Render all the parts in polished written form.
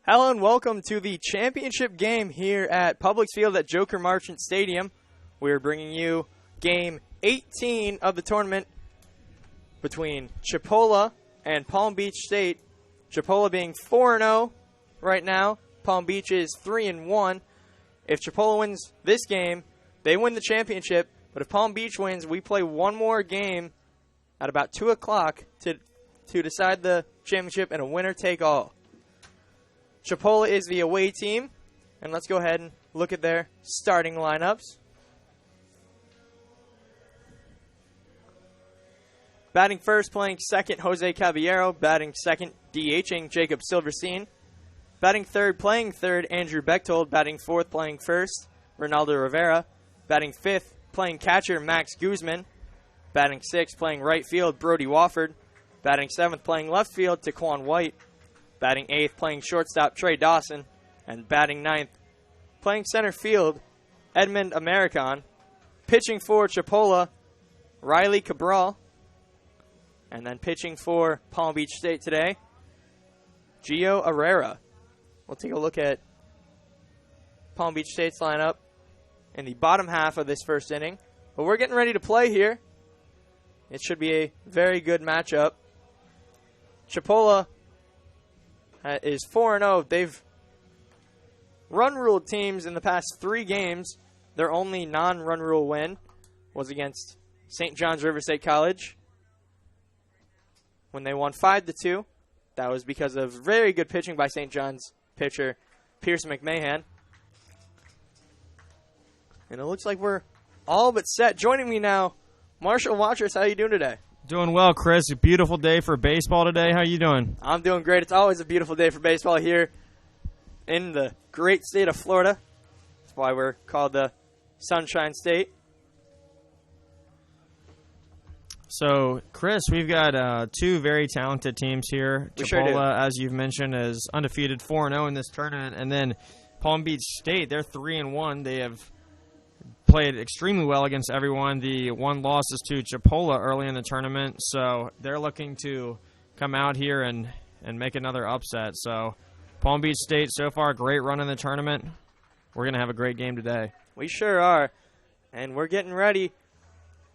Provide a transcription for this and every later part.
Hello and welcome to the championship game here at Publix Field at Joker Marchant Stadium. We're bringing you game 18 of the tournament between Chipola and Palm Beach State. Chipola being 4-0 right now. Palm Beach is 3-1. If Chipola wins this game, they win the championship. But if Palm Beach wins, we play one more game at about 2 o'clock to decide the championship and a winner-take-all. Chipola is the away team, and let's go ahead and look at their starting lineups. Batting first, playing second, Jose Caballero. Batting second, DHing Jacob Silverstein. Batting third, playing third, Andrew Bechtold. Batting fourth, playing first, Ronaldo Rivera. Batting fifth, playing catcher, Max Guzman. Batting sixth, playing right field, Brody Wofford. Batting seventh, playing left field, Taquan White. Batting eighth, playing shortstop, Trey Dawson. And batting ninth, playing center field, Edmund Americon. Pitching for Chipola, Riley Cabral. And then pitching for Palm Beach State today, Gio Herrera. We'll take a look at Palm Beach State's lineup in the bottom half of this first inning. But we're getting ready to play here. It should be a very good matchup. Chipola is 4-0. They've run-ruled teams in the past 3 games. Their only non-run rule win was against St. John's River State College when they won 5-2. That was because of very good pitching by St. John's pitcher Pearson McMahon. And it looks like we're all but set. Joining me now, Marshall Watchers. How are you doing today? Doing well, Chris. A beautiful day for baseball today. How you doing? I'm doing great. It's always a beautiful day for baseball here in the great state of Florida. That's why we're called the Sunshine State. So, Chris, we've got 2 very talented teams here. We Chipola, sure do. as you've mentioned, is undefeated 4-0 in this tournament. And then Palm Beach State, they're 3-1. They have played extremely well against everyone. The one loss is to Chipola early in the tournament, so they're looking to come out here and make another upset. So Palm Beach State, so far, a great run in the tournament. We're going to have a great game today. We sure are, and we're getting ready.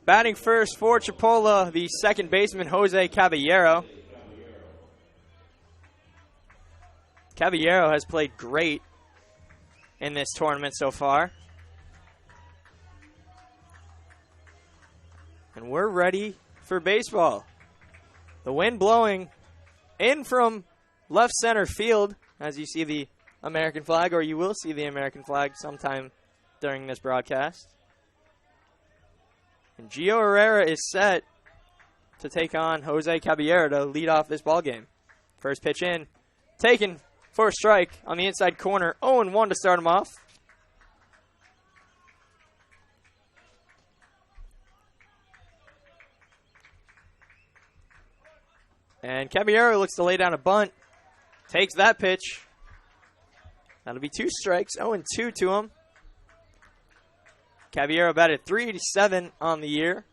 Batting first for Chipola, the second baseman, Jose Caballero. Caballero has played great in this tournament so far. And we're ready for baseball. The wind blowing in from left center field as you see the American flag, or you will see the American flag sometime during this broadcast. And Gio Herrera is set to take on Jose Caballero to lead off this ballgame. First pitch in, taken for a strike on the inside corner. 0-1 to start him off. And Caballero looks to lay down a bunt. Takes that pitch. That'll be 2 strikes. 0-2 to him. Caballero batted .387 on the year.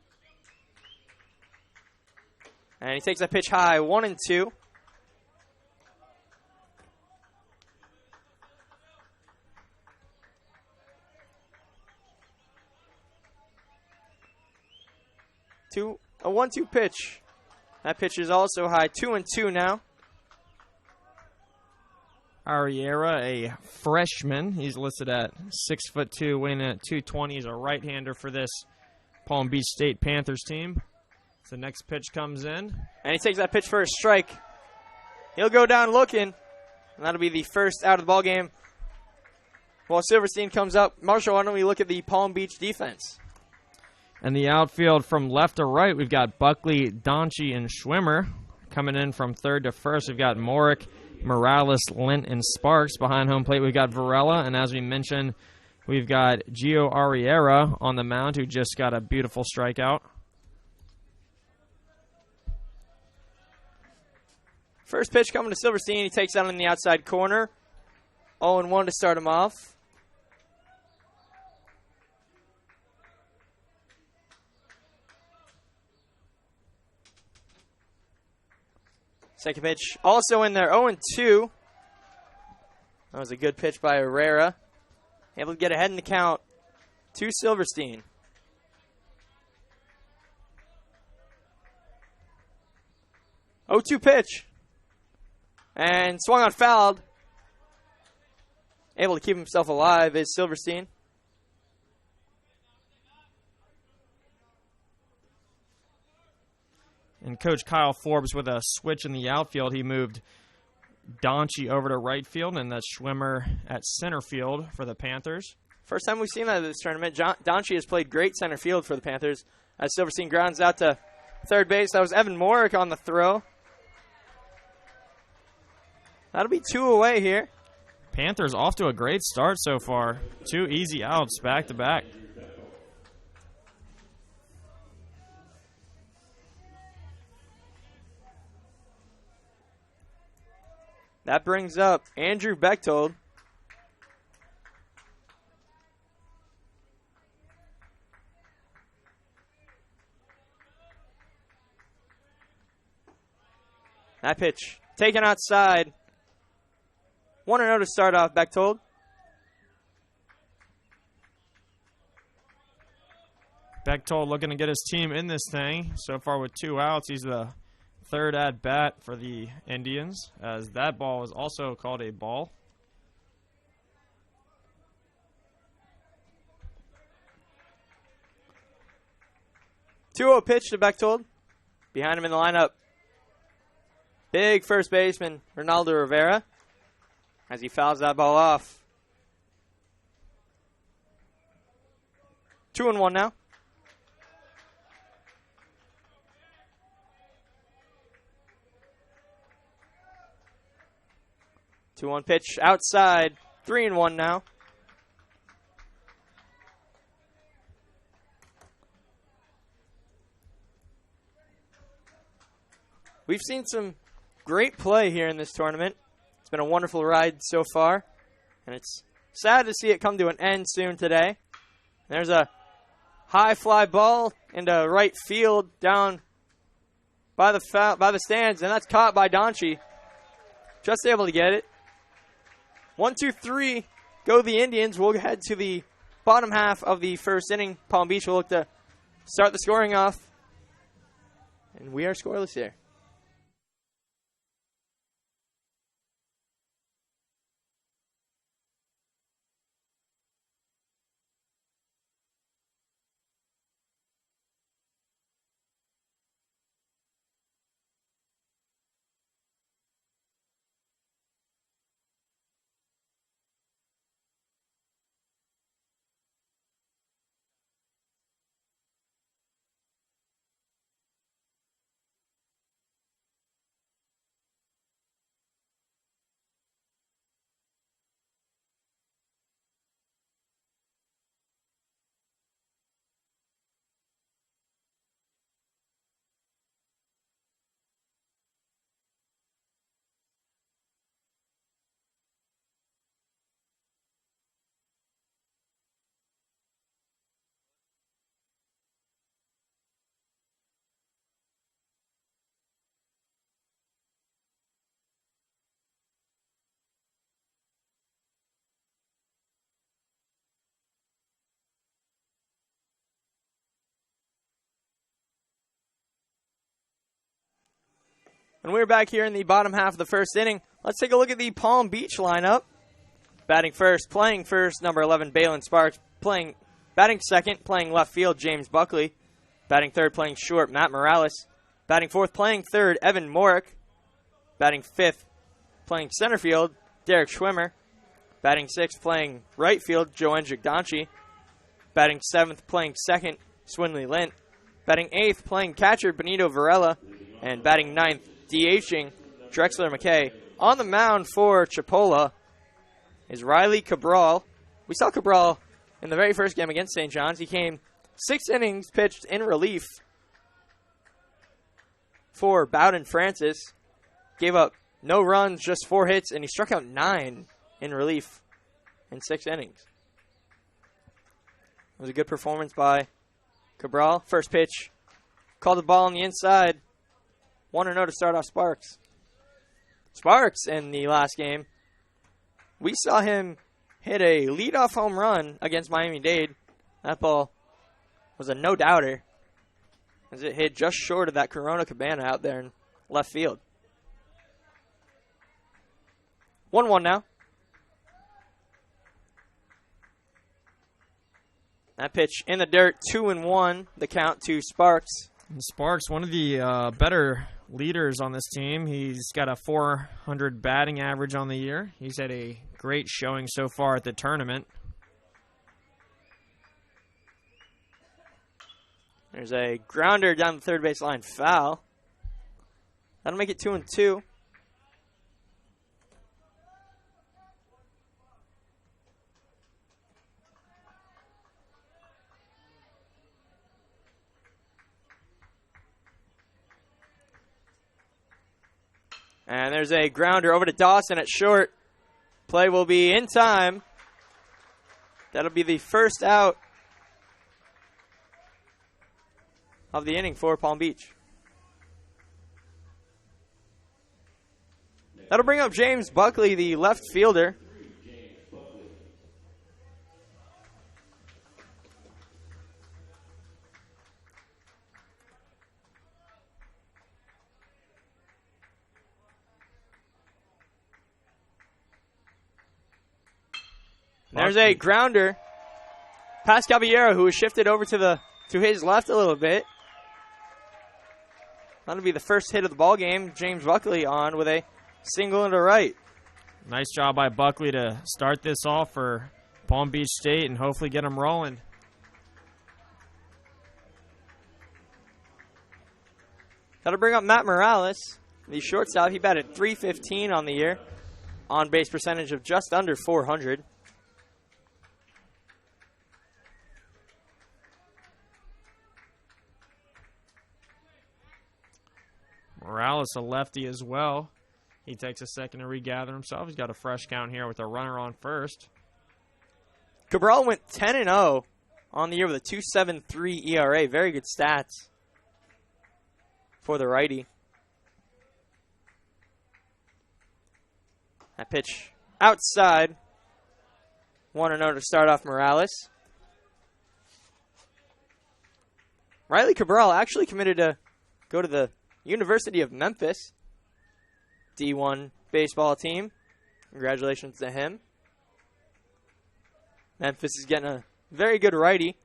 And he takes that pitch high. 1-2. A 1-2 pitch. That pitch is also high. 2-2 now. Ariera, a freshman. He's listed at 6'2", weighing in at 220. He's a right-hander for this Palm Beach State Panthers team. So the next pitch comes in. And he takes that pitch for a strike. He'll go down looking. And that'll be the first out of the ballgame. While Silverstein comes up, Marshall, why don't we look at the Palm Beach defense? And the outfield from left to right, we've got Buckley, Donchie, and Schwimmer. Coming in from third to first, we've got Morick, Morales, Lint, and Sparks. Behind home plate, we've got Varela. And as we mentioned, we've got Gio Ariera on the mound, who just got a beautiful strikeout. First pitch coming to Silverstein. He takes out in the outside corner. 0-1 to start him off. Second pitch also in there, 0-2. That was a good pitch by Herrera. Able to get ahead in the count to Silverstein. Oh, 2 pitch. And swung on, fouled. Able to keep himself alive is Silverstein. And Coach Kyle Forbes with a switch in the outfield. He moved Donchie over to right field, and that's Schwimmer at center field for the Panthers. First time we've seen that in this tournament. Donchie has played great center field for the Panthers as Silverstein grounds out to third base. That was Evan Morick on the throw. That'll be 2 away here. Panthers off to a great start so far. 2 easy outs back to back. That brings up Andrew Bechtold. That pitch taken outside. 1-0 to start off, Bechtold. Bechtold looking to get his team in this thing. So far with 2 outs, he's the third at bat for the Indians, as that ball is also called a ball. Two-0 pitch to Bechtold. Behind him in the lineup, big first baseman Ronaldo Rivera, as he fouls that ball off. 2-1 now. Two-one pitch outside. 3-1 now. We've seen some great play here in this tournament. It's been a wonderful ride so far, and it's sad to see it come to an end soon today. There's a high fly ball into right field down by the stands, and that's caught by Donchie. Just able to get it. 1, 2, 3, go the Indians. We'll head to the bottom half of the first inning. Palm Beach will look to start the scoring off, and we are scoreless here. And we're back here in the bottom half of the first inning. Let's take a look at the Palm Beach lineup. Batting first, playing first, number 11, Balin Sparks. Batting second, playing left field, James Buckley. Batting third, playing short, Matt Morales. Batting fourth, playing third, Evan Morick. Batting fifth, playing center field, Derek Schwimmer. Batting sixth, playing right field, Joendrick Donchie. Batting seventh, playing second, Swinley Lint. Batting eighth, playing catcher, Benito Varela. And batting ninth, DHing Drexler McKay. On the mound for Chipola is Riley Cabral. We saw Cabral in the very first game against St. John's. He came 6 innings pitched in relief for Bowden Francis. Gave up no runs, just 4 hits, and he struck out 9 in relief in 6 innings. It was a good performance by Cabral. First pitch, called the ball on the inside. 1-0 to start off Sparks. Sparks in the last game We saw him hit a leadoff home run against Miami-Dade. That ball was a no-doubter as it hit just short of that Corona Cabana out there in left field. 1-1 now. That pitch in the dirt, 2-1, the count to Sparks. And Sparks, one of the better leaders on this team. He's got a .400 batting average on the year. He's had a great showing so far at the tournament. There's a grounder down the third base line, foul. That'll make it 2-2. And there's a grounder over to Dawson at short. Play will be in time. That'll be the first out of the inning for Palm Beach. That'll bring up James Buckley, the left fielder. There's a grounder past Caballero, who was shifted over to his left a little bit. That'll be the first hit of the ball game. James Buckley on with a single into right. Nice job by Buckley to start this off for Palm Beach State and hopefully get them rolling. That'll bring up Matt Morales, the shortstop. He batted .315 on the year, on base percentage of just under .400. Morales, a lefty as well. He takes a second to regather himself. He's got a fresh count here with a runner on first. Cabral went 10-0 on the year with a 2.73 ERA. Very good stats for the righty. That pitch outside. 1-0 to start off Morales. Riley Cabral actually committed to go to the University of Memphis D1 baseball team. Congratulations to him. Memphis is getting a very good righty.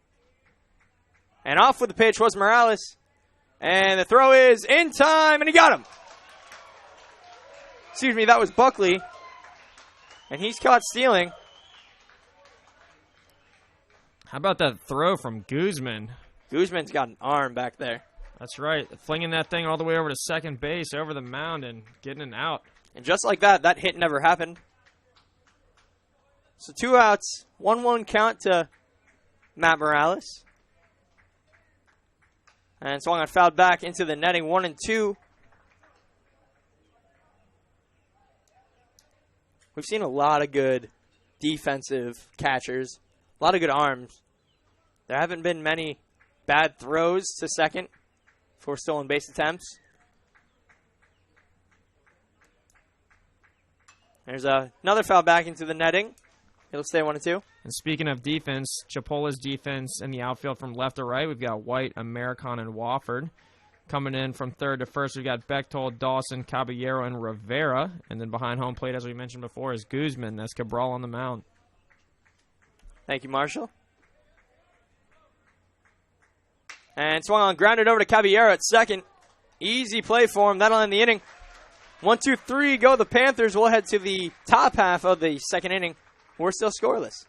And off with the pitch was Morales. And the throw is in time, and he got him. Excuse me, that was Buckley. And he's caught stealing. How about that throw from Guzman? Guzman's got an arm back there. That's right. Flinging that thing all the way over to second base, over the mound, and getting it out. And just like that, that hit never happened. So 2 outs, 1-1 count to Matt Morales. And swung on fouled back into the netting, 1-2. We've seen a lot of good defensive catchers, a lot of good arms. There haven't been many bad throws to second for stolen base attempts. There's another foul back into the netting. It'll stay 1-2. And speaking of defense, Chipola's defense in the outfield from left to right, we've got White, Americon, and Wofford. Coming in from third to first, we've got Bechtold, Dawson, Caballero, and Rivera. And then behind home plate, as we mentioned before, is Guzman. That's Cabral on the mound. Thank you, Marshall. And swung on, grounded over to Caballero at second. Easy play for him. That'll end the inning. 1, 2, 3, go the Panthers. We'll head to the top half of the second inning. We're still scoreless.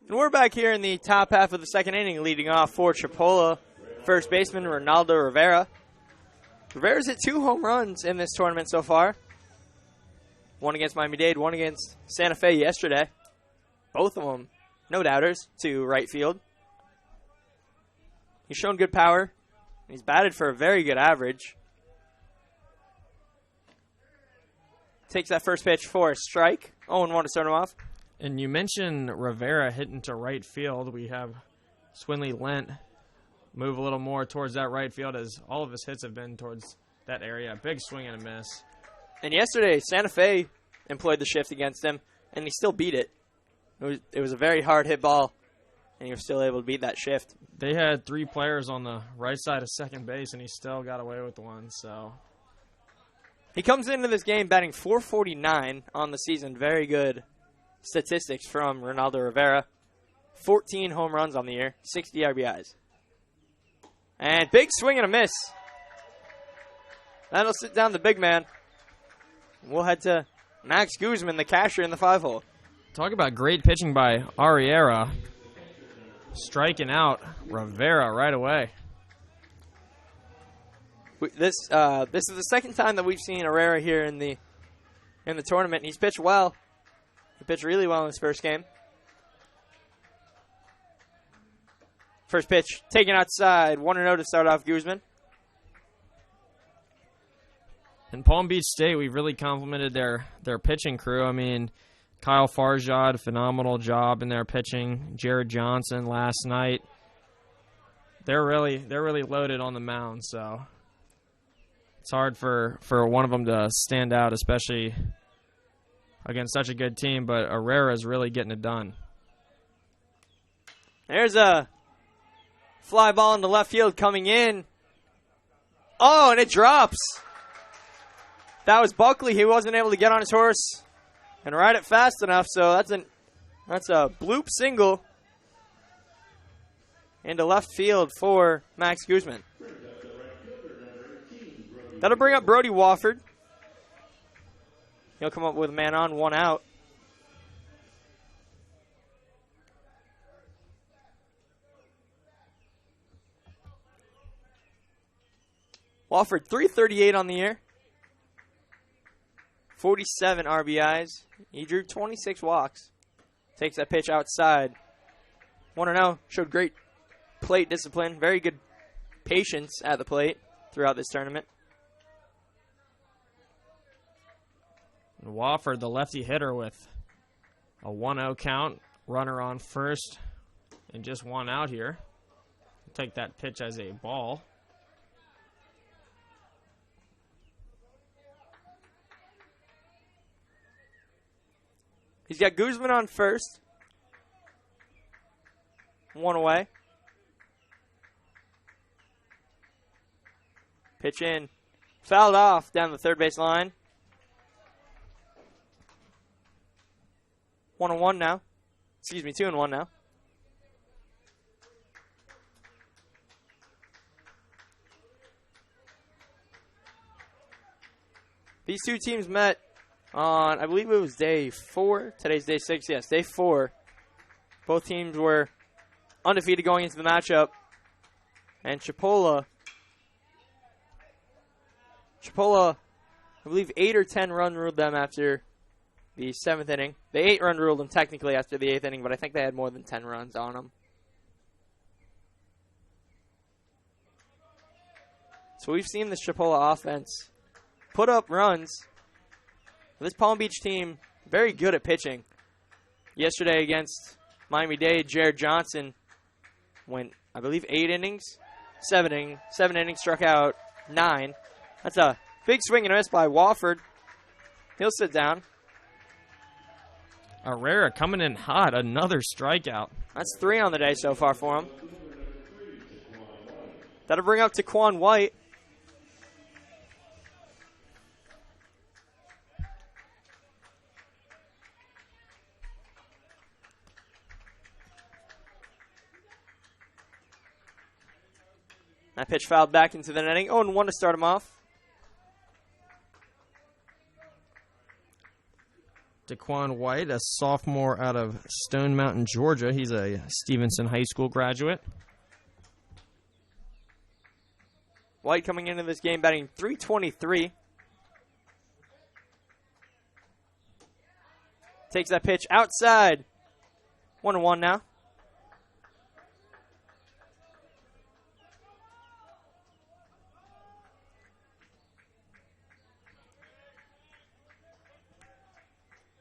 And we're back here in the top half of the second inning, leading off for Chipola, first baseman Ronaldo Rivera. Rivera's hit 2 home runs in this tournament so far. One against Miami-Dade, one against Santa Fe yesterday. Both of them, no doubters, to right field. He's shown good power. He's batted for a very good average. Takes that first pitch for a strike. 0-1 to start him off. And you mentioned Rivera hitting to right field. We have Swinley Lent move a little more towards that right field, as all of his hits have been towards that area. Big swing and a miss. And yesterday, Santa Fe employed the shift against him, and he still beat it. It was a very hard hit ball, and he was still able to beat that shift. They had 3 players on the right side of second base, and he still got away with one. So he comes into this game batting .449 on the season. Very good statistics from Ronaldo Rivera. 14 home runs on the year, 60 RBIs. And big swing and a miss. That'll sit down the big man. We'll head to Max Guzman, the catcher in the 5-hole. Talk about great pitching by Arriera. Striking out Rivera right away. This is the second time that we've seen Arriera here in the tournament. He's pitched well. He pitched really well in his first game. First pitch taken outside. 1-0 to start off Guzman. In Palm Beach State, we've really complimented their pitching crew. I mean, Kyle Farjad, phenomenal job in their pitching. Jared Johnson last night. They're really loaded on the mound, so it's hard for one of them to stand out, especially against such a good team. But Arriera's really getting it done. There's a fly ball into left field coming in. Oh, and it drops. That was Buckley. He wasn't able to get on his horse and ride it fast enough, so that's a bloop single into left field for Max Guzman. That'll bring up Brody Wofford. He'll come up with a man on, 1 out. Wofford, 338 on the year. 47 RBIs. He drew 26 walks. Takes that pitch outside. 1-0. Showed great plate discipline. Very good patience at the plate throughout this tournament. Wofford, the lefty hitter, with a 1-0 count. Runner on first and just 1 out here. Take that pitch as a ball. He's got Guzman on first. 1 away. Pitch in. Fouled off down the third base line. 1-1 now. Excuse me, 2-1 now. These two teams met on, I believe it was day 4. Today's day 6. Yes, day 4. Both teams were undefeated going into the matchup. And Chipola, I believe 8 or 10 run ruled them after the 7th inning. They 8 run ruled them technically after the 8th inning, but I think they had more than 10 runs on them. So we've seen this Chipola offense put up runs. This Palm Beach team, very good at pitching. Yesterday against Miami-Dade, Jared Johnson went, I believe, 8 innings. 7 innings, struck out 9. That's a big swing and a miss by Wofford. He'll sit down. Arriera coming in hot, another strikeout. That's 3 on the day so far for him. That'll bring up Taquan White. That pitch fouled back into the netting. 0-1 to start him off. Daquan White, a sophomore out of Stone Mountain, Georgia. He's a Stevenson High School graduate. White coming into this game batting .323. Takes that pitch outside. 1-1 now.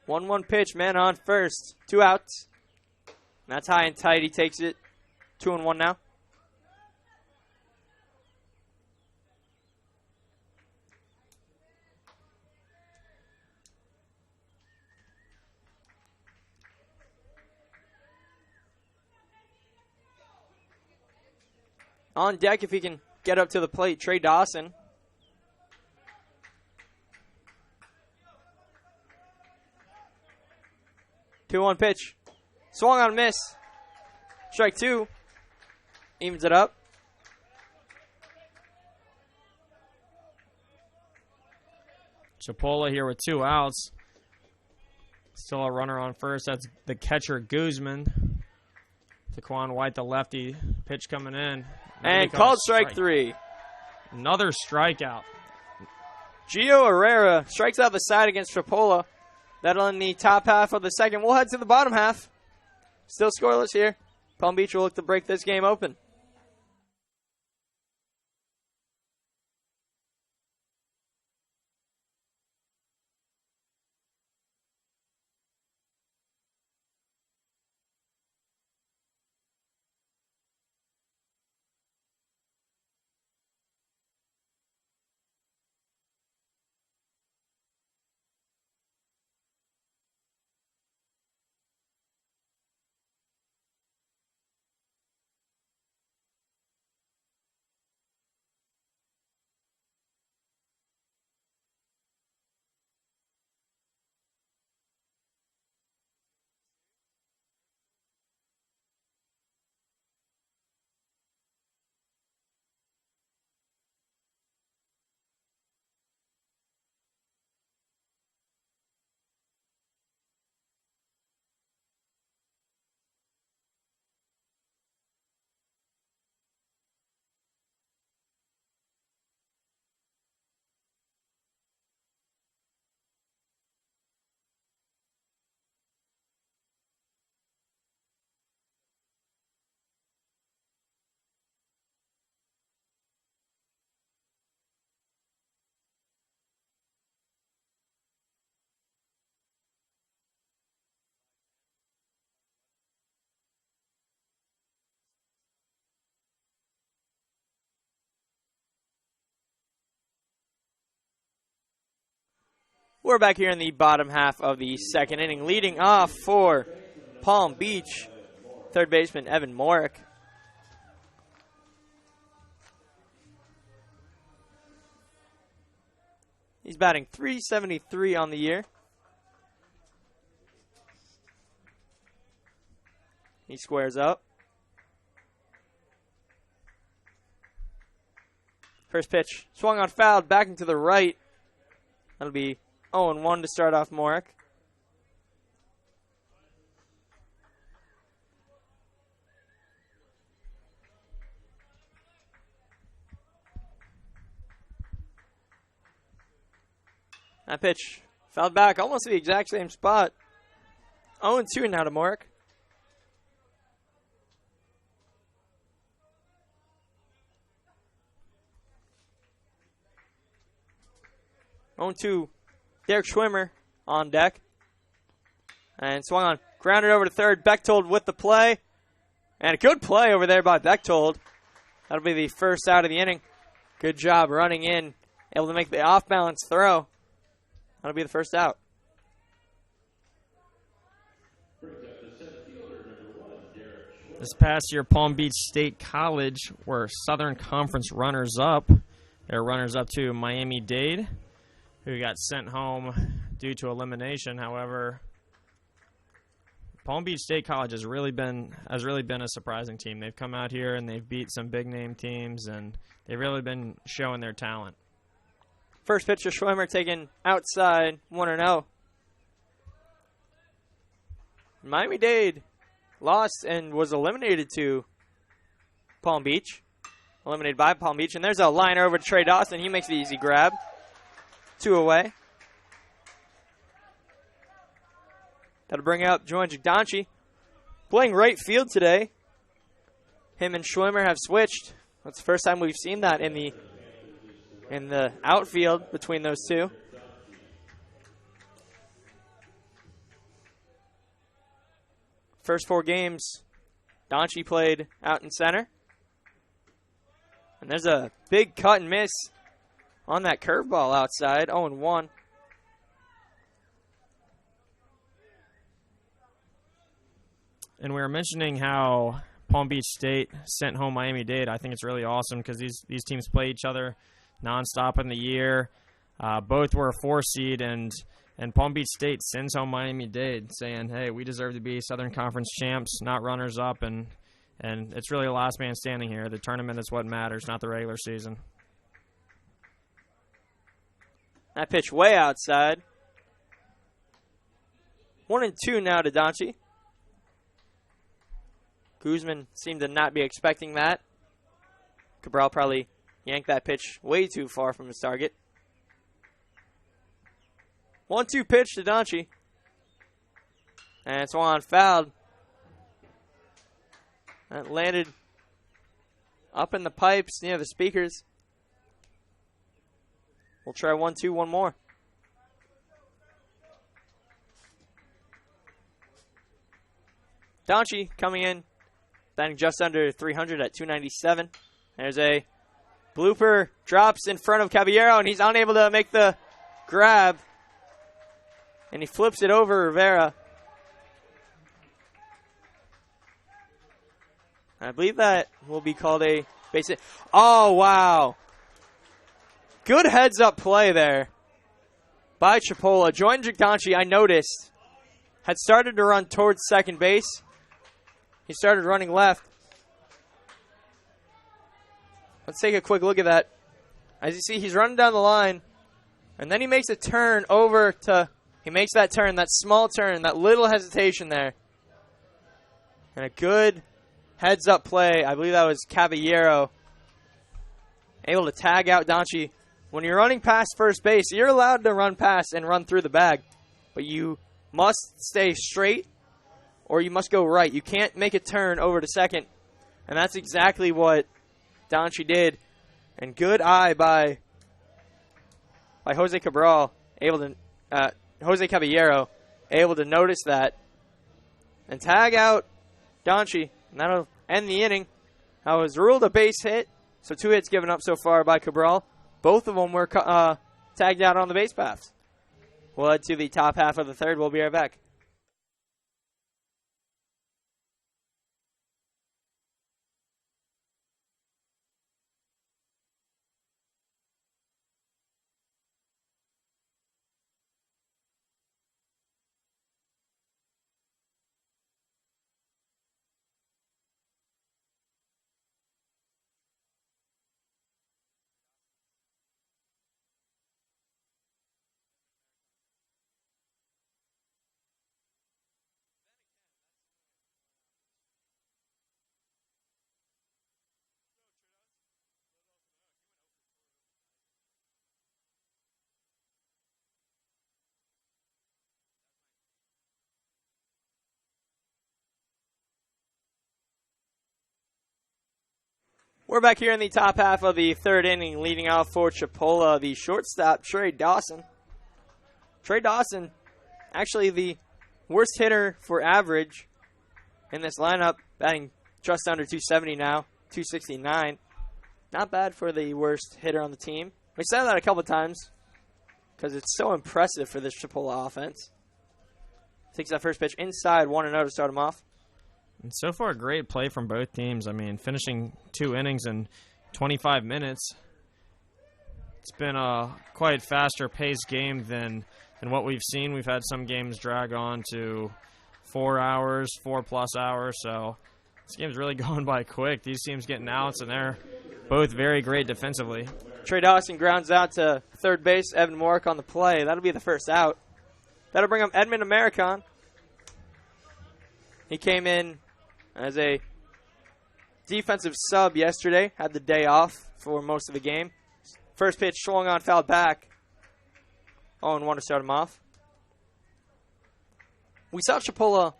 One pitch, man on first. 2 outs. That's high and tight. He takes it. 2-1 now. On deck, if he can get up to the plate, Trey Dawson. Two-one pitch. Swung on, miss. Strike 2. Evens it up. Chipola here with 2 outs. Still a runner on first. That's the catcher, Guzman. Daquan White, the lefty. Pitch coming in. And called strike 3. Another strikeout. Gio Herrera strikes out the side against Chipola. That'll in the top half of the second. We'll head to the bottom half. Still scoreless here. Palm Beach will look to break this game open. We're back here in the bottom half of the second inning. Leading off for Palm Beach, third baseman Evan Morick. He's batting .373 on the year. He squares up. First pitch, swung on, fouled, back into the right. That'll be 0-1 to start off Morick. That pitch fouled back, almost to the exact same spot. 0-2 now to Morick. Derek Schwimmer on deck. And swung on. Grounded over to third. Bechtold with the play. And a good play over there by Bechtold. That'll be the first out of the inning. Good job running in. Able to make the off-balance throw. That'll be the first out. This past year, Palm Beach State College were Southern Conference runners-up. They're runners-up to Miami-Dade, who got sent home due to elimination. However, Palm Beach State College has really been a surprising team. They've come out here and they've beat some big-name teams, and they've really been showing their talent. First pitch to Schwimmer taken outside, 1-0. Miami-Dade lost and was eliminated to Palm Beach. Eliminated by Palm Beach. And there's a liner over to Trey Dawson. He makes the easy grab. 2 away. That'll bring up Joan Jagdanchi. Playing right field today. Him and Schwimmer have switched. That's the first time we've seen that in the outfield between those two. First 4 games, Donchi played out in center. And there's a big cut and miss on that curveball outside, 0-1. And we were mentioning how Palm Beach State sent home Miami-Dade. I think it's really awesome because these teams play each other nonstop in the year. Both were a 4 seed, and Palm Beach State sends home Miami-Dade saying, hey, we deserve to be Southern Conference champs, not runners-up, and it's really a last man standing here. The tournament is what matters, not the regular season. That pitch way outside. 1-2 now to Donchi. Guzman seemed to not be expecting that. Cabral probably yanked that pitch way too far from his target. 1-2 pitch to Donchi. And it's on fouled. That landed up in the pipes near the speakers. We'll try 1-2 one more. Donchi coming in, batting just under 300 at 297. There's a blooper, drops in front of Caballero, and he's unable to make the grab. And he flips it over Rivera. I believe that will be called a base hit. Oh, wow. Good heads-up play there by Chipola. Joan Jagdanchi, I noticed, had started to run towards second base. He started running left. Let's take a quick look at that. As you see, he's running down the line, and then he makes a turn over to... He makes that turn, that small turn, that little hesitation there. And a good heads-up play. I believe that was Caballero. Able to tag out Donchi. When you're running past first base, you're allowed to run past and run through the bag. But you must stay straight or you must go right. You can't make a turn over to second. And that's exactly what Donchi did. And good eye by Jose Cabral, Jose Caballero, able to notice that and tag out Donchi. And that'll end the inning. That was ruled a base hit. So 2 hits given up so far by Cabral. Both of them were tagged out on the base paths. We'll head to the top half of the third. We'll be right back. We're back here in the top half of the third inning, leading out for Chipola, the shortstop, Trey Dawson. Trey Dawson, actually the worst hitter for average in this lineup, batting just under 270 now, 269. Not bad for the worst hitter on the team. We said that a couple times because it's so impressive for this Chipola offense. Takes that first pitch inside, 1-0 to start him off. And so far, great play from both teams. I mean, finishing 2 innings in 25 minutes. It's been a quite faster-paced game than what we've seen. We've had some games drag on to 4 hours, 4+ hours. So this game's really going by quick. These teams getting outs, and they're both very great defensively. Trey Dawson grounds out to third base. Evan Morick on the play. That'll be the first out. That'll bring up Edmund Americon. He came in as a defensive sub yesterday, had the day off for most of the game. First pitch swung on, fouled back. 0-1 to start him off. We saw Chipola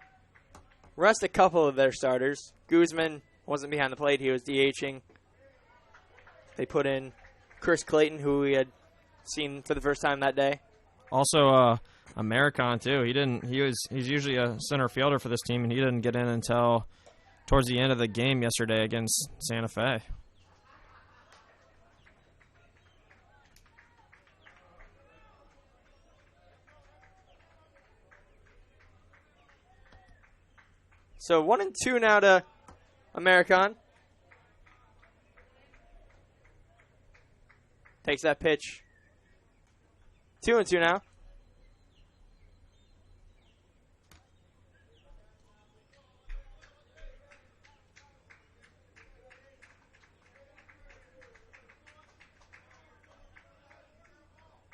rest a couple of their starters. Guzman wasn't behind the plate. He was DHing. They put in Chris Clayton, who we had seen for the first time that day. Also, Americon too. He's usually a center fielder for this team, and he didn't get in until towards the end of the game yesterday against Santa Fe. So 1-2 now to Americon. Takes that pitch. 2-2 now.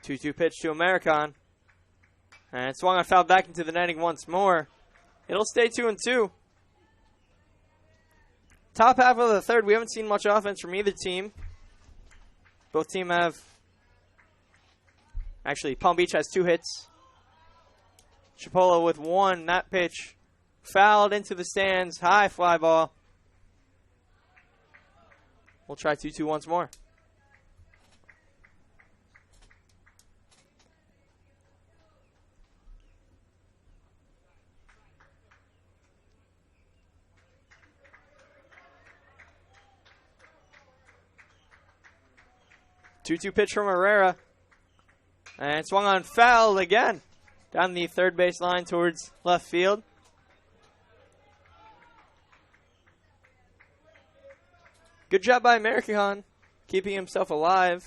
Two-two pitch to Americon. And swung on, foul back into the netting once more. It'll stay 2-2. Top half of the third, we haven't seen much offense from either team. Both teams have... Actually, Palm Beach has 2 hits. Chipola with 1. That pitch fouled into the stands. High fly ball. We'll try 2-2 once more. Two-two pitch from Herrera. And swung on, foul again. Down the third base line towards left field. Good job by Americon, keeping himself alive.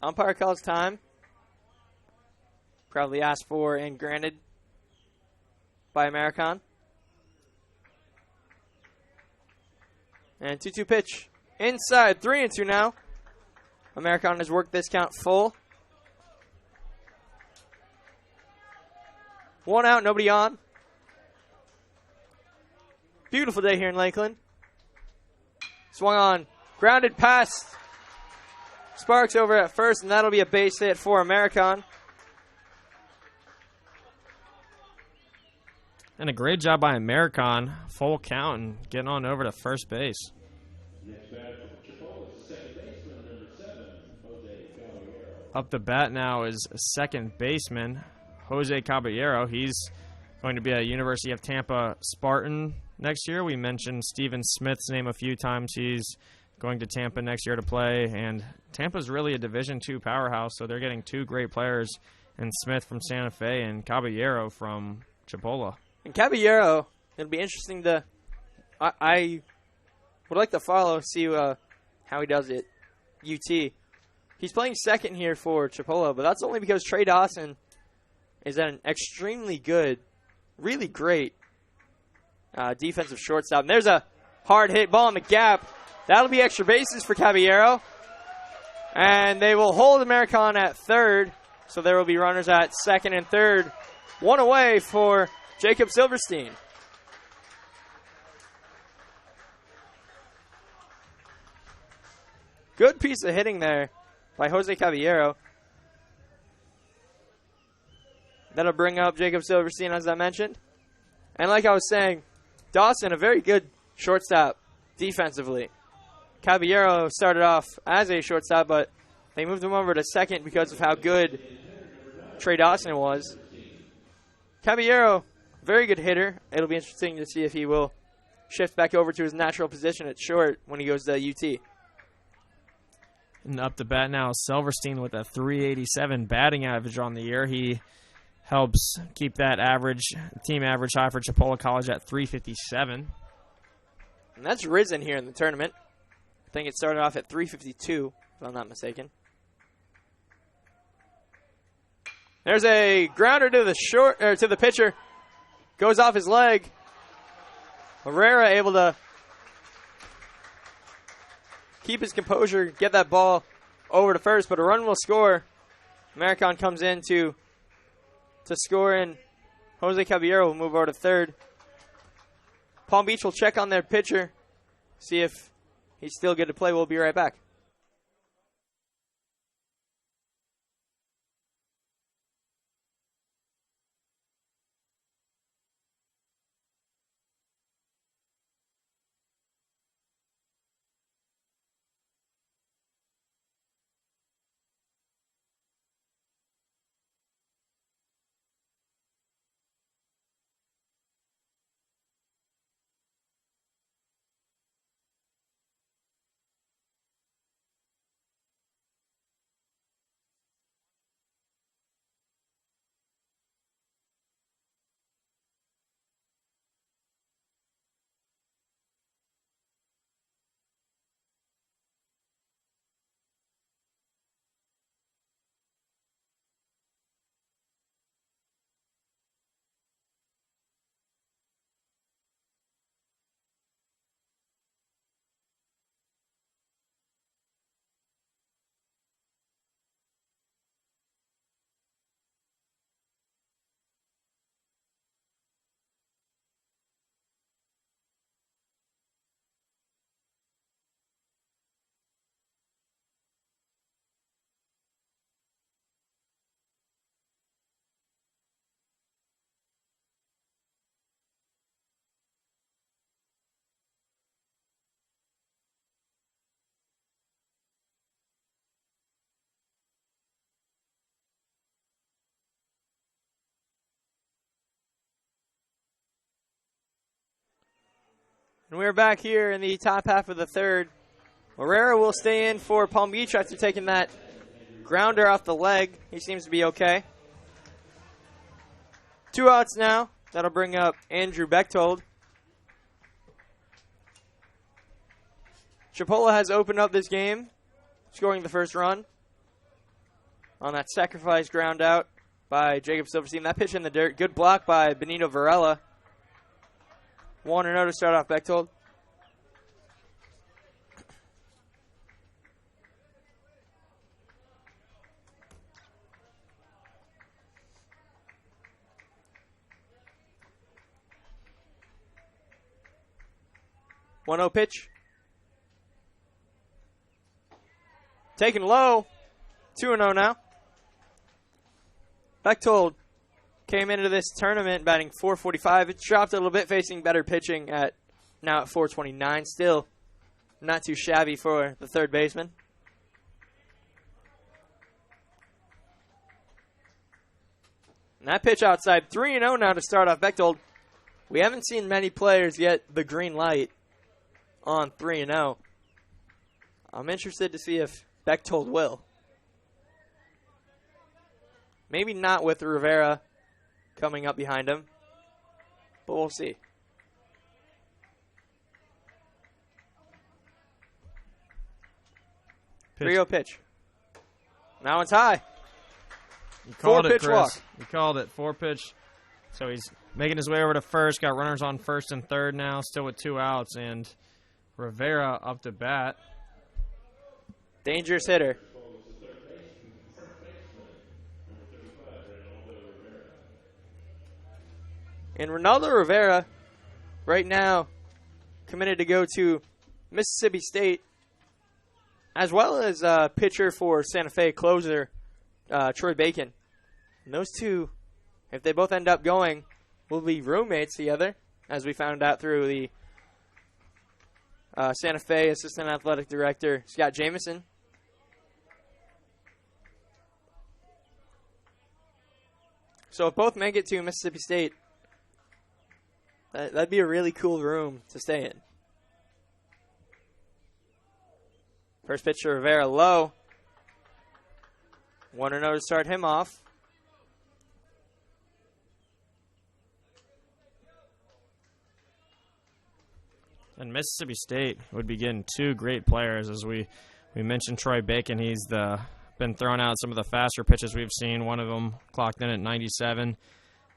Umpire calls time. Probably asked for and granted by Americon. And 2-2 pitch. Inside, 3-2 now. Americon has worked this count full. 1 out, nobody on. Beautiful day here in Lakeland. Swung on, grounded past Sparks over at first, and that'll be a base hit for Americon. And a great job by Americon, full count and getting on over to first base. Up the bat now is second baseman, Jose Caballero. He's going to be a University of Tampa Spartan next year. We mentioned Steven Smith's name a few times. He's going to Tampa next year to play, and Tampa's really a Division II powerhouse, so they're getting 2 great players, and Smith from Santa Fe and Caballero from Chipola. And Caballero, it'll be interesting to, I would like to follow, see how he does it. UT. He's playing second here for Chipola, but that's only because Trey Dawson is an extremely good, really great defensive shortstop. And there's a hard hit ball in the gap. That'll be extra bases for Caballero. And they will hold Americon at third. So there will be runners at second and third. 1 away for Jacob Silverstein. Good piece of hitting there by Jose Caballero. That'll bring up Jacob Silverstein, as I mentioned. And like I was saying, Dawson, a very good shortstop defensively. Caballero started off as a shortstop, but they moved him over to second because of how good Trey Dawson was. Caballero, very good hitter. It'll be interesting to see if he will shift back over to his natural position at short when he goes to UT. And up the bat now, Silverstein with a 387 batting average on the year. He helps keep that average, team average high for Chipola College at 357. And that's risen here in the tournament. I think it started off at 352, if I'm not mistaken. There's a grounder to the pitcher. Goes off his leg. Herrera able to keep his composure, get that ball over to first, but a run will score. Americon comes in to score, and Jose Caballero will move over to third. Palm Beach will check on their pitcher, see if he's still good to play. We'll be right back. And we're back here in the top half of the third. Herrera will stay in for Palm Beach after taking that grounder off the leg. He seems to be okay. 2 outs now. That'll bring up Andrew Bechtold. Chipola has opened up this game, scoring the first run on that sacrifice ground out by Jacob Silverstein. That pitch in the dirt. Good block by Benito Varela. 1-0 to start off Bechtold. One 0 pitch. Taken low. 2-0 now. Bechtold came into this tournament batting .445. It dropped a little bit, facing better pitching at now at .429. Still not too shabby for the third baseman. And that pitch outside, 3-0 now to start off Bechtold. We haven't seen many players get the green light on 3-0. I'm interested to see if Bechtold will. Maybe not with Rivera coming up behind him, but we'll see. Pitch. 3-0 pitch. Now it's high. You called it, pitch Chris. walk. You called it. 4 pitch. So he's making his way over to first. Got runners on first and third now, still with 2 outs, and Rivera up to bat. Dangerous hitter. And Ronaldo Rivera, right now, committed to go to Mississippi State, as well as pitcher for Santa Fe closer, Troy Bacon. And those two, if they both end up going, will be roommates together, as we found out through the Santa Fe Assistant Athletic Director, Scott Jamieson. So if both make it to Mississippi State, that'd be a really cool room to stay in. First pitch to Rivera, low. 1-0 to start him off. And Mississippi State would be getting 2 great players. As we mentioned Troy Bacon, he's been throwing out some of the faster pitches we've seen. One of them clocked in at 97.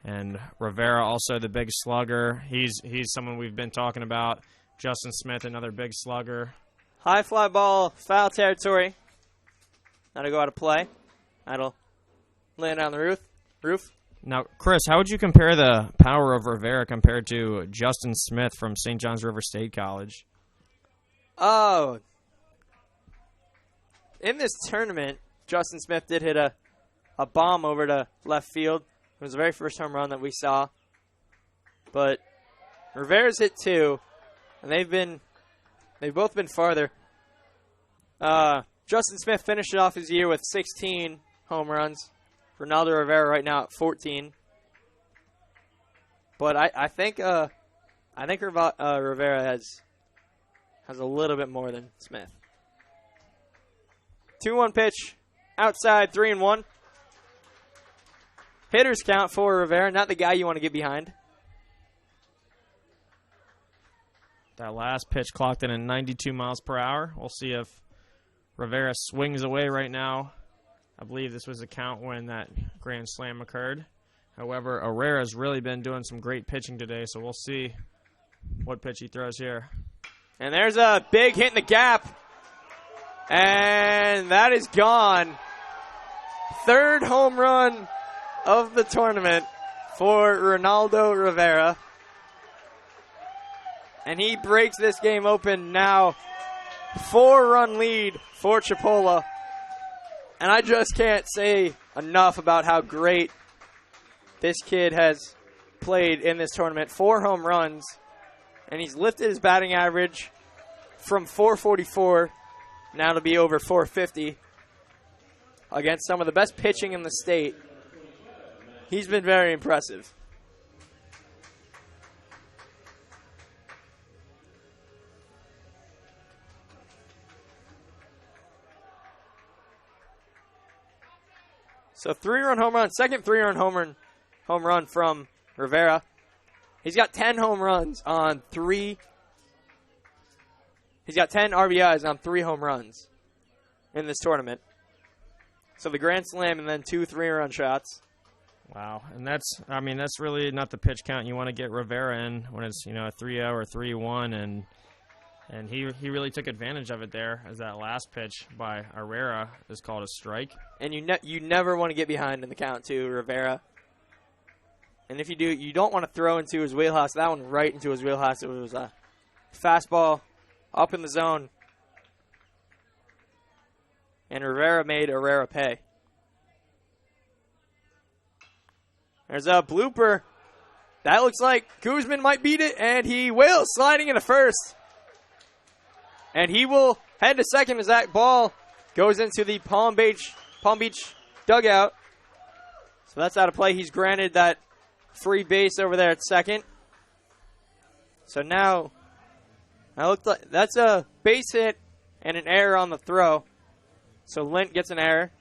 And Rivera, also the big slugger. He's someone we've been talking about. Justin Smith, another big slugger. High fly ball, foul territory. That'll go out of play. That'll land on the roof. Now, Chris, how would you compare the power of Rivera compared to Justin Smith from St. John's River State College? Oh. In this tournament, Justin Smith did hit a bomb over to left field. It was the very first home run that we saw. But Rivera's hit 2, and they've both been farther. Justin Smith finished off his year with 16 home runs. Ronaldo Rivera right now at 14. But I think Rivera has a little bit more than Smith. 2-1 pitch, outside, 3-1. Hitters count for Rivera, not the guy you want to get behind. That last pitch clocked in at 92 miles per hour. We'll see if Rivera swings away right now. I believe this was the count when that grand slam occurred. However, Herrera's really been doing some great pitching today, so we'll see what pitch he throws here. And there's a big hit in the gap. And that is gone. Third home run of the tournament for Ronaldo Rivera. And he breaks this game open now. 4-run lead for Chipola. And I just can't say enough about how great this kid has played in this tournament. 4 home runs. And he's lifted his batting average from 444 now to be over 450 against some of the best pitching in the state. He's been very impressive. So 3-run home run, second 3-run home run from Rivera. He's got 10 home runs on 3. He's got 10 RBIs on 3 home runs in this tournament. So the grand slam and then 2 3-run shots. Wow, and that's really not the pitch count you want to get Rivera in when it's a 3-0 or 3-1, and he really took advantage of it there as that last pitch by Herrera is called a strike. And you never want to get behind in the count too, Rivera. And if you do, you don't want to throw into his wheelhouse. That one right into his wheelhouse. It was a fastball up in the zone. And Rivera made Herrera pay. There's a blooper. That looks like Guzman might beat it, and he will, sliding into first. And he will head to second as that ball goes into the Palm Beach dugout. So that's out of play. He's granted that free base over there at second. So now, that looks like that's a base hit and an error on the throw. So Lint gets an error.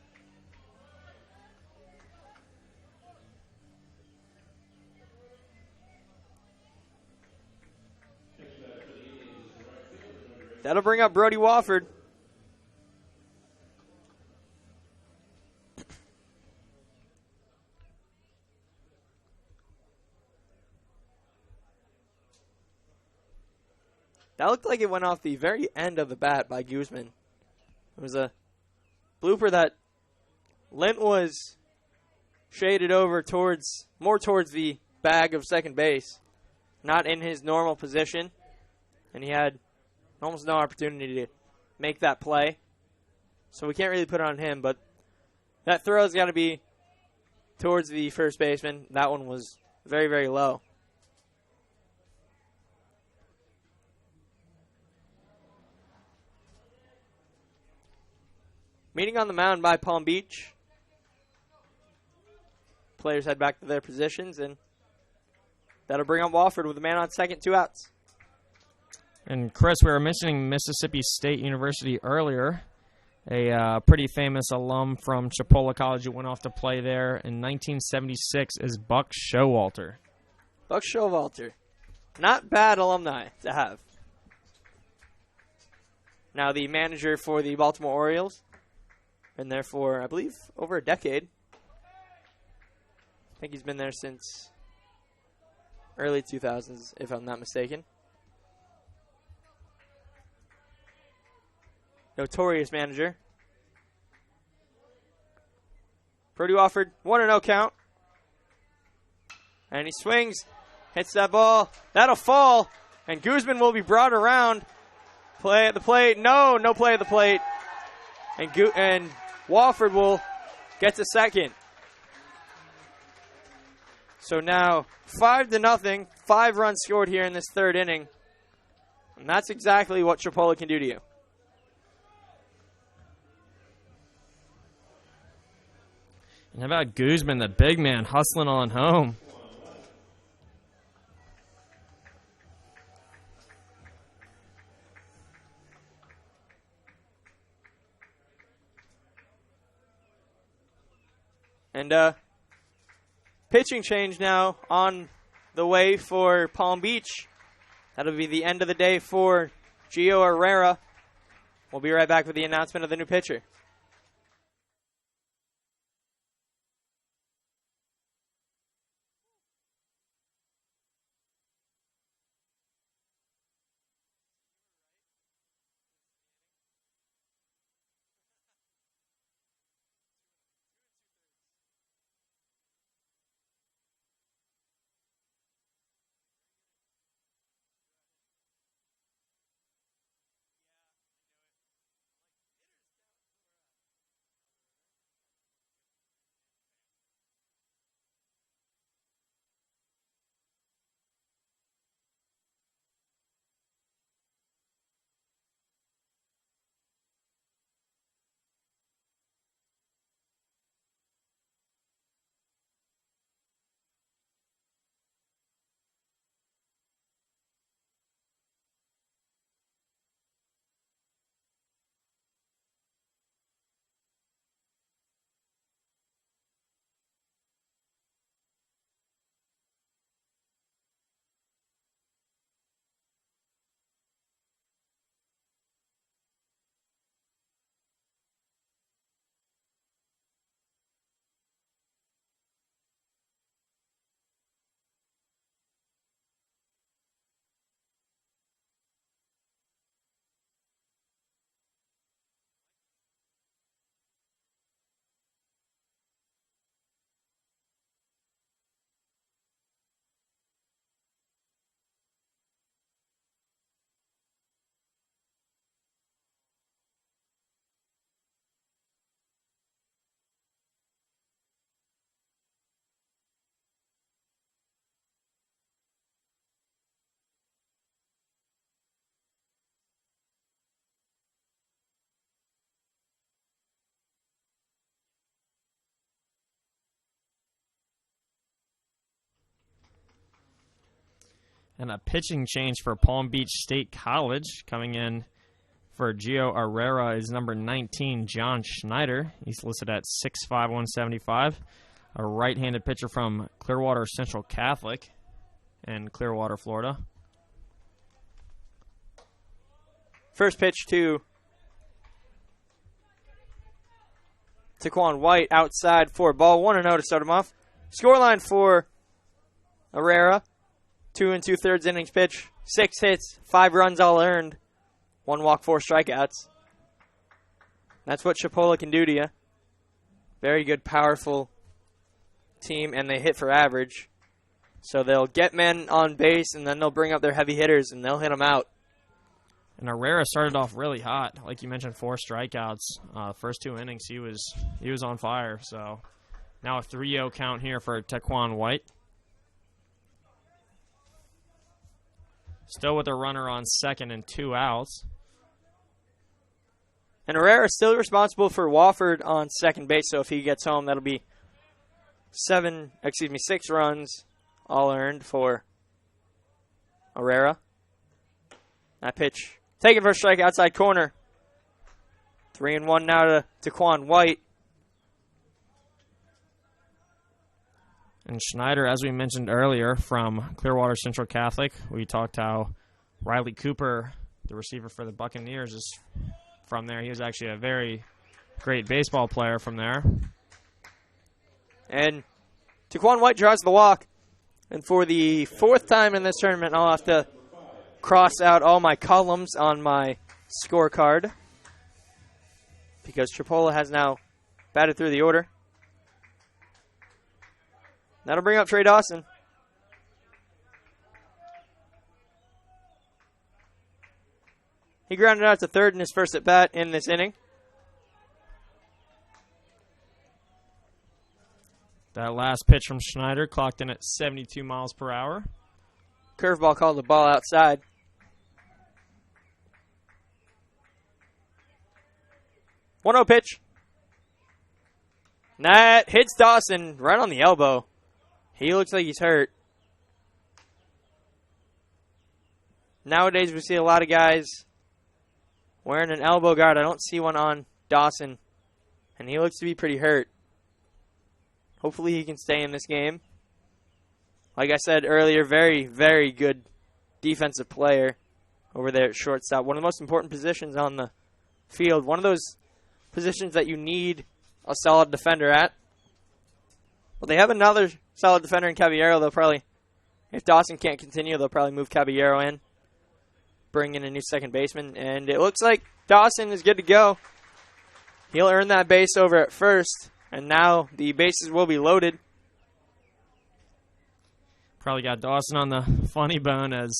That'll bring up Brody Wofford. That looked like it went off the very end of the bat by Guzman. It was a blooper that Lint was shaded over more towards the bag of second base, not in his normal position, and he had almost no opportunity to make that play. So we can't really put it on him, but that throw's got to be towards the first baseman. That one was very, very low. Meeting on the mound by Palm Beach. Players head back to their positions, and that'll bring up Wofford with a man on second, 2 outs. And Chris, we were mentioning Mississippi State University earlier. A pretty famous alum from Chipola College who went off to play there in 1976 is Buck Showalter. Buck Showalter. Not bad alumni to have. Now the manager for the Baltimore Orioles. Been there for, I believe, over a decade. think he's been there since early 2000s, if I'm not mistaken. Notorious manager. Purdue Wofford, 1-0 count. And he swings, hits that ball. That'll fall, and Guzman will be brought around. Play at the plate. No play at the plate. And Wofford will get to second. So now 5-0, 5 runs scored here in this third inning. And that's exactly what Chipola can do to you. And how about Guzman, the big man, hustling on home? And pitching change now on the way for Palm Beach. That'll be the end of the day for Gio Herrera. We'll be right back with the announcement of the new pitcher. And a pitching change for Palm Beach State College. Coming in for Gio Herrera is number 19, John Schneider. He's listed at 6'5", 175. A right-handed pitcher from Clearwater Central Catholic in Clearwater, Florida. First pitch to Taquan White outside for ball. 1-0 to start him off. Scoreline for Herrera. 2 2/3 innings pitch. 6 hits, 5 runs all earned. 1 walk, 4 strikeouts. That's what Chipola can do to you. Very good, powerful team, and they hit for average. So they'll get men on base, and then they'll bring up their heavy hitters, and they'll hit them out. And Herrera started off really hot. Like you mentioned, 4 strikeouts. First 2 innings, he was on fire. So now a 3-0 count here for Taquan White. Still with a runner on second and 2 outs. And Herrera is still responsible for Wofford on second base, so if he gets home, that'll be 6 runs all earned for Herrera. That pitch taken for a strike outside corner. 3-1 now to Taquan White. And Schneider, as we mentioned earlier, from Clearwater Central Catholic, we talked how Riley Cooper, the receiver for the Buccaneers, is from there. He was actually a very great baseball player from there. And Taquan White draws the walk. And for the fourth time in this tournament, I'll have to cross out all my columns on my scorecard because Chipola has now batted through the order. That'll bring up Trey Dawson. He grounded out to third in his first at bat in this inning. That last pitch from Schneider clocked in at 72 miles per hour. Curveball called the ball outside. One-0 pitch. And that hits Dawson right on the elbow. He looks like he's hurt. Nowadays we see a lot of guys wearing an elbow guard. I don't see one on Dawson. And he looks to be pretty hurt. Hopefully he can stay in this game. Like I said earlier, very, very good defensive player over there at shortstop. One of the most important positions on the field. One of those positions that you need a solid defender at. Well, they have another solid defender in Caballero. They'll probably, if Dawson can't continue, they'll probably move Caballero in. Bring in a new second baseman. And it looks like Dawson is good to go. He'll earn that base over at first. And now the bases will be loaded. Probably got Dawson on the funny bone as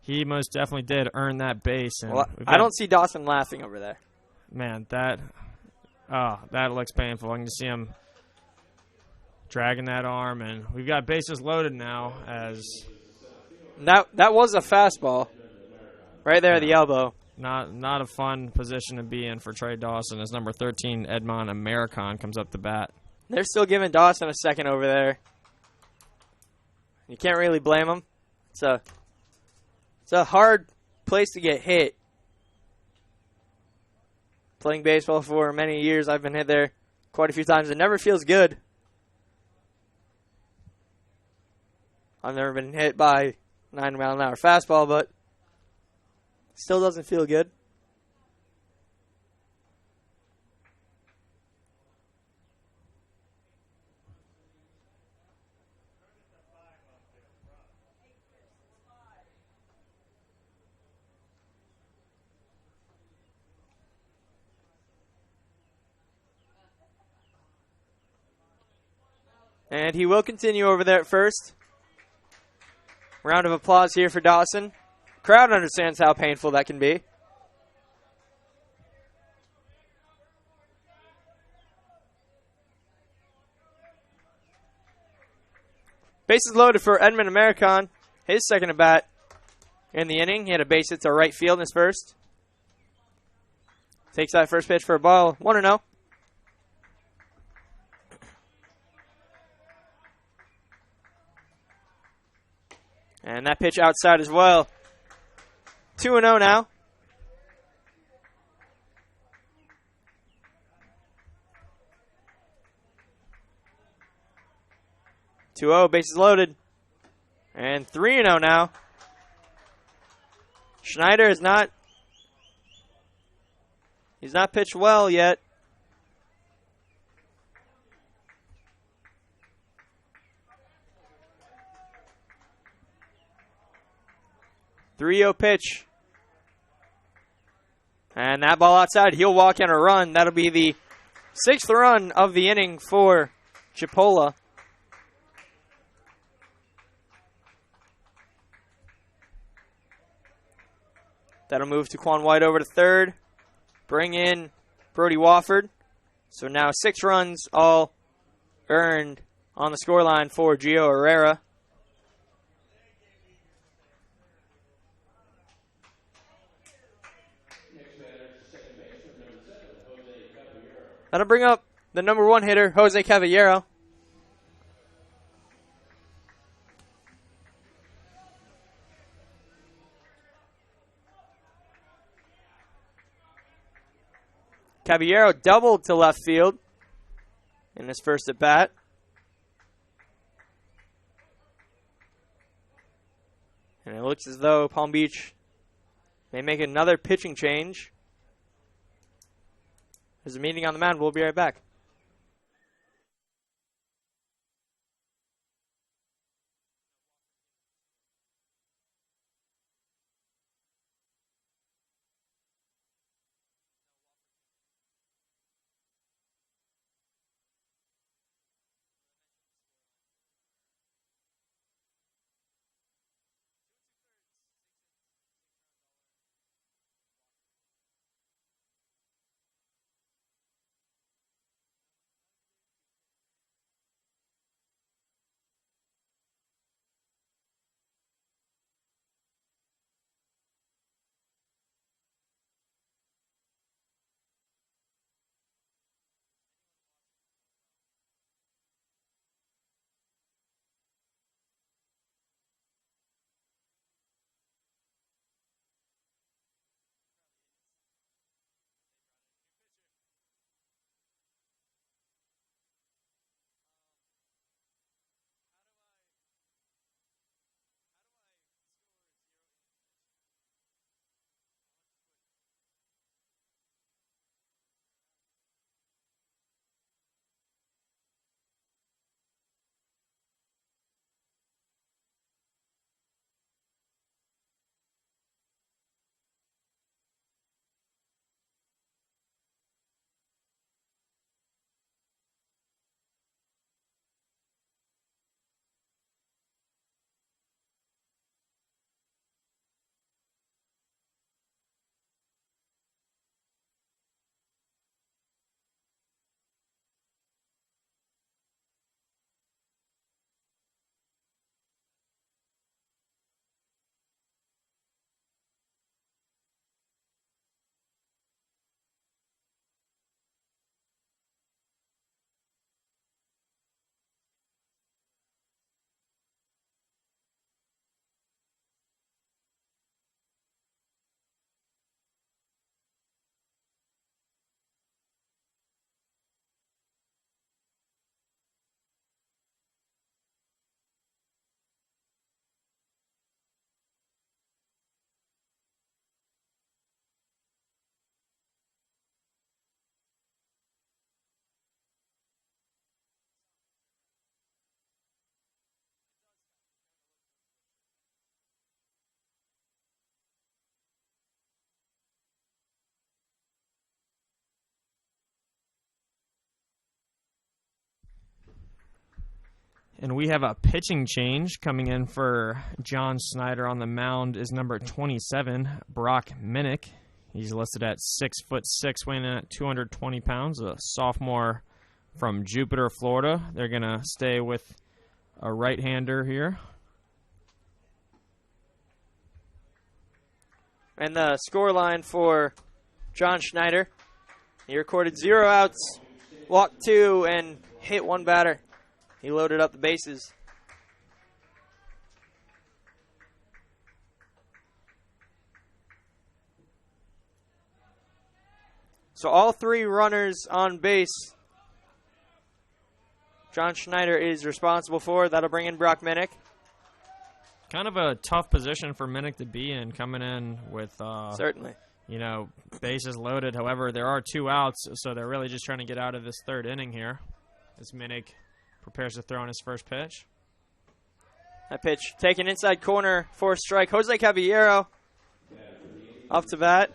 he most definitely did earn that base. And well, I don't see Dawson laughing over there. Man, that looks painful. I can see him dragging that arm. And we've got bases loaded now as... That was a fastball right there at the elbow. Not a fun position to be in for Trey Dawson as number 13, Edmond Americon, comes up the bat. They're still giving Dawson a second over there. You can't really blame him. It's a hard place to get hit. Playing baseball for many years, I've been hit there quite a few times. It never feels good. I've never been hit by 90-mile-an-hour fastball, but still doesn't feel good. And he will continue over there at first. Round of applause here for Dawson. Crowd understands how painful that can be. Bases loaded for Edmond Americon. His second at bat in the inning. He had a base hit to right field in his first. Takes that first pitch for a ball. 1-0. And that pitch outside as well. 2-0 now. Bases loaded. And 3-0 now. Schneider is not... He's not pitched well yet. Pitch. And that ball outside. He'll walk in a run. That'll be the 6th run of the inning for Chipola. That'll move Taquan White over to third. Bring in Brody Wofford. So now 6 runs all earned on the scoreline for Gio Herrera. That'll bring up the number 1 hitter, Jose Caballero. Caballero doubled to left field in his first at bat. And it looks as though Palm Beach may make another pitching change. There's a meeting on the mound. We'll be right back. And we have a pitching change coming in for John Snyder. On the mound is number 27, Brock Minnick. He's listed at 6'6", weighing in at 220 pounds, a sophomore from Jupiter, Florida. They're going to stay with a right-hander here. And the score line for John Schneider, he recorded 0 outs, walked 2, and hit 1 batter. He loaded up the bases. So all 3 runners on base, John Schneider is responsible for. That'll bring in Brock Minnick. Kind of a tough position for Minnick to be in, coming in with certainly, bases loaded. However, there are 2 outs, so they're really just trying to get out of this 3rd inning here as Minnick prepares to throw in his first pitch. That pitch taken inside corner for a strike. Jose Caballero off to bat.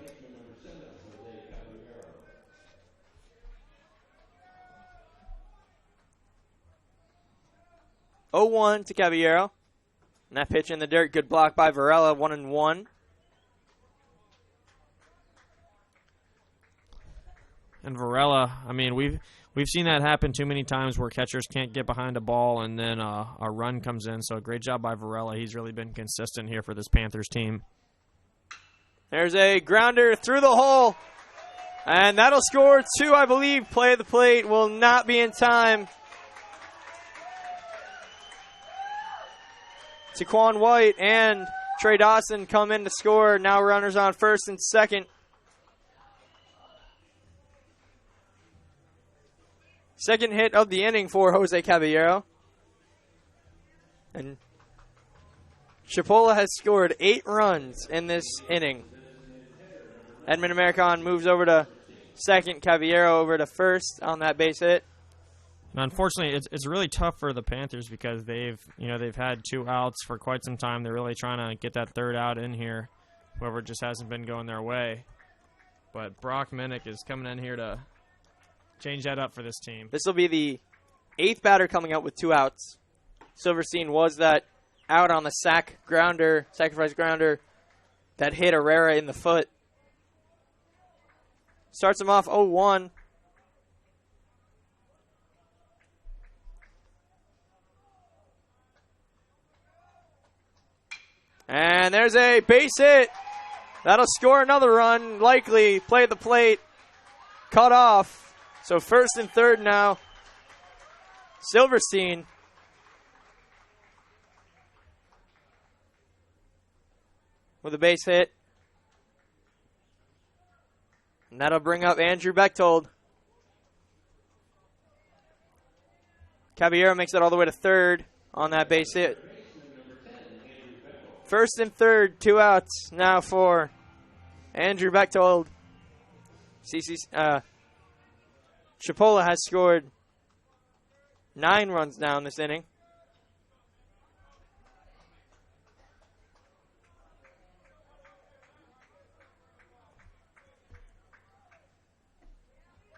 Oh, 1 to Caballero. And that pitch in the dirt, good block by Varela, 1-1. And Varela, I mean, we've seen that happen too many times where catchers can't get behind a ball and then a run comes in. So great job by Varela. He's really been consistent here for this Panthers team. There's a grounder through the hole. And that'll score 2, I believe. Play at the plate will not be in time. Taquan White and Trey Dawson come in to score. Now runners on first and second. Second hit of the inning for Jose Caballero. And Chipola has scored 8 runs in this inning. Edmund Americon moves over to second. Caballero over to first on that base hit. Now, unfortunately, it's really tough for the Panthers because they've had 2 outs for quite some time. They're really trying to get that 3rd out in here. Whoever just hasn't been going their way. But Brock Minnick is coming in here to change that up for this team. This will be the 8th batter coming out with 2 outs. Silverstein was that out on the sacrifice grounder that hit Herrera in the foot. Starts him off 0-1. And there's a base hit. That'll score another run, likely. Play at the plate. Cut off. So first and third now. Silverstein. With a base hit. And that'll bring up Andrew Bechtold. Caballero makes it all the way to third on that base hit. First and third, 2 outs now for Andrew Bechtold. Chipola has scored 9 runs now in this inning.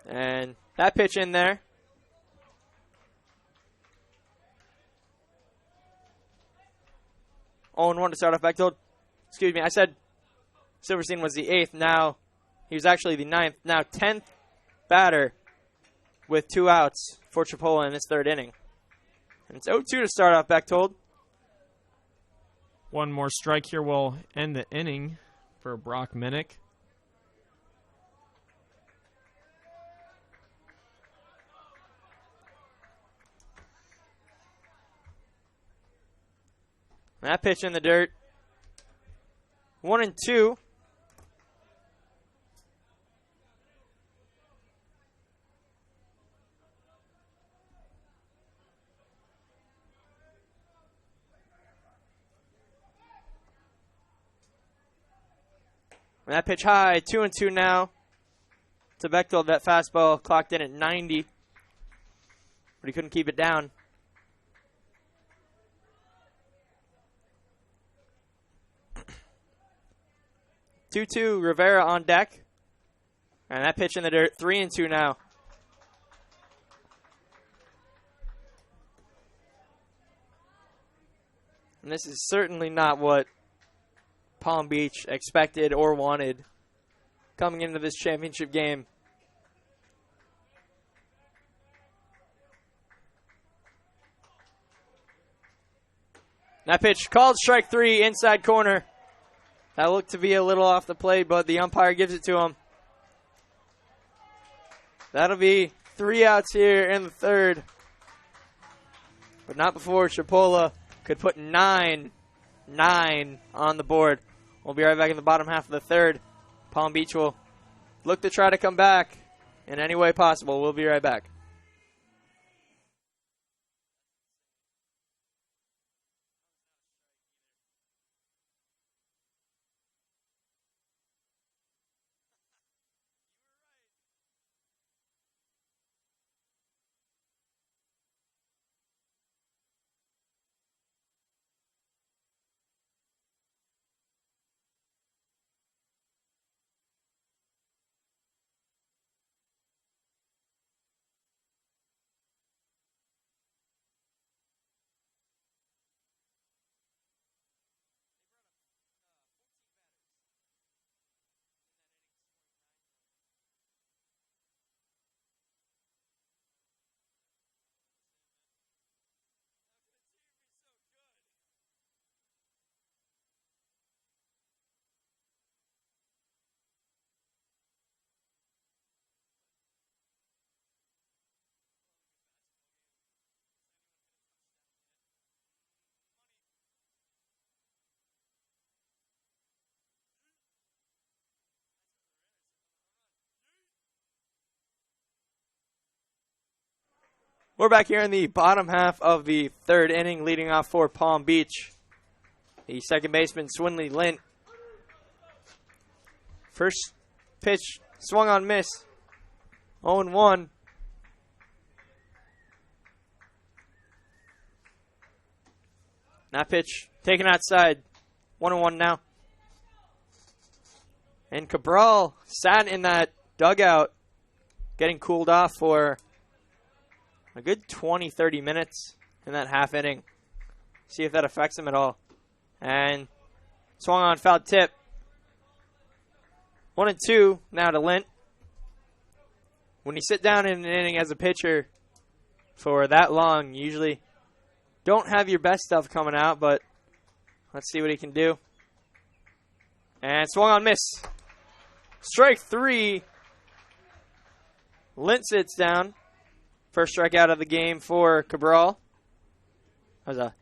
And that pitch in there. Oh, and 1 to start off Bechtold. Excuse me, I said Silverstein was the 8th. Now, he was actually the 9th. Now, 10th batter with 2 outs for Chipola in this 3rd inning. And it's 0-2 to start off Bechtold. 1 more strike here will end the inning for Brock Minnick. That pitch in the dirt. 1-2. And that pitch high, 2-2 now. To Bechtold, that fastball clocked in at 90. But he couldn't keep it down. 2-2, Rivera on deck. And that pitch in the dirt, 3-2 now. And this is certainly not what Palm Beach expected or wanted coming into this championship game. That pitch called strike 3, inside corner. That looked to be a little off the plate, but the umpire gives it to him. That'll be 3 outs here in the third. But not before Chipola could put 9 on the board. We'll be right back in the bottom half of the third. Palm Beach will look to try to come back in any way possible. We'll be right back. We're back here in the bottom half of the third inning, leading off for Palm Beach. The second baseman, Swinley Lint. First pitch, swung on, miss. 0-1. That pitch taken outside. 1-1 now. And Cabral sat in that dugout, getting cooled off for a good 20, 30 minutes in that half inning. See if that affects him at all. And swung on, foul tip. 1-2 now to Lint. When you sit down in an inning as a pitcher for that long, you usually don't have your best stuff coming out, but let's see what he can do. And swung on, miss. Strike 3. Lint sits down. First strikeout of the game for Cabral. That was a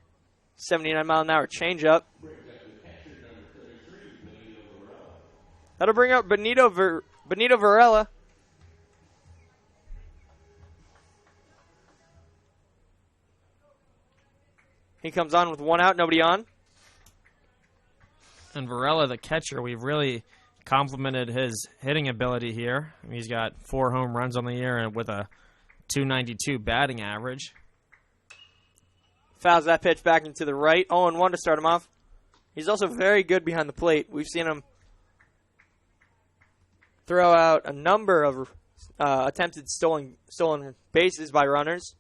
79-mile-an-hour changeup. That'll bring up Benito Varela. He comes on with 1 out, nobody on. And Varela, the catcher, we've really complimented his hitting ability here. I mean, he's got 4 home runs on the year and with a .292 batting average. Fouls that pitch back into the right. 0-1 to start him off. He's also very good behind the plate. We've seen him throw out a number of attempted stolen bases by runners.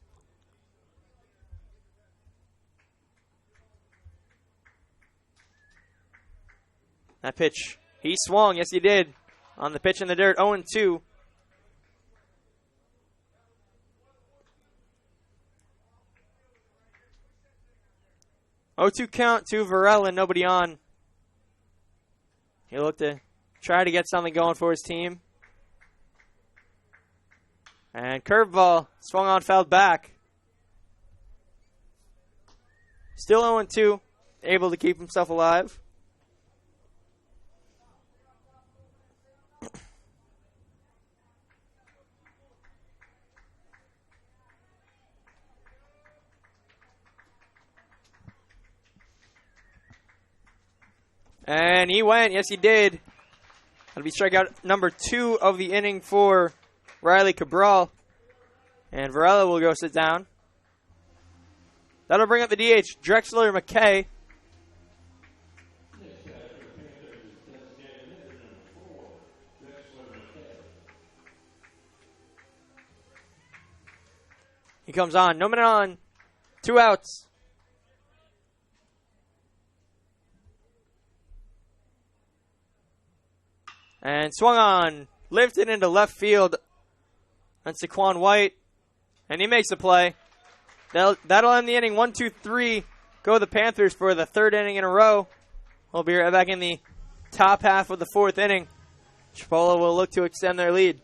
That pitch, he swung. Yes, he did. On the pitch in the dirt, 0-2. Oh, 2 count to Varela, nobody on. He looked to try to get something going for his team. And curveball, swung on, fouled back. Still 0-2, able to keep himself alive. And he went. Yes, he did. That'll be strikeout number 2 of the inning for Riley Cabral. And Varela will go sit down. That'll bring up the DH, Drexler McKay. He comes on. No man on. 2 outs. And swung on. Lifted into left field. And Saquon White. And he makes a play. That'll end the inning. 1-2-3. Go the Panthers for the third inning in a row. We'll be right back in the top half of the fourth inning. Chipola will look to extend their lead.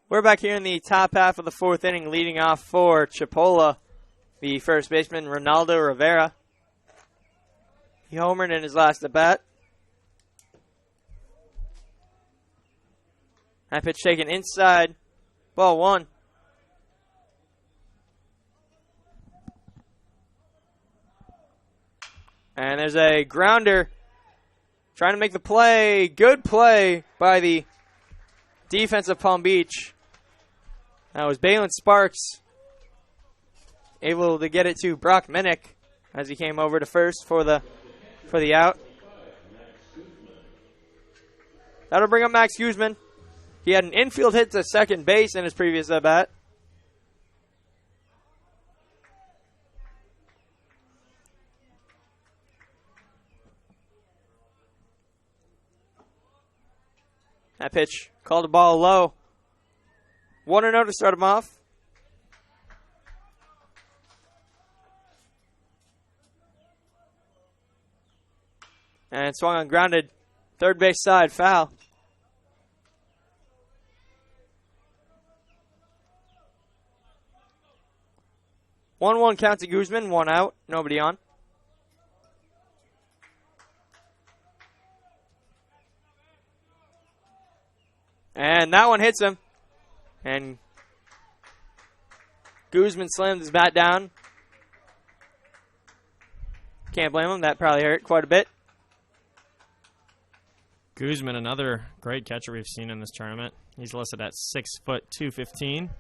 We're back here in the top half of the fourth inning, leading off for Chipola, the first baseman, Ronaldo Rivera. He homered in his last at bat. That pitch taken inside. Ball one. And there's a grounder. Trying to make the play. Good play by the defense of Palm Beach. That was Balin Sparks able to get it to Brock Minnick as he came over to first for the out. That'll bring up Max Guzman. He had an infield hit to second base in his previous at bat. That pitch called the ball low. 1-0 to start him off. And swung on grounded. Third base side, foul. One count to Guzman, one out, nobody on. And that one hits him. And Guzman slammed his bat down. Can't blame him. That probably hurt quite a bit. Guzman, another great catcher we've seen in this tournament. He's listed at 6', 215.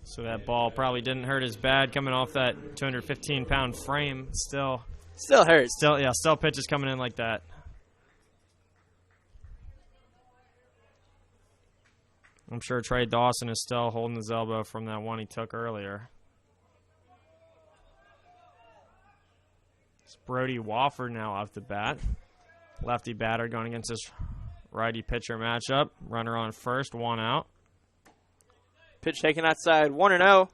So that ball probably didn't hurt as bad coming off that 215-pound frame. Still hurts. Still pitches coming in like that. I'm sure Trey Dawson is still holding his elbow from that one he took earlier. It's Brody Wofford now off the bat. Lefty batter going against this righty pitcher matchup. Runner on first, one out. Pitch taken outside, 1-0.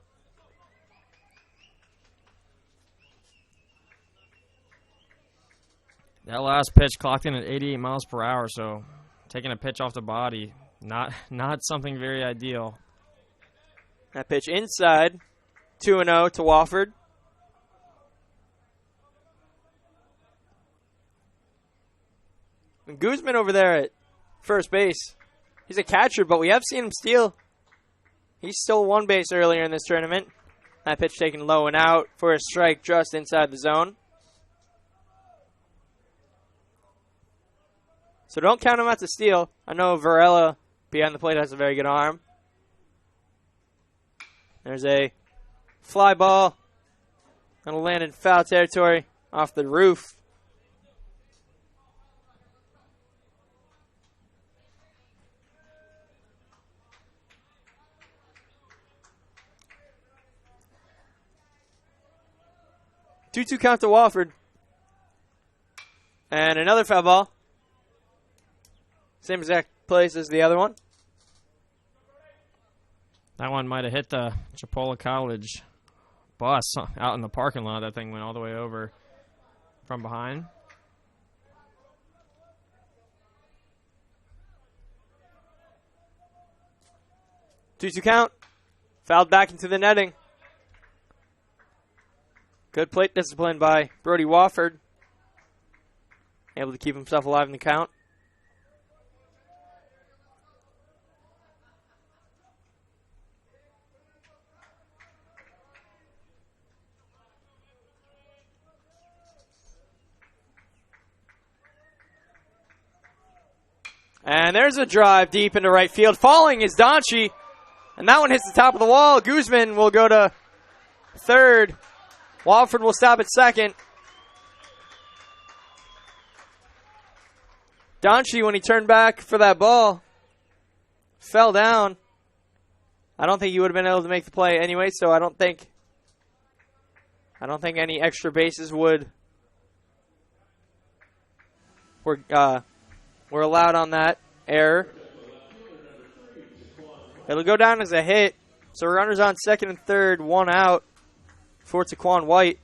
That last pitch clocked in at 88 miles per hour, so taking a pitch off the body, not something very ideal. That pitch inside, 2-0 to Wofford. And Guzman over there at first base. He's a catcher, but we have seen him steal. He stole one base earlier in this tournament. That pitch taken low and out for a strike just inside the zone. So don't count him out to steal. I know Varela behind the plate has a very good arm. There's a fly ball. That'll land in foul territory off the roof. Two-two count to Wofford. And another foul ball. Same exact place as the other one. That one might have hit the Chipola College bus out in the parking lot. That thing went all the way over from behind. Two-two count. Fouled back into the netting. Good plate discipline by Brody Wofford. Able to keep himself alive in the count. And there's a drive deep into right field. Falling is Donchi. And that one hits the top of the wall. Guzman will go to third. Wofford will stop at second. Donchi, when he turned back for that ball, fell down. I don't think he would have been able to make the play anyway, so I don't think any extra bases were allowed on that error. It'll go down as a hit. So runners on second and third, one out for Taquan White.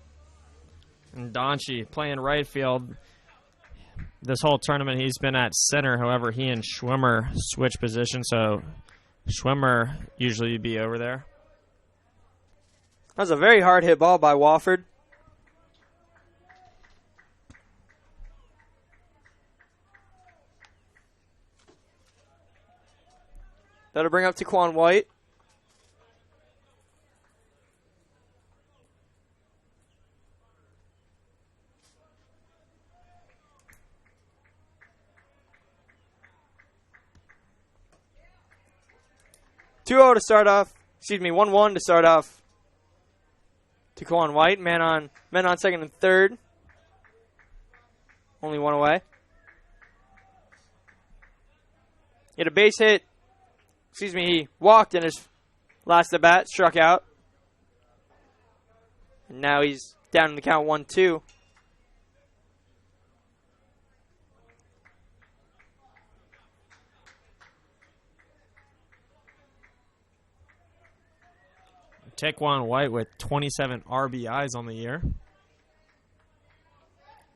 And Donchi playing right field. This whole tournament he's been at center. However, he and Schwimmer switch position, so Schwimmer usually would be over there. That was a very hard hit ball by Wofford. That'll bring up Taquan White. Two-0 to start off. 1-1 to start off. Taquan White, men on second and third. Only one away. He had a base hit. He walked in his last at bat, struck out. And now he's down in the count 1-2. Taquan White with 27 RBIs on the year.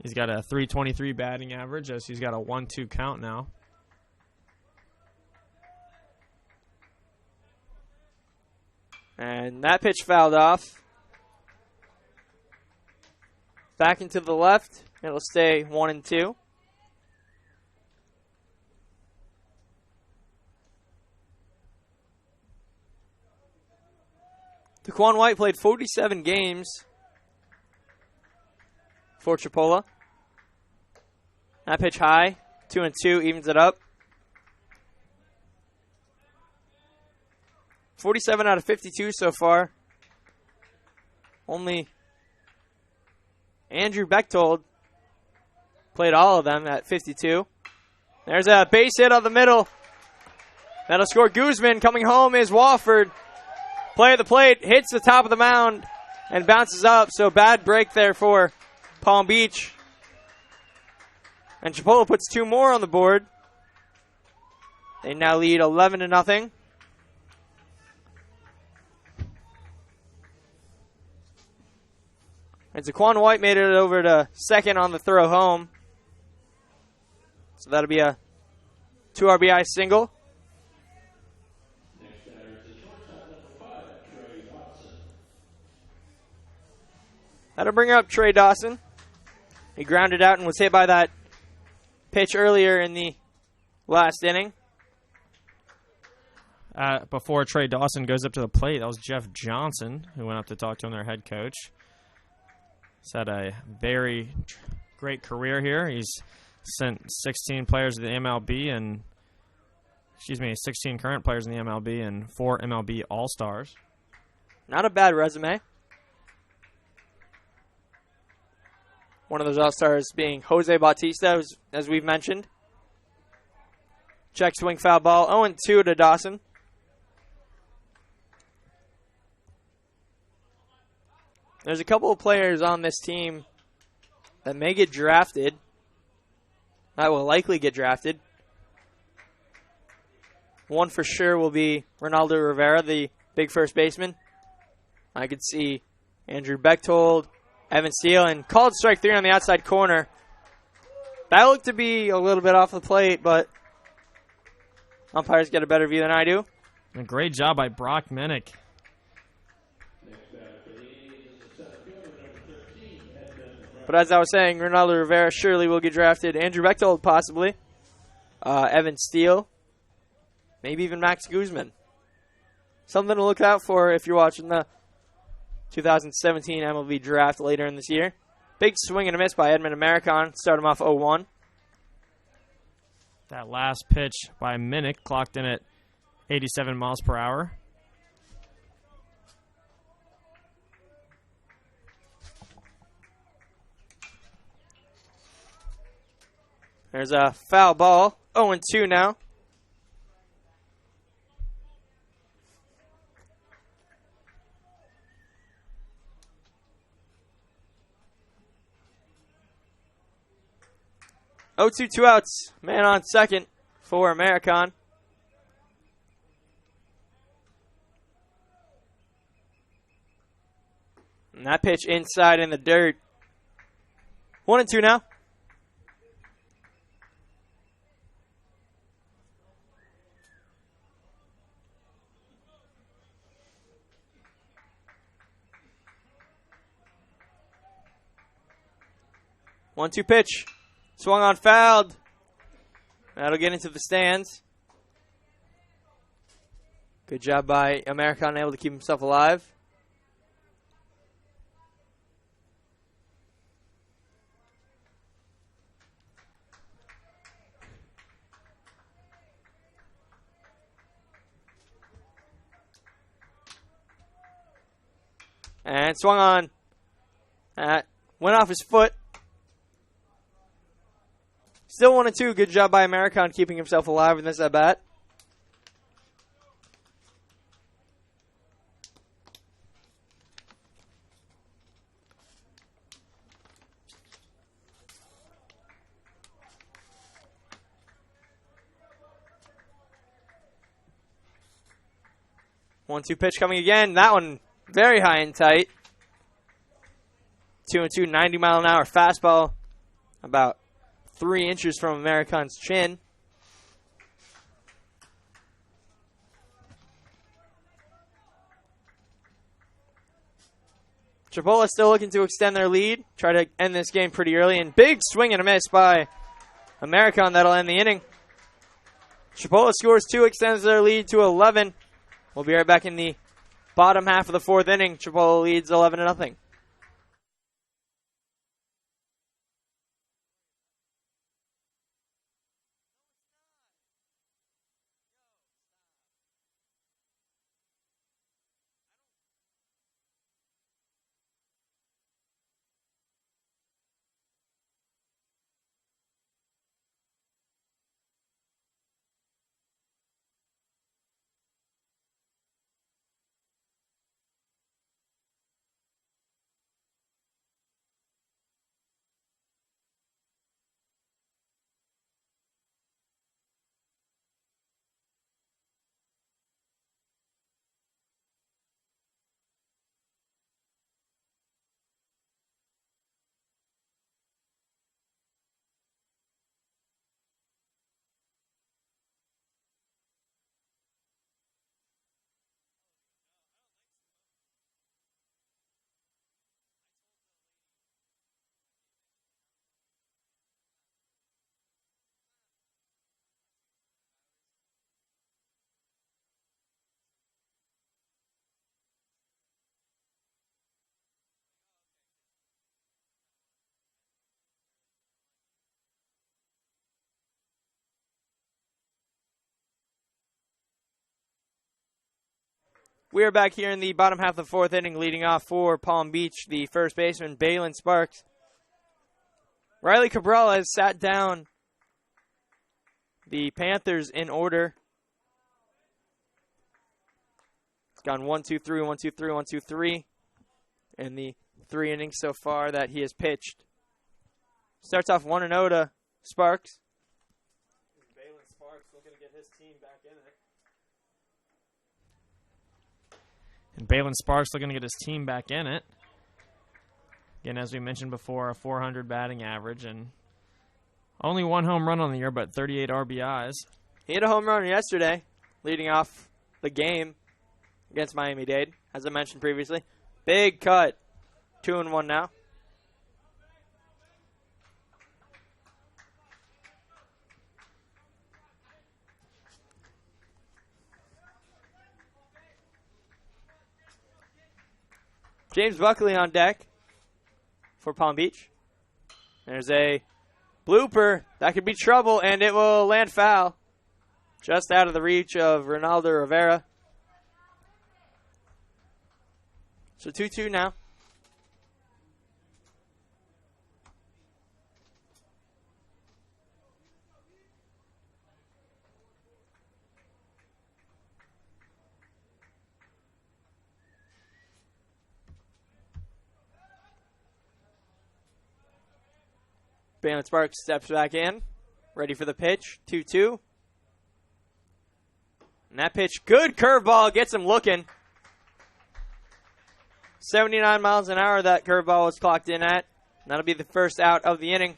He's got a .323 batting average as he's got a 1-2 count now. And that pitch fouled off. Back into the left. It'll stay 1-2. Taquan White played 47 games for Chipola. That pitch high. 2-2 evens it up. 47 out of 52 so far. Only Andrew Bechtold played all of them at 52. There's a base hit on the middle. That'll score Guzman. Coming home is Wofford. Play at the plate, hits the top of the mound, and bounces up. So bad break there for Palm Beach. And Chipola puts two more on the board. They now lead 11-0. And Taquan White made it over to second on the throw home. So that'll be a 2 RBI single. That'll bring up Trey Dawson. He grounded out and was hit by that pitch earlier in the last inning. Before Trey Dawson goes up to the plate, that was Jeff Johnson who went up to talk to him, their head coach. He's had a very great career here. He's sent 16 players to the MLB and 16 current players in the MLB and 4 MLB All-Stars. Not a bad resume. One of those All-Stars being Jose Bautista, as we've mentioned. Check swing foul ball. 0-2 to Dawson. There's a couple of players on this team that may get drafted. That will likely get drafted. One for sure will be Ronaldo Rivera, the big first baseman. I could see Andrew Bechtold, Evan Steele, and called strike 3 on the outside corner. That looked to be a little bit off the plate, but umpires get a better view than I do. A great job by Brock Minnick. But as I was saying, Ronaldo Rivera surely will get drafted. Andrew Bechtold possibly. Evan Steele. Maybe even Max Guzman. Something to look out for if you're watching the 2017 MLB draft later in this year. Big swing and a miss by Edmund Americon. Start him off 0-1. That last pitch by Minnick clocked in at 87 miles per hour. There's a foul ball. 0-2 now. Oh, 2 outs. Man on second for Americon. And that pitch inside in the dirt. 1-2 now. One-two pitch. Swung on, fouled. That'll get into the stands. Good job by Americon, able to keep himself alive. And swung on. Went off his foot. Still 1-2. Good job by Americon keeping himself alive in this at-bat. One-two pitch coming again. That one very high and tight. 2-2, 90-mile-an-hour fastball. About 3 inches from Americon's chin. Chipola still looking to extend their lead. Try to end this game pretty early. And big swing and a miss by Americon. That'll end the inning. Chipola scores 2, extends their lead to 11. We'll be right back in the bottom half of the 4th inning. Chipola leads 11-0. We are back here in the bottom half of the fourth inning, leading off for Palm Beach, the first baseman, Balin Sparks. Riley Cabral has sat down the Panthers in order. It's gone 1-2-3, 1-2-3, 1-2-3 in the 3 innings so far that he has pitched. Starts off 1-0 to Sparks. Balin Sparks looking to get his team back in it. And Balin Sparks looking to get his team back in it. Again, as we mentioned before, a 400 batting average and only 1 home run on the year, but 38 RBIs. He hit a home run yesterday, leading off the game against Miami-Dade, as I mentioned previously. Big cut. 2-1 now. James Buckley on deck for Palm Beach. There's a blooper. That could be trouble, and it will land foul. Just out of the reach of Ronaldo Rivera. So 2-2 now. Balin Sparks steps back in, ready for the pitch, 2-2. And that pitch, good curveball, gets him looking. 79 miles an hour that curveball was clocked in at. And that'll be the first out of the inning.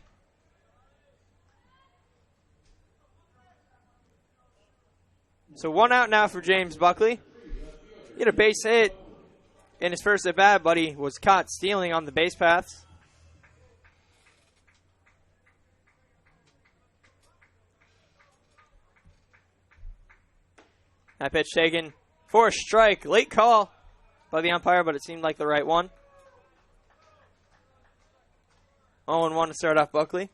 So 1 out now for James Buckley. He had a base hit in his first at bat, but he was caught stealing on the base paths. That pitch taken for a strike. Late call by the umpire, but it seemed like the right one. 0-1 to start off Buckley.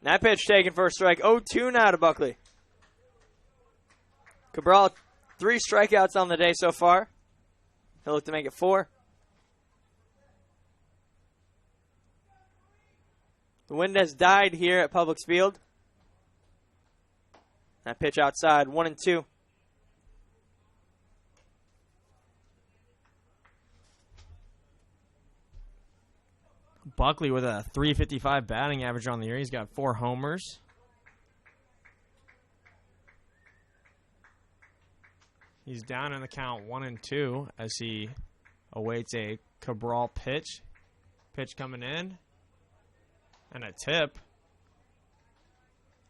That pitch taken for a strike. 0-2 now to Buckley. Cabral, 3 strikeouts on the day so far. He'll look to make it 4. The wind has died here at Publix Field. That pitch outside, 1-2. Buckley with a .355 batting average on the year. He's got 4 homers. He's down in the count 1-2 as he awaits a Cabral pitch. Pitch coming in. And a tip.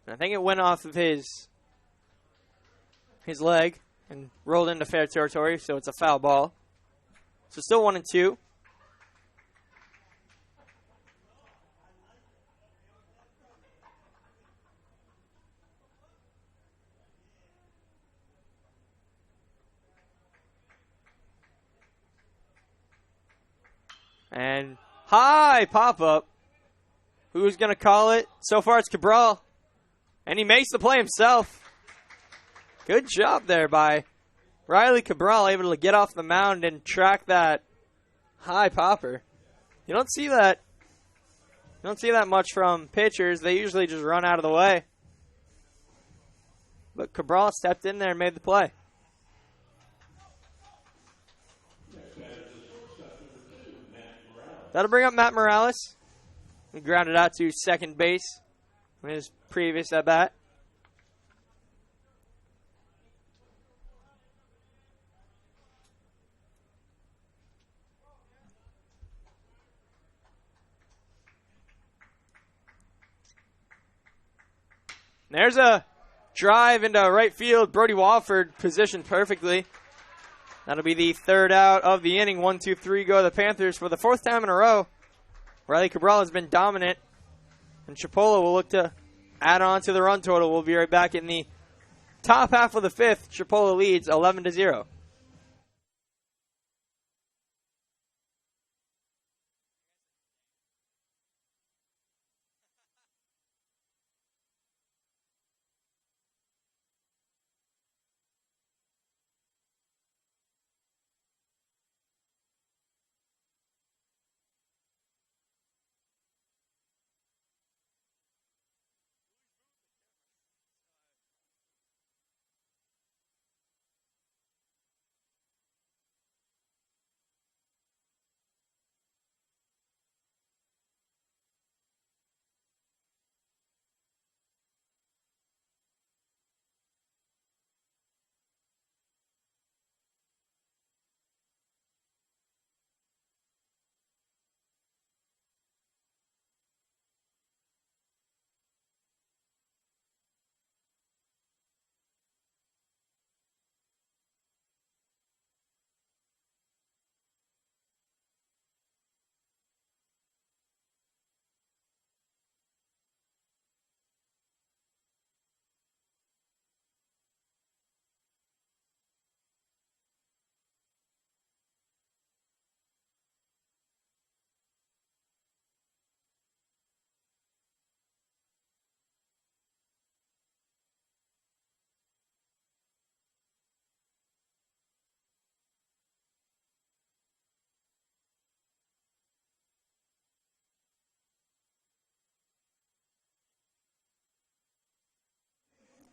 I think it went off of his leg and rolled into fair territory, so it's a foul ball. So still 1-2. And high pop-up. Who's going to call it? So far it's Cabral. And he makes the play himself. Good job there by Riley Cabral, able to get off the mound and track that high popper. You don't see that. You don't see that much from pitchers. They usually just run out of the way. But Cabral stepped in there and made the play. That'll bring up Matt Morales. He grounded out to second base in his previous at-bat. There's a drive into right field. Brody Walford positioned perfectly. That'll be the 3rd out of the inning. 1-2-3 go the Panthers for the 4th time in a row. Riley Cabral has been dominant, and Chipola will look to add on to the run total. We'll be right back in the top half of the 5th. Chipola leads 11-0.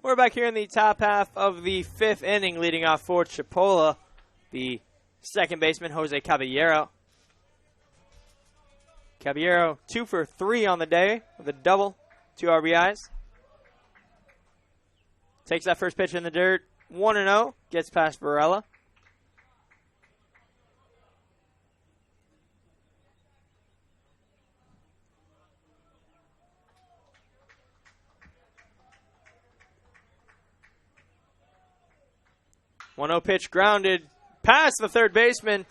We're back here in the top half of the 5th inning, leading off for Chipola, the second baseman, Jose Caballero. Caballero 2 for 3 on the day with a double, 2 RBIs. Takes that first pitch in the dirt, 1-0, gets past Varela. One-0 pitch grounded past the third baseman.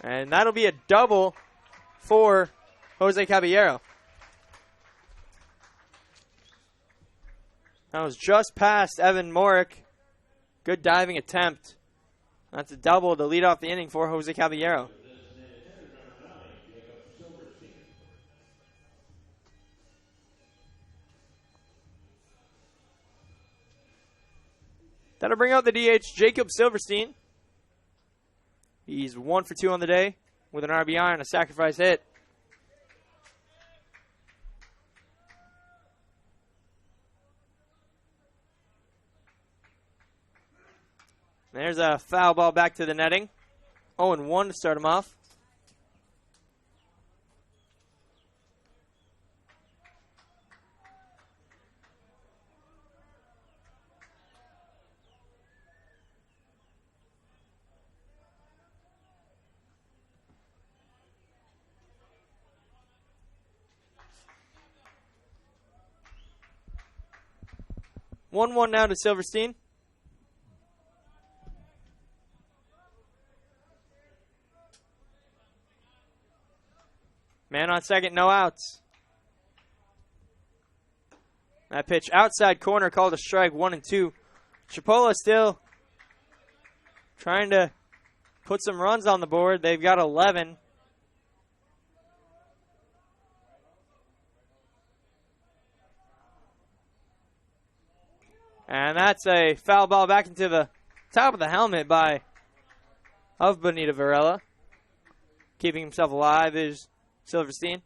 And that'll be a double for Jose Caballero. That was just past Evan Morick. Good diving attempt. That's a double to lead off the inning for Jose Caballero. That'll bring out the DH, Jacob Silverstein. He's 1 for 2 on the day with an RBI and a sacrifice hit. There's a foul ball back to the netting. 0-1 to start him off. One now to Silverstein. Man on second, no outs. That pitch outside corner called a strike, 1-2. Chipola still trying to put some runs on the board. They've got 11. And that's a foul ball back into the top of the helmet of Bonita Varela. Keeping himself alive is Silverstein.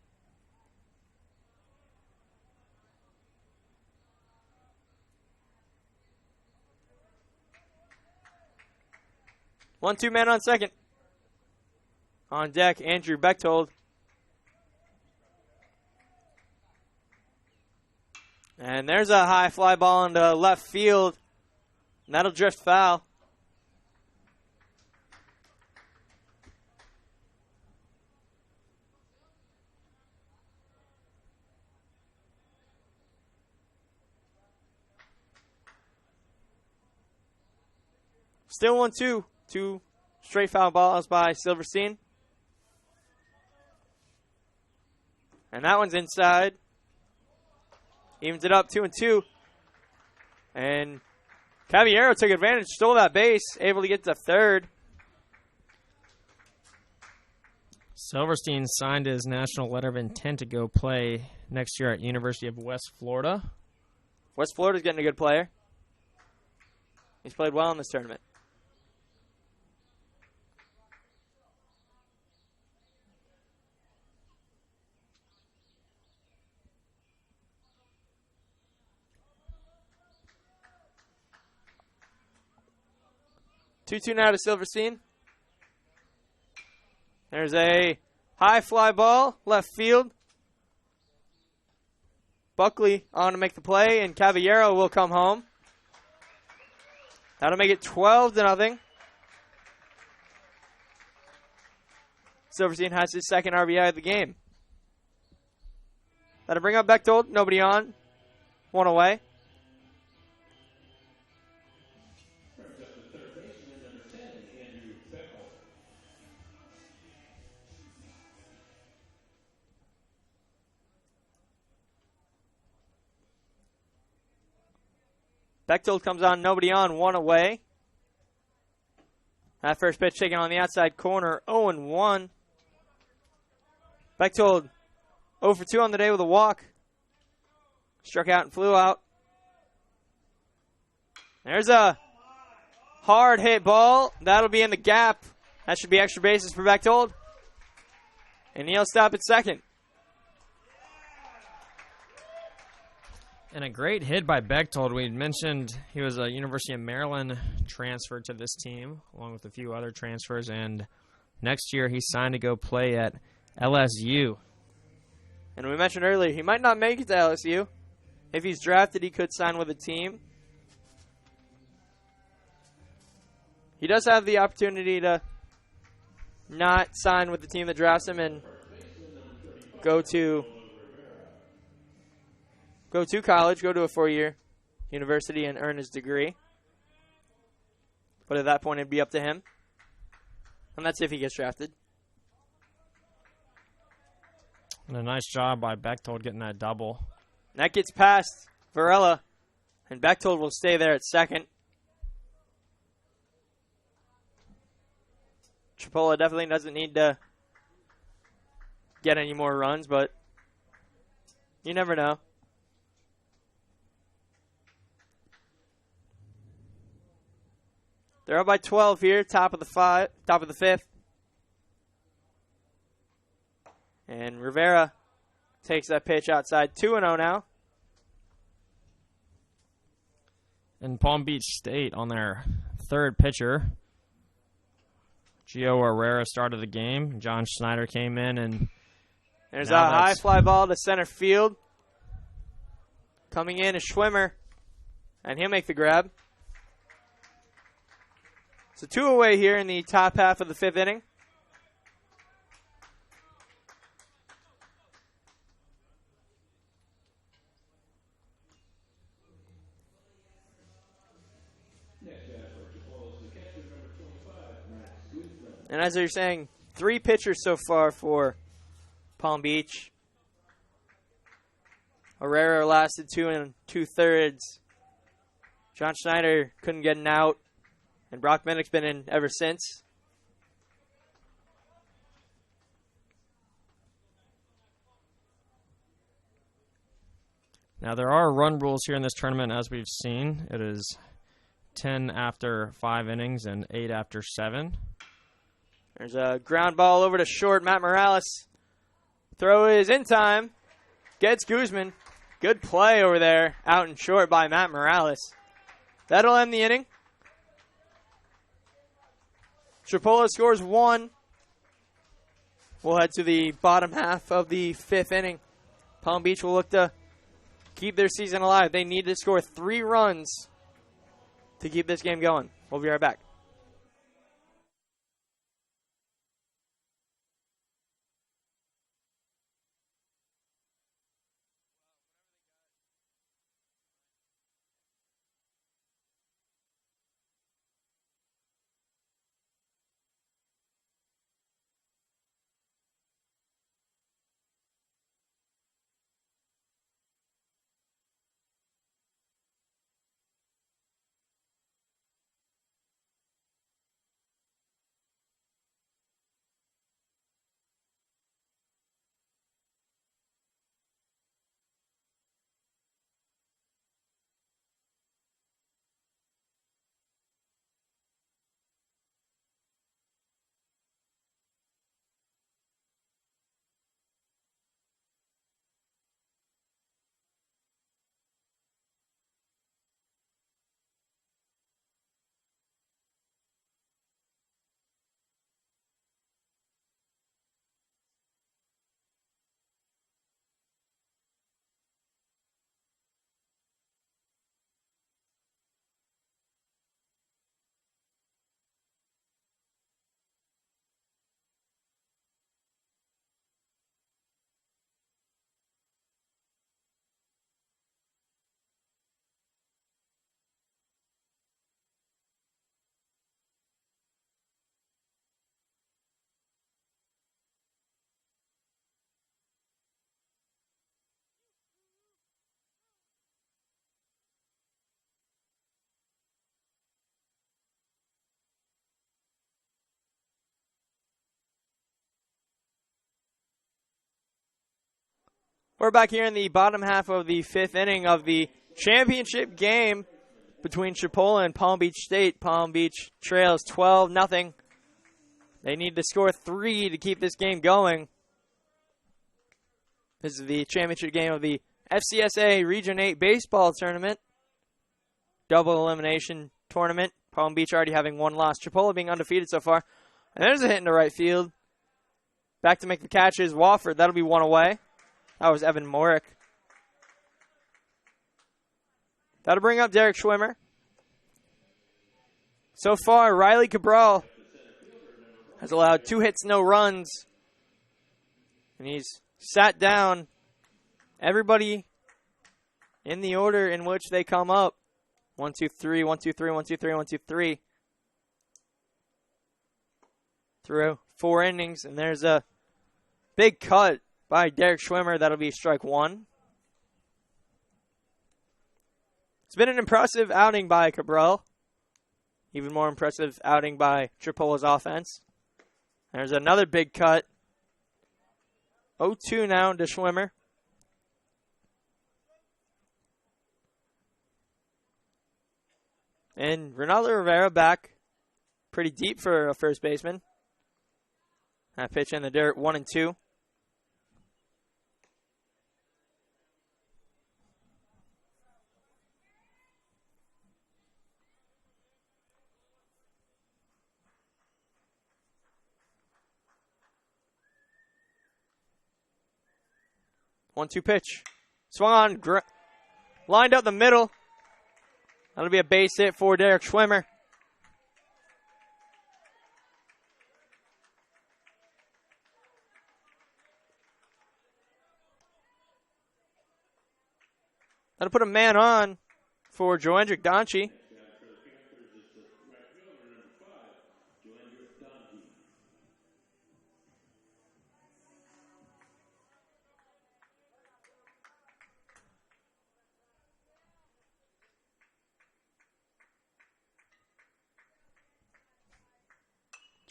One-two man on second. On deck, Andrew Bechtold. And there's a high fly ball into left field. And that'll drift foul. Still 1-2. 2 straight foul balls by Silverstein. And that one's inside. Evens it up 2-2. And Caballero took advantage, stole that base, able to get to third. Silverstein signed his national letter of intent to go play next year at University of West Florida. West Florida's getting a good player. He's played well in this tournament. Two now to Silverstein. There's a high fly ball, left field. Buckley on to make the play, and Caballero will come home. That'll make it 12-0. Silverstein has his second RBI of the game. That'll bring up Bechtold. Nobody on. One away. Bechtold comes on, nobody on, one away. That first pitch taken on the outside corner, 0-1. Bechtold 0 for 2 on the day with a walk. Struck out and flew out. There's a hard hit ball. That'll be in the gap. That should be extra bases for Bechtold. And he'll stop at second. And a great hit by Bechtold. We mentioned he was a University of Maryland transfer to this team, along with a few other transfers. And next year he signed to go play at LSU. And we mentioned earlier, he might not make it to LSU. If he's drafted, he could sign with a team. He does have the opportunity to not sign with the team that drafts him and go to college, go to a 4-year university and earn his degree. But at that point, it'd be up to him. And that's if he gets drafted. And a nice job by Bechtold getting that double. And that gets past Varela, and Bechtold will stay there at second. Chipola definitely doesn't need to get any more runs, but you never know. They're up by 12 here, top of the fifth. And Rivera takes that pitch outside, 2-0 now. And Palm Beach State on their third pitcher. Gio Herrera started the game. John Schneider came in, and there's a high fly ball to center field. Coming in is Schwimmer, and he'll make the grab. So 2 away here in the top half of the 5th inning. And as you're saying, 3 pitchers so far for Palm Beach. Herrera lasted 2 2/3. John Schneider couldn't get an out. And Brock Minnick's been in ever since. Now, there are run rules here in this tournament, as we've seen. It is 10 after 5 innings and 8 after 7. There's a ground ball over to short. Matt Morales. Throw is in time. Gets Guzman. Good play over there, out and short by Matt Morales. That'll end the inning. Chipola scores 1. We'll head to the bottom half of the 5th inning. Palm Beach will look to keep their season alive. They need to score 3 runs to keep this game going. We'll be right back. We're back here in the bottom half of the 5th inning of the championship game between Chipola and Palm Beach State. Palm Beach trails 12-0. They need to score 3 to keep this game going. This is the championship game of the FCSAA Region 8 baseball tournament. Double elimination tournament. Palm Beach already having one loss. Chipola being undefeated so far. And there's a hit into right field. Back to make the catch is Wofford. That'll be one away. That was Evan Morick. That'll bring up Derek Schwimmer. So far, Riley Cabral has allowed 2 hits, no runs. And he's sat down everybody in the order in which they come up. 1, 2, 3, 1, 2, 3, 1, 2, 3, 1, 2, 3. Through 4 innings, and there's a big cut by Derek Schwimmer. That'll be strike 1. It's been an impressive outing by Cabral. Even more impressive outing by Chipola's offense. There's another big cut. 0-2 now to Schwimmer. And Ronaldo Rivera back pretty deep for a first baseman. That pitch in the dirt, 1-2. One-two pitch. Swung on, lined up the middle. That'll be a base hit for Derek Schwimmer. That'll put a man on for Joendrick Donchie.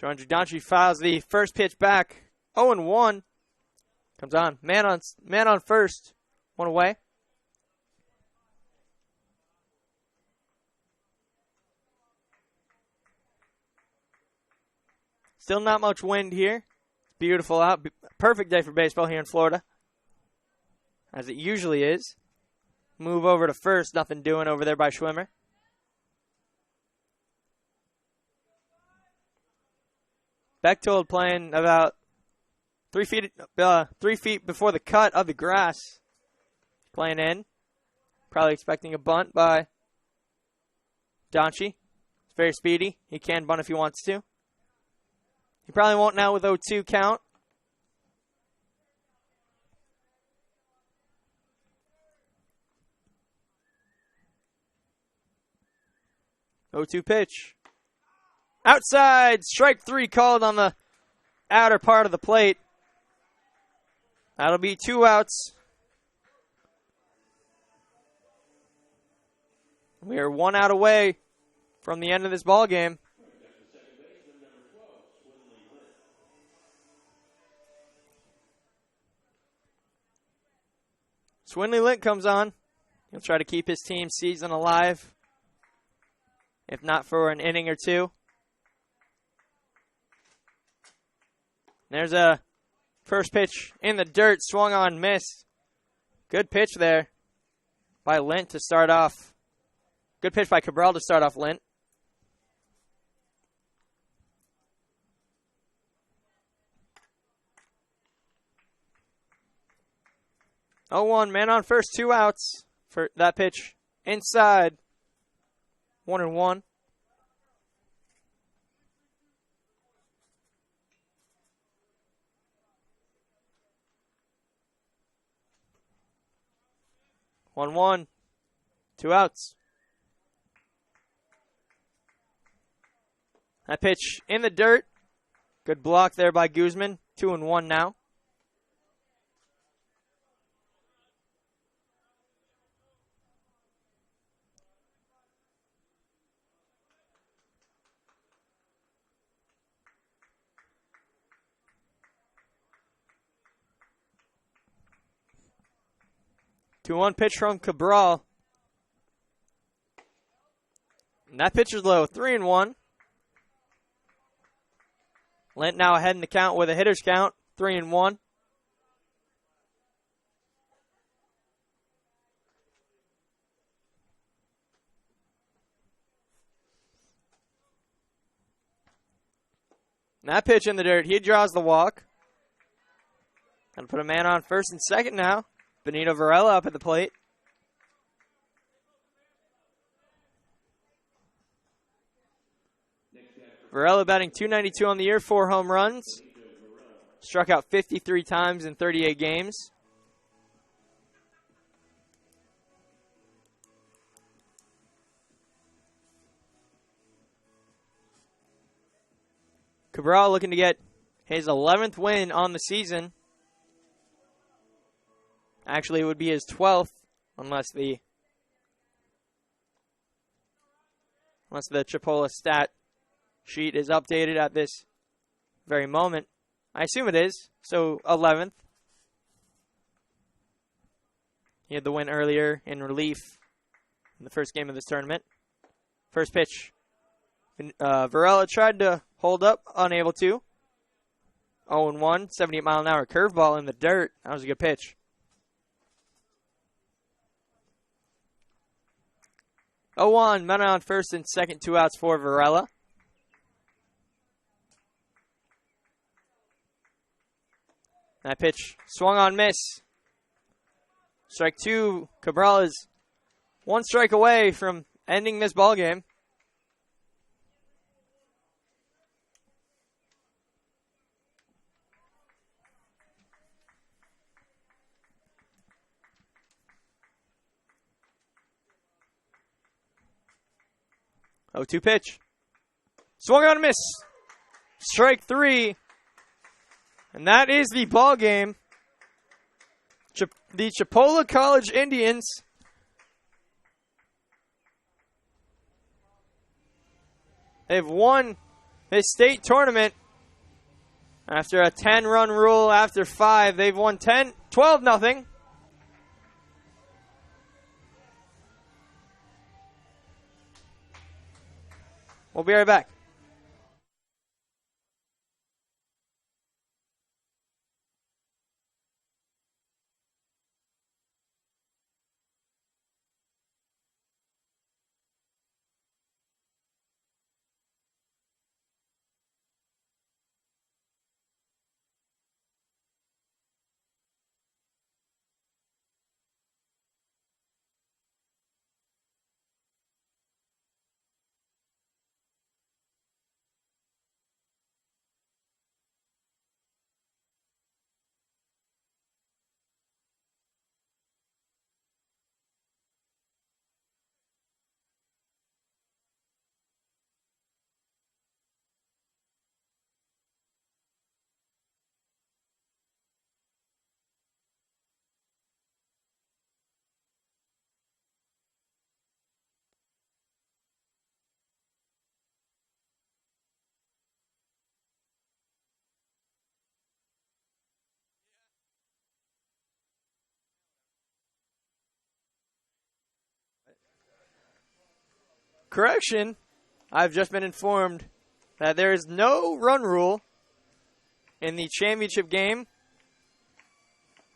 Joendrick Donchie files the first pitch back. 0-1. Comes on. Man on first. One away. Still not much wind here. It's beautiful out. Perfect day for baseball here in Florida. As it usually is. Move over to first. Nothing doing over there by Schwimmer. Bechtold playing about 3 feet before the cut of the grass. Playing in. Probably expecting a bunt by Donchie. It's very speedy. He can bunt if he wants to. He probably won't now with 0-2 count. Oh-2 pitch. Outside, strike 3 called on the outer part of the plate. That'll be 2 outs. We are 1 out away from the end of this ball game. Swinley Lint comes on. He'll try to keep his team's season alive, if not for an inning or 2. There's a first pitch in the dirt, swung on, missed. Good pitch there by Lint to start off. Good pitch by Cabral to start off Lint. Oh, 1 man on first, 2 outs for that pitch. Inside, 1-1. One, 2 outs. That pitch in the dirt. Good block there by Guzman. 2-1 now. Two-one pitch from Cabral. And that pitch is low. 3-1. Lint now ahead in the count with a hitter's count. 3-1. And that pitch in the dirt. He draws the walk. Gonna put a man on first and second now. Benito Varela up at the plate. Varela batting .292 on the year, 4 home runs. Struck out 53 times in 38 games. Cabral looking to get his 11th win on the season. Actually, it would be his 12th, unless the Chipola stat sheet is updated at this very moment. I assume it is, so 11th. He had the win earlier in relief in the first game of this tournament. First pitch. Varela tried to hold up, unable to. 0-1, 78-mile-an-hour curveball in the dirt. That was a good pitch. 0-1, men on first and second, 2 outs for Varela. That pitch swung on, miss. Strike 2. Cabral is 1 strike away from ending this ballgame. Oh, 2 pitch. Swung on, miss. Strike 3. And that is the ball game. The Chipola College Indians they've won this state tournament after a 10-run rule after 5. They've won 12-0. We'll be right back. Correction, I've just been informed that there is no run rule in the championship game.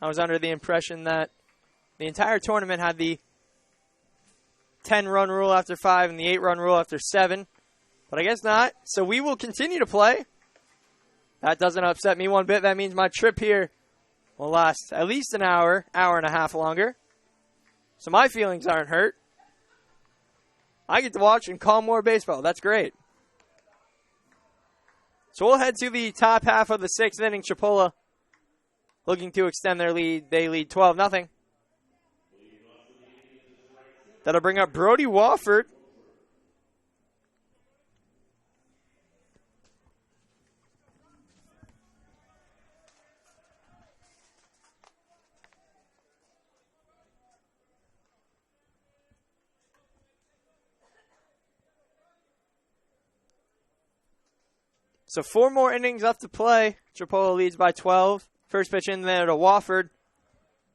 I was under the impression that the entire tournament had the 10-run rule after 5 and the 8-run rule after 7, but I guess not. So we will continue to play. That doesn't upset me one bit. That means my trip here will last at least an hour, hour and a half longer. So my feelings aren't hurt. I get to watch and call more baseball. That's great. So we'll head to the top half of the 6th inning. Chipola looking to extend their lead. They lead 12-0. That'll bring up Brody Wofford. So 4 more innings left to play. Chipola leads by 12. First pitch in there to Wofford.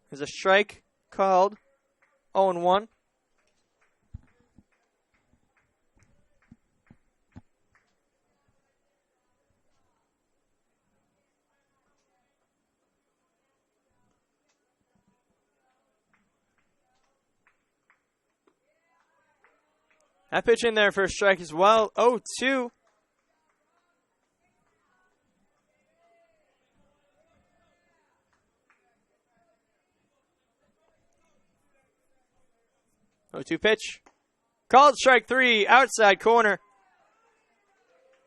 There's a strike called. 0-1. That pitch in there for a strike as well. 0-2. 0-2 pitch. Called strike 3, outside corner.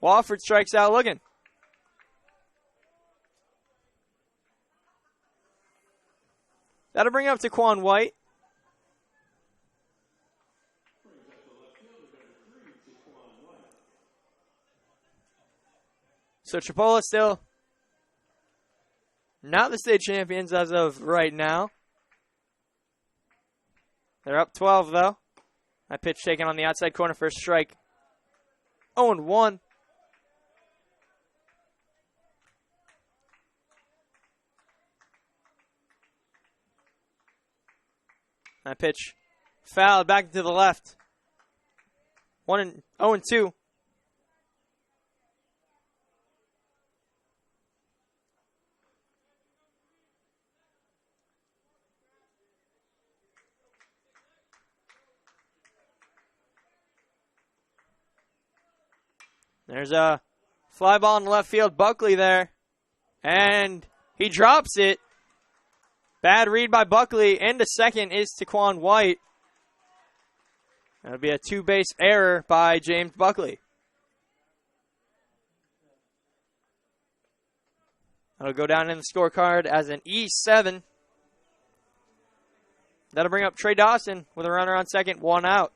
Wofford strikes out looking. That'll bring up Taquan White. So Chipola still not the state champions as of right now. They're up 12, though. That pitch taken on the outside corner for a strike. 0-1. That pitch fouled back to the left. 0-2. There's a fly ball in left field. Buckley there. And he drops it. Bad read by Buckley. Into second is Taquan White. That'll be a two-base error by James Buckley. That'll go down in the scorecard as an E7. That'll bring up Trey Dawson with a runner on second, 1 out.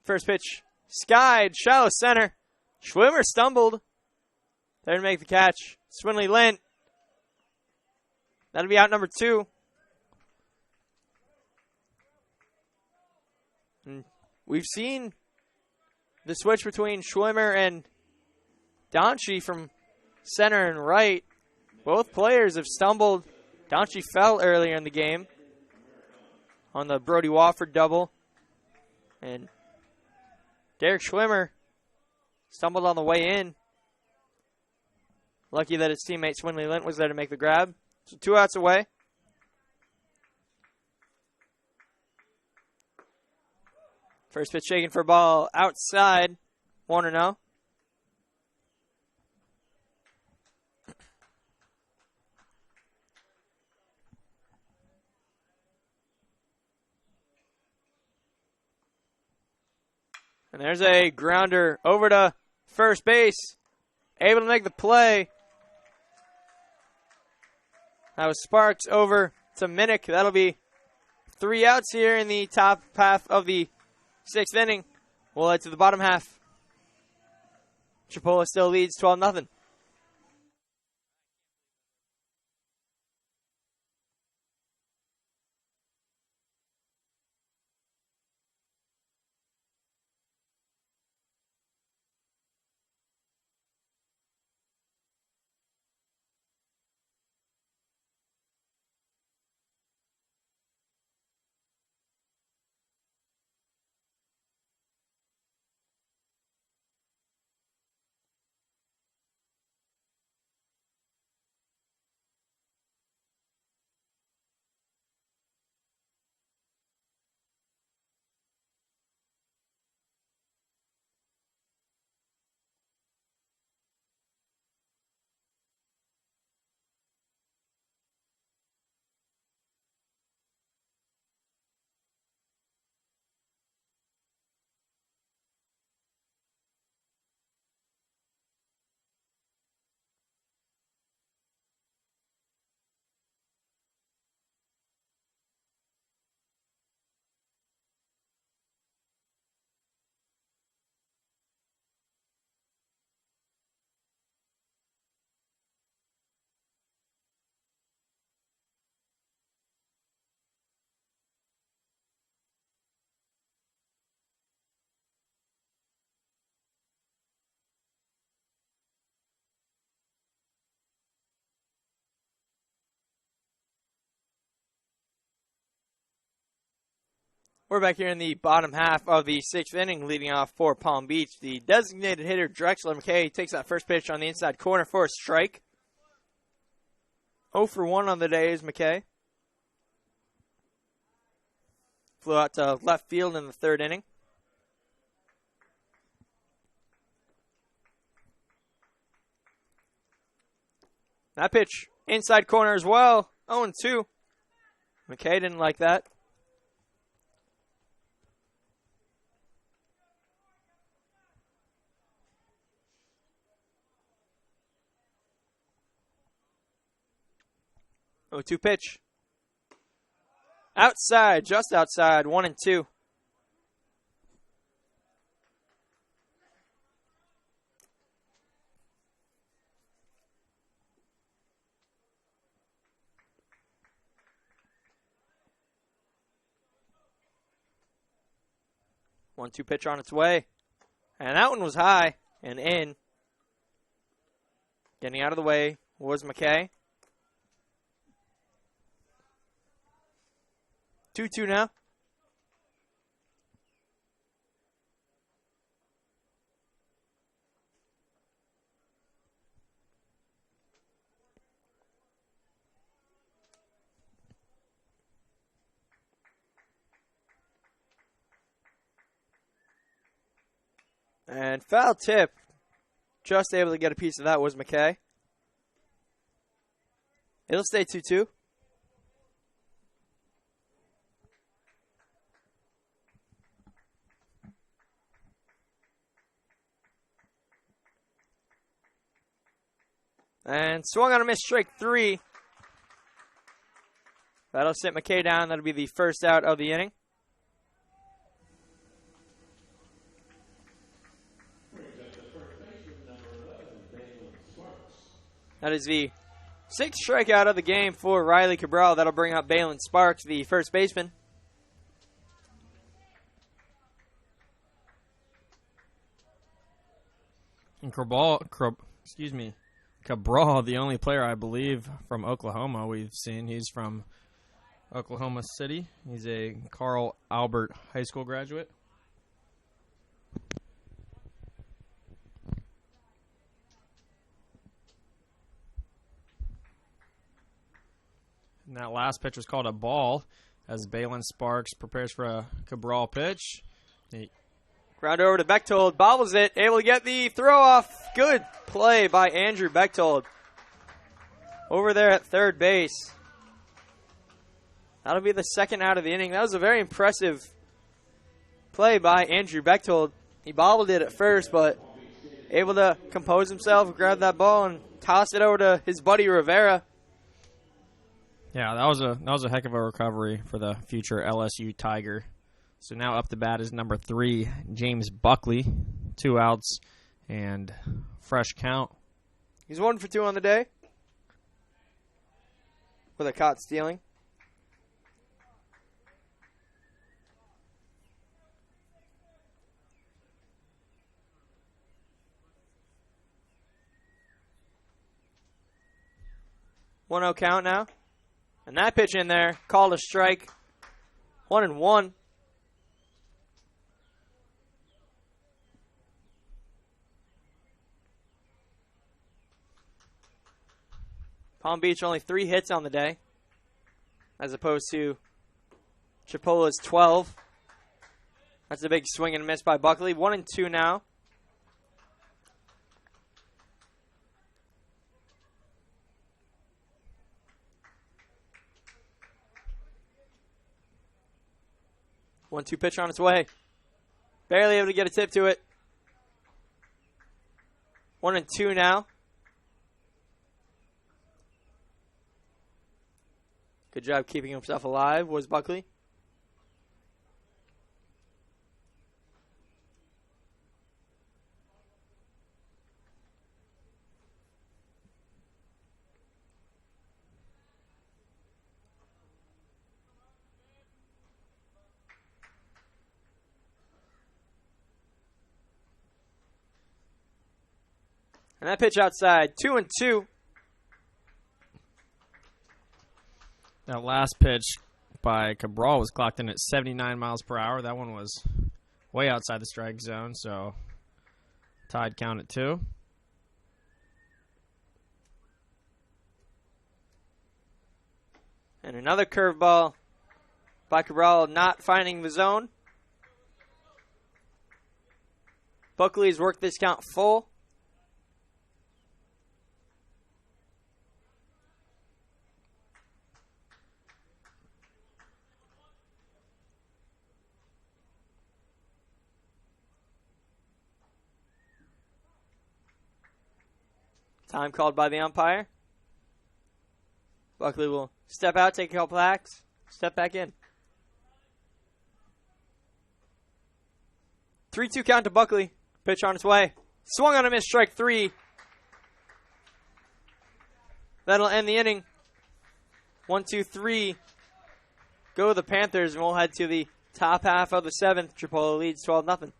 First pitch, skied, shallow center. Schwimmer stumbled. There to make the catch. Swinley Lint. That'll be out number 2. And we've seen the switch between Schwimmer and Donchie from center and right. Both players have stumbled. Donchie fell earlier in the game on the Brody Wofford double. And Derek Schwimmer stumbled on the way in. Lucky that his teammate Swinley Lint was there to make the grab. So 2 outs away. First pitch taken for a ball outside. 1-0. And there's a grounder over to first base. Able to make the play. That was Sparks over to Minnick. That'll be 3 outs here in the top half of the 6th inning. We'll head to the bottom half. Chipola still leads 12-0. We're back here in the bottom half of the 6th inning, leading off for Palm Beach. The designated hitter, Drexler McKay, takes that first pitch on the inside corner for a strike. 0 for 1 on the day is McKay. Flew out to left field in the third inning. That pitch, inside corner as well. 0-2. McKay didn't like that. Oh, 2 pitch. Outside, just outside, 1-2. One-two pitch on its way. And that one was high and in. Getting out of the way was McKay. 2-2 now. And foul tip. Just able to get a piece of that was McKay. It'll stay 2-2. And swung on a miss, strike 3. That'll sit McKay down. That'll be the first out of the inning. That is the 6th strikeout of the game for Riley Cabral. That'll bring up Balin Sparks, the first baseman. And Cabral, the only player I believe from Oklahoma we've seen. He's from Oklahoma City. He's a Carl Albert High School graduate. And that last pitch was called a ball as Balin Sparks prepares for a Cabral pitch. Ground over to Bechtold, bobbles it, able to get the throw off. Good play by Andrew Bechtold. Over there at third base. That'll be the second out of the inning. That was a very impressive play by Andrew Bechtold. He bobbled it at first, but able to compose himself, grab that ball, and toss it over to his buddy Rivera. Yeah, that was a heck of a recovery for the future LSU Tiger. So now up to bat is number 3, James Buckley. 2 outs and fresh count. He's 1 for 2 on the day with a caught stealing. One 0 count now. And that pitch in there, called a strike. 1-1. Palm Beach only 3 hits on the day, as opposed to Chipola's 12. That's a big swing and miss by Buckley. 1-2 now. One-two pitch on its way. Barely able to get a tip to it. 1-2 now. Good job keeping himself alive was Buckley. And that pitch outside, 2-2. That last pitch by Cabral was clocked in at 79 miles per hour. That one was way outside the strike zone, so tied count at 2. And another curveball by Cabral, not finding the zone. Buckley's worked this count full. Time called by the umpire. Buckley will step out, take a couple hacks, step back in. 3-2 count to Buckley. Pitch on its way. Swung on a miss, strike 3. That'll end the inning. 1-2-3. Go the Panthers, and we'll head to the top half of the 7th. Chipola leads 12-0.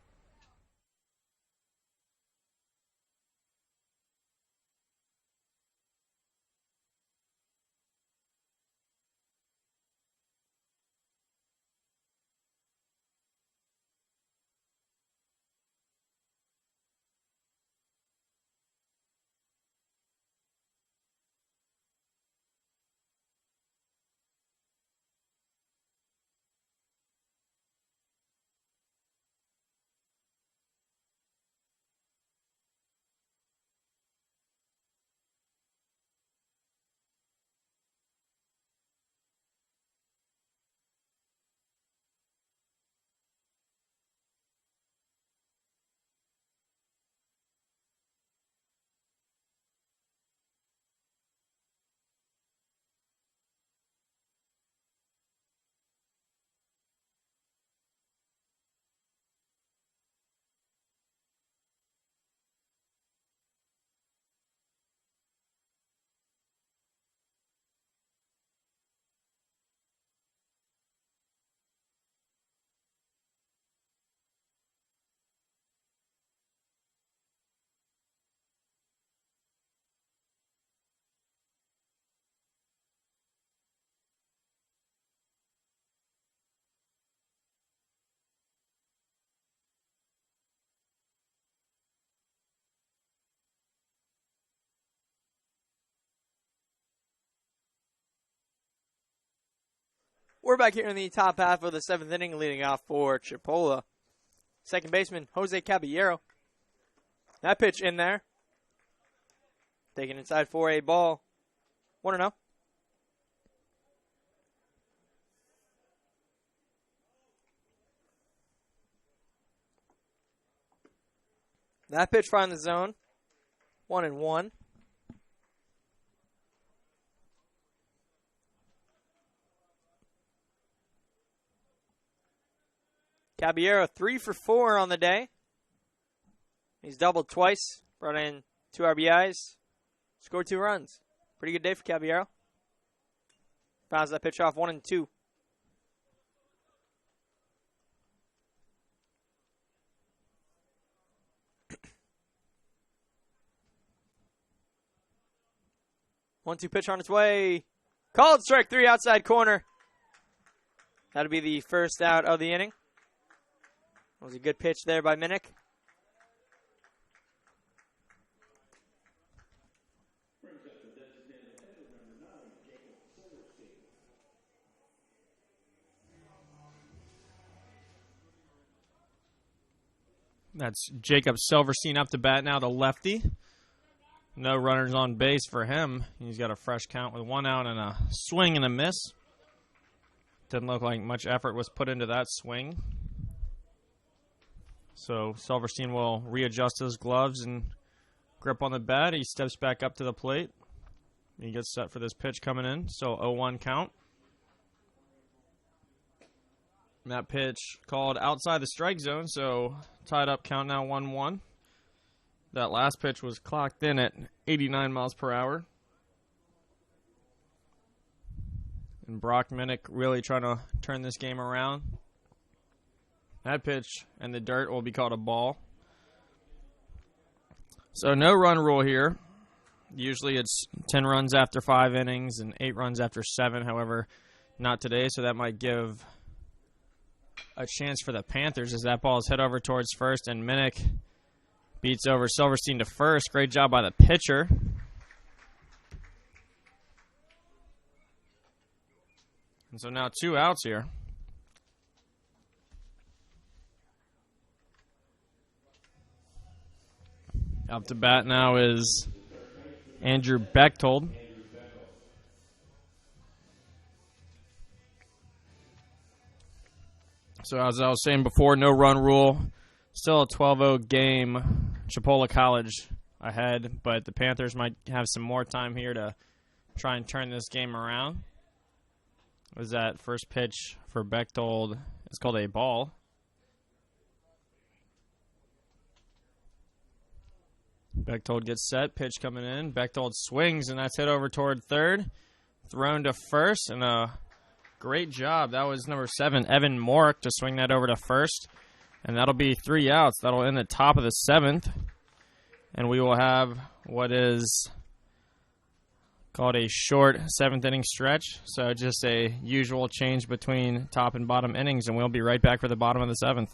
We're back here in the top half of the 7th inning, leading off for Chipola. Second baseman, Jose Caballero. That pitch in there. Taken inside for a ball. 1-0. That pitch finds the zone. 1-1. Caballero 3 for 4 on the day. He's doubled twice, brought in 2 RBIs, scored 2 runs. Pretty good day for Caballero. Fouls that pitch off 1-2. One-two pitch on its way. Called strike 3 outside corner. That'll be the first out of the inning. That was a good pitch there by Minnick. That's Jacob Silverstein up to bat now, the lefty. No runners on base for him. He's got a fresh count with 1 out and a swing and a miss. Didn't look like much effort was put into that swing. So Silverstein will readjust his gloves and grip on the bat. He steps back up to the plate. He gets set for this pitch coming in. So 0-1 count. And that pitch called outside the strike zone, so tied up count now 1-1. That last pitch was clocked in at 89 miles per hour. And Brock Minnick really trying to turn this game around. That pitch and the dirt will be called a ball. So no run rule here. Usually it's 10 runs after 5 innings and 8 runs after 7. However, not today, so that might give a chance for the Panthers as that ball is hit over towards first, and Minnick beats over Silverstein to first. Great job by the pitcher. And so now 2 outs here. Up to bat now is Andrew Bechtold. So as I was saying before, no run rule. Still a 12-0 game. Chipola College ahead, but the Panthers might have some more time here to try and turn this game around. Was that first pitch for Bechtold? It's called a ball. Bechtold gets set. Pitch coming in. Bechtold swings, and that's hit over toward third. Thrown to first, and a great job. That was number 7, Evan Mork, to swing that over to first. And that'll be 3 outs. That'll end the top of the 7th. And we will have what is called a short 7th inning stretch. So just a usual change between top and bottom innings. And we'll be right back for the bottom of the 7th.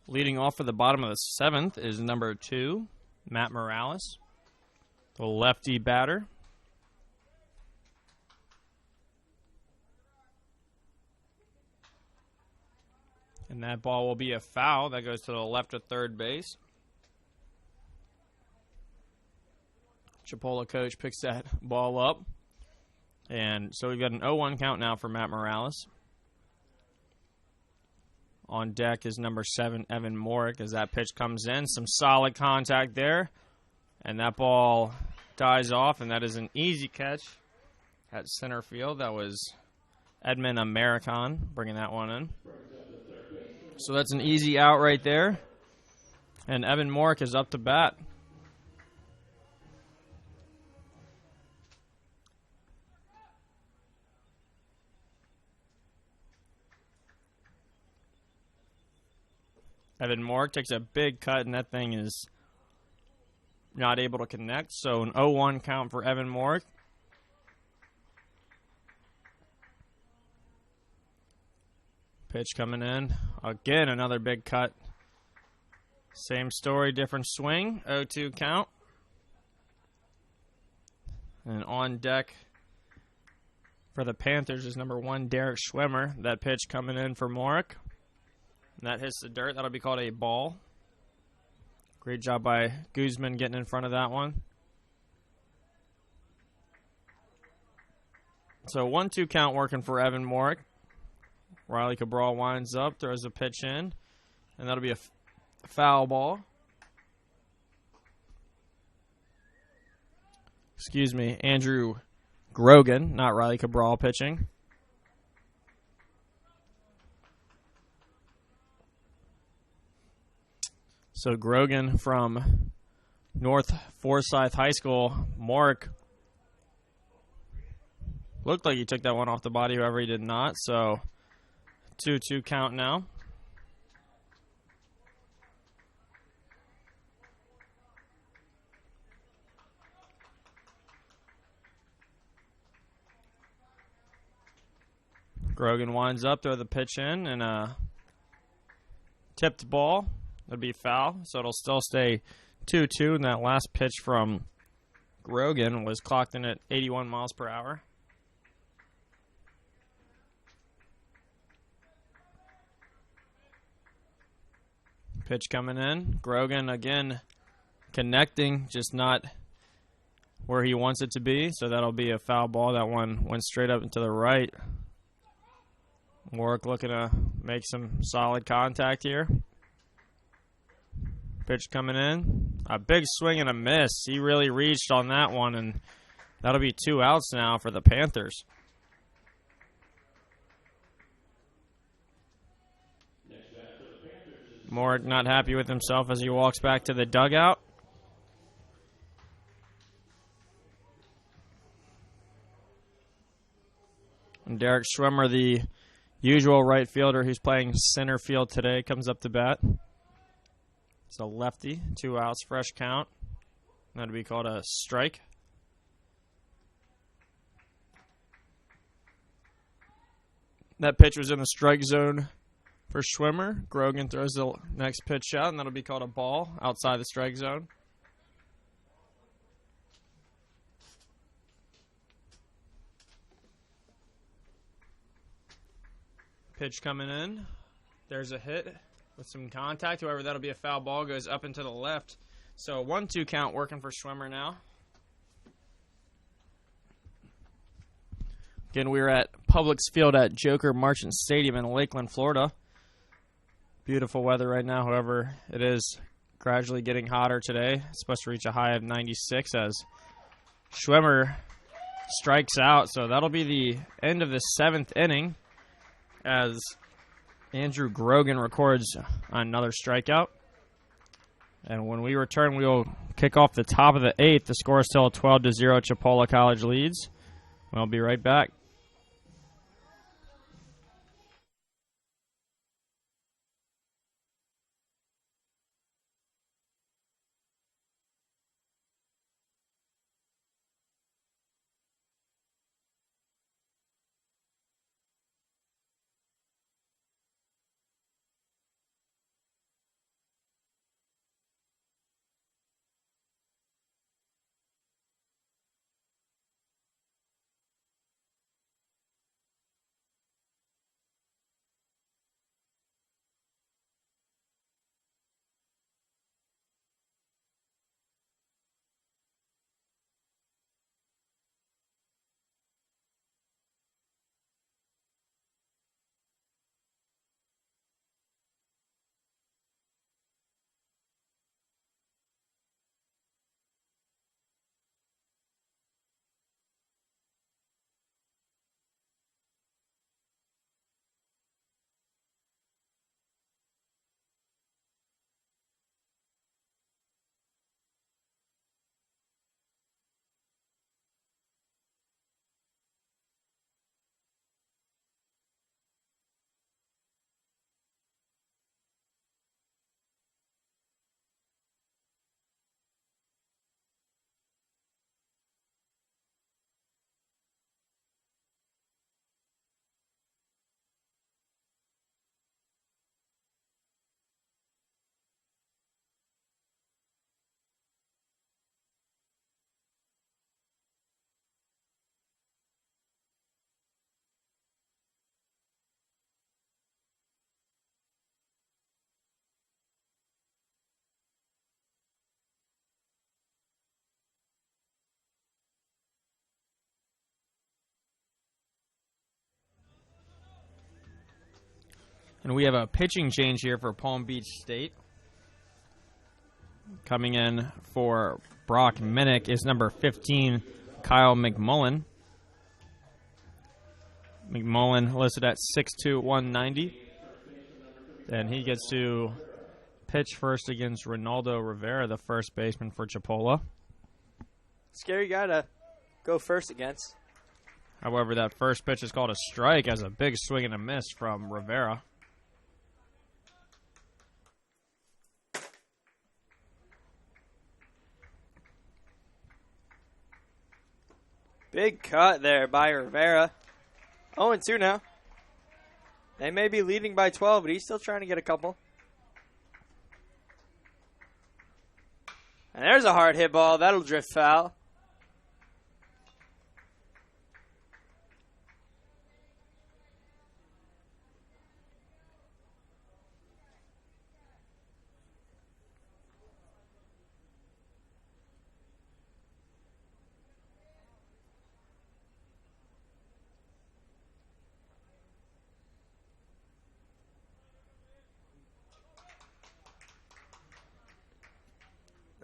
Leading off for the bottom of the 7th is number 2, Matt Morales, the lefty batter. And that ball will be a foul. That goes to the left of third base. Chipola coach picks that ball up. And so we've got an 0-1 count now for Matt Morales. On deck is number 7, Evan Mork, as that pitch comes in. Some solid contact there. And that ball dies off, and that is an easy catch at center field. That was Edmund Americon bringing that one in. So that's an easy out right there. And Evan Mork is up to bat. Evan Mork takes a big cut, and that thing is not able to connect. So an 0-1 count for Evan Mork. Pitch coming in. Again, another big cut. Same story, different swing. 0-2 count. And on deck for the Panthers is number 1, Derek Schwimmer. That pitch coming in for Mork. And that hits the dirt. That'll be called a ball. Great job by Guzman getting in front of that one. So 1-2 count working for Evan Mork. Riley Cabral winds up, throws a pitch in, and that'll be a foul ball. Excuse me, Andrew Grogan, not Riley Cabral pitching. So Grogan from North Forsyth High School, Mark, looked like he took that one off the body, however he did not. So 2-2 count now. Grogan winds up, throw the pitch in, and a tipped ball. That'd be foul, so it'll still stay 2-2, and that last pitch from Grogan was clocked in at 81 miles per hour. Pitch coming in. Grogan again connecting, just not where he wants it to be, so that'll be a foul ball. That one went straight up and to the right. Warwick looking to make some solid contact here. Pitch coming in. A big swing and a miss. He really reached on that one, and that'll be 2 outs now for the Panthers. Warwick not happy with himself as he walks back to the dugout. And Derek Schwimmer, the usual right fielder who's playing center field today, comes up to bat. It's a lefty, 2 outs, fresh count. That'd be called a strike. That pitch was in the strike zone for Schwimmer. Grogan throws the next pitch out, and that'll be called a ball outside the strike zone. Pitch coming in. There's a hit with some contact. However, that'll be a foul ball. Goes up and to the left. So 1-2 count working for Schwimmer now. Again, we're at Publix Field at Joker Marchant Stadium in Lakeland, Florida. Beautiful weather right now. However, it is gradually getting hotter today. It's supposed to reach a high of 96 as Schwimmer strikes out. So that'll be the end of the 7th inning, as Andrew Grogan records another strikeout. And when we return, we will kick off the top of the 8th. The score is still 12-0. Chipola College leads. We'll be right back. And we have a pitching change here for Palm Beach State. Coming in for Brock Minnick is number 15, Kyle McMullen. McMullen listed at 6'2", 190. And he gets to pitch first against Ronaldo Rivera, the first baseman for Chipola. Scary guy to go first against. However, that first pitch is called a strike as a big swing and a miss from Rivera. Big cut there by Rivera. 0-2 now. They may be leading by 12, but he's still trying to get a couple. And there's a hard hit ball. That'll drift foul.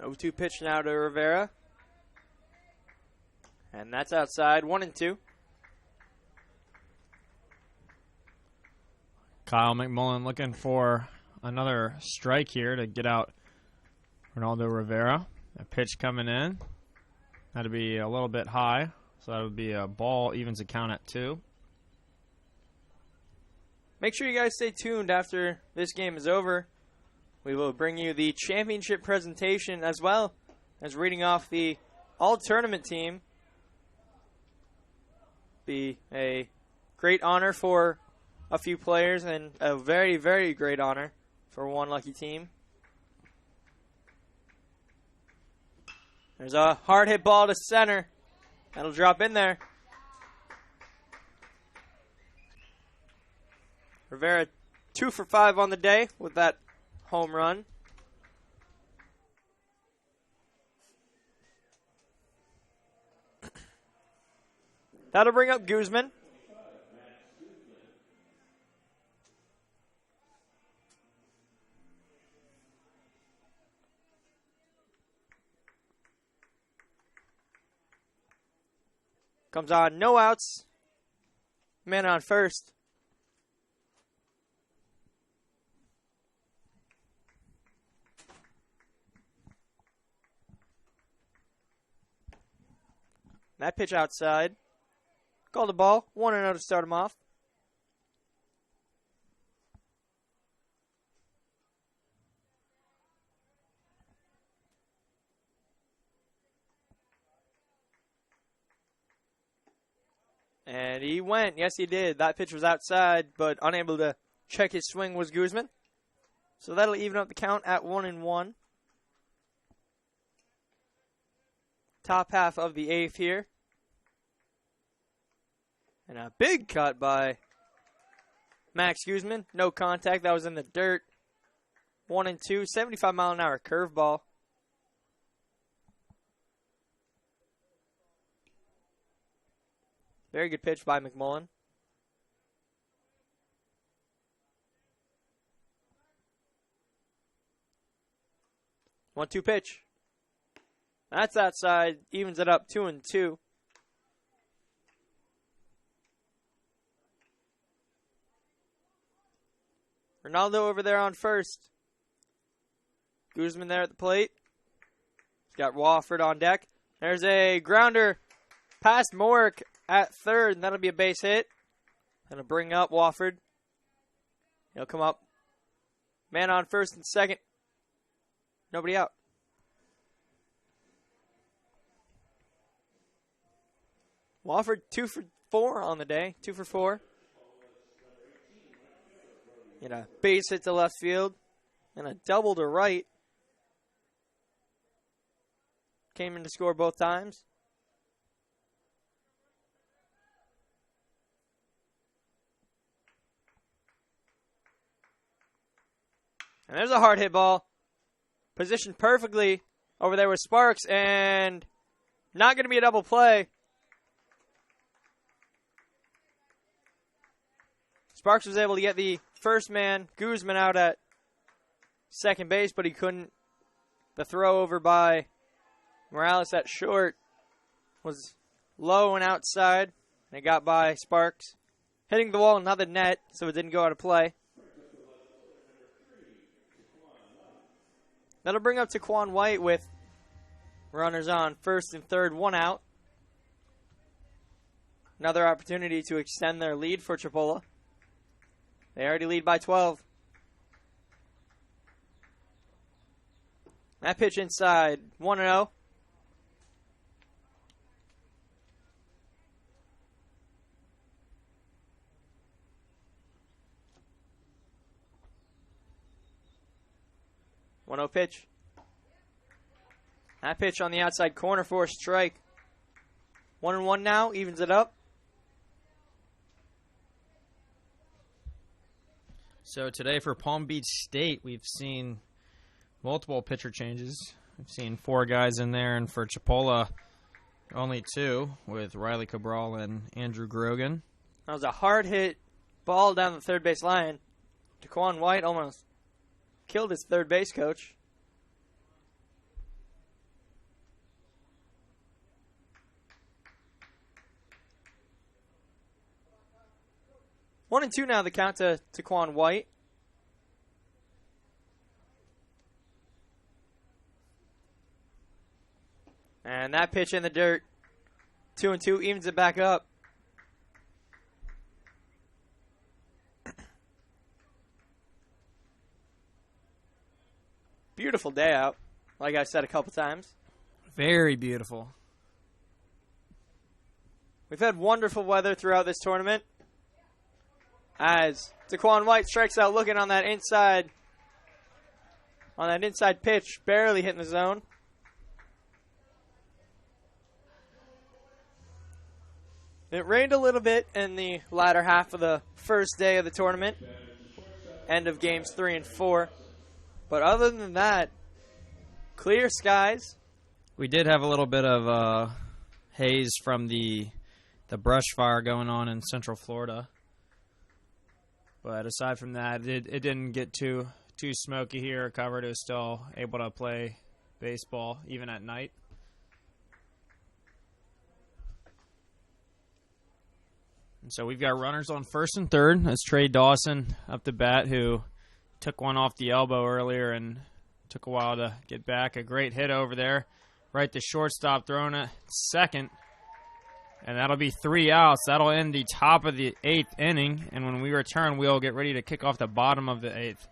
No 2 pitch now to Rivera. And that's outside. 1-2. Kyle McMullen looking for another strike here to get out Ronaldo Rivera. A pitch coming in. That'll be a little bit high. So that would be a ball, evens the count at 2. Make sure you guys stay tuned after this game is over. We will bring you the championship presentation as well as reading off the all-tournament team. Be a great honor for a few players and a very, very great honor for one lucky team. There's a hard hit ball to center. That'll drop in there. Rivera 2 for 5 on the day with that home run. That'll bring up Guzman. Comes on, no outs. Man on first. That pitch outside. Called the ball. 1-0 to start him off. And he went. Yes, he did. That pitch was outside, but unable to check his swing was Guzman. So that'll even up the count at 1-1. Top half of the 8th here. And a big cut by Max Guzman. No contact. That was in the dirt. 1-2. 75-mile-an-hour curveball. Very good pitch by McMullen. One-two pitch. That's outside. Evens it up 2-2. Ronaldo over there on first. Guzman there at the plate. He's got Wofford on deck. There's a grounder past Morick at third, and that'll be a base hit. That'll bring up Wofford. He'll come up. Man on first and second. Nobody out. Wofford 2 for 4 on the day. 2 for 4. And a base hit to left field. And a double to right. Came in to score both times. And there's a hard hit ball. Positioned perfectly over there with Sparks. And not going to be a double play. Sparks was able to get the first man, Guzman, out at second base, but he couldn't. The throw over by Morales at short was low and outside, and it got by Sparks. Hitting the wall, not the net, so it didn't go out of play. That'll bring up Taquan White with runners on first and third, 1 out. Another opportunity to extend their lead for Chipola. They already lead by 12. That pitch inside, 1-0. Pitch. That pitch on the outside corner for a strike. 1-1 now, evens it up. So today for Palm Beach State, we've seen multiple pitcher changes. We've seen 4 guys in there, and for Chipola, only 2 with Riley Cabral and Andrew Grogan. That was a hard hit ball down the third base line. Taquan White almost killed his third base coach. One and two now, the count to Taquan White. And that pitch in the dirt. 2-2 evens it back up. Beautiful day out, like I said a couple times. Very beautiful. We've had wonderful weather throughout this tournament. As Taquan White strikes out looking on that inside pitch, barely hitting the zone. It rained a little bit in the latter half of the first day of the tournament, end of games 3 and 4. But other than that, clear skies. We did have a little bit of haze from the brush fire going on in Central Florida. But aside from that, it didn't get too smoky here. Covered. It was still able to play baseball even at night. And so we've got runners on first and third. That's Trey Dawson up to bat, who took one off the elbow earlier and took a while to get back. A great hit over there. Right to shortstop, throwing it second. And that'll be 3 outs. That'll end the top of the 8th inning. And when we return, we'll get ready to kick off the bottom of the 8th.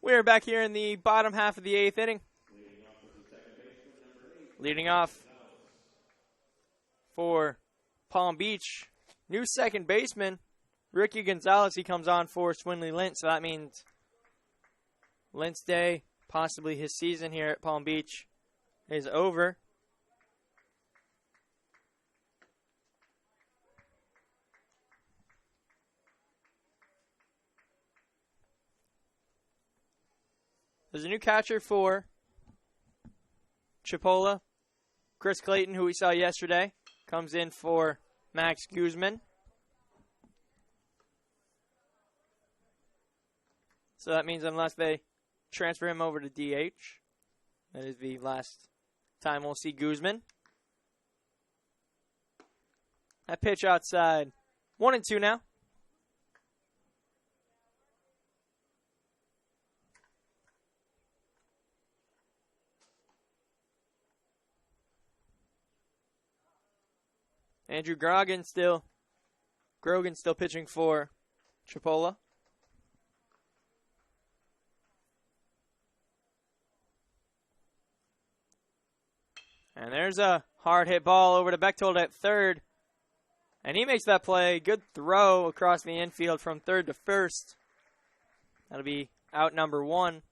We are back here in the bottom half of the 8th inning. Leading off for Palm Beach, new second baseman, Ricky Gonzalez. He comes on for Swinley Lint, so that means Lint's day, possibly his season here at Palm Beach, is over. There's a new catcher for Chipola. Chris Clayton, who we saw yesterday, comes in for Max Guzman. So that means unless they transfer him over to DH, that is the last time we'll see Guzman. That pitch outside. 1-2 now. Andrew Grogan still pitching for Chipola. And there's a hard hit ball over to Bechtold at third. And he makes that play. Good throw across the infield from third to first. That'll be out number 1.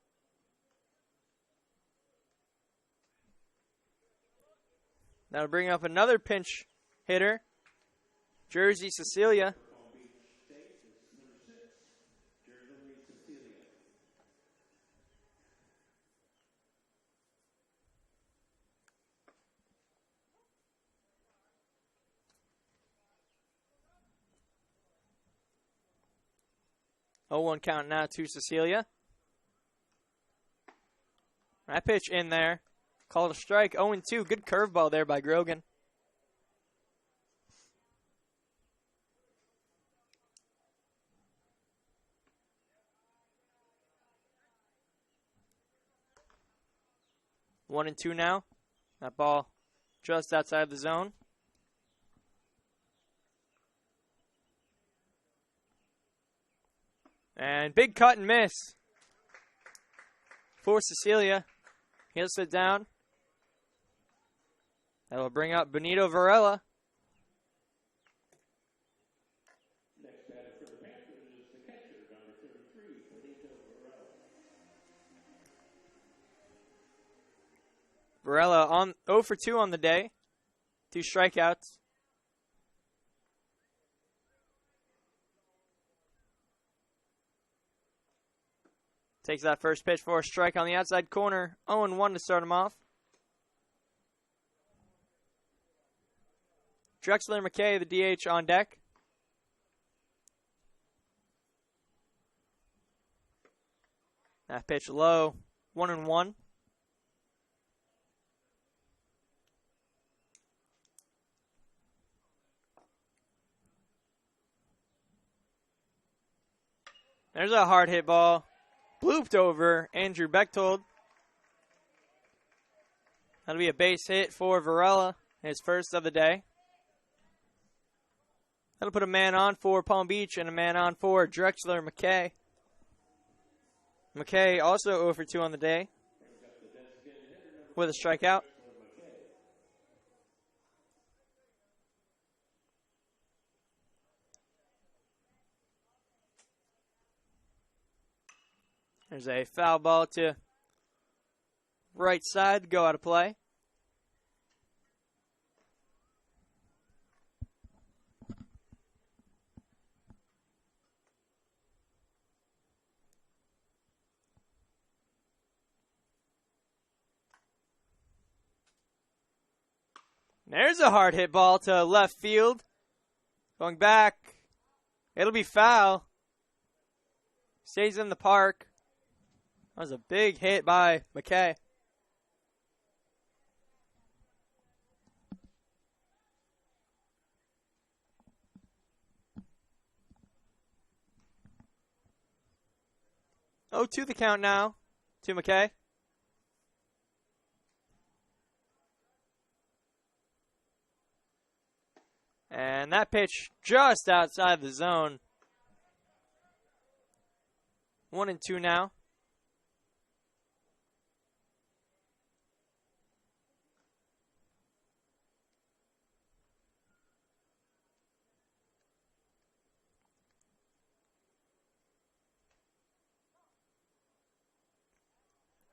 That'll bring up another pinch hitter, Jersey Cecilia. Oh, 1 count now to Cecilia. That pitch in there. Called a strike. 0-2. Good curveball there by Grogan. One and two now. That ball just outside the zone. And big cut and miss for Cecilia. He'll sit down. That'll bring up Benito Varela. Next batter for the Panthers is the catcher, number 33, Benito Varela. Varela on 0 for 2 on the day. 2 strikeouts. Takes that first pitch for a strike on the outside corner. 0-1 to start him off. Drexler McKay, the DH, on deck. That pitch low. 1-1. There's a hard hit ball. Blooped over Andrew Bechtold. That'll be a base hit for Varela, his first of the day. That'll put a man on for Palm Beach and a man on for Drexler McKay. McKay also 0 for 2 on the day with a strikeout. There's a foul ball to right side, go out of play. There's a hard hit ball to left field. Going back. It'll be foul. Stays in the park. That was a big hit by McKay. Oh, to the count now to McKay. And that pitch just outside the zone. 1-2 now.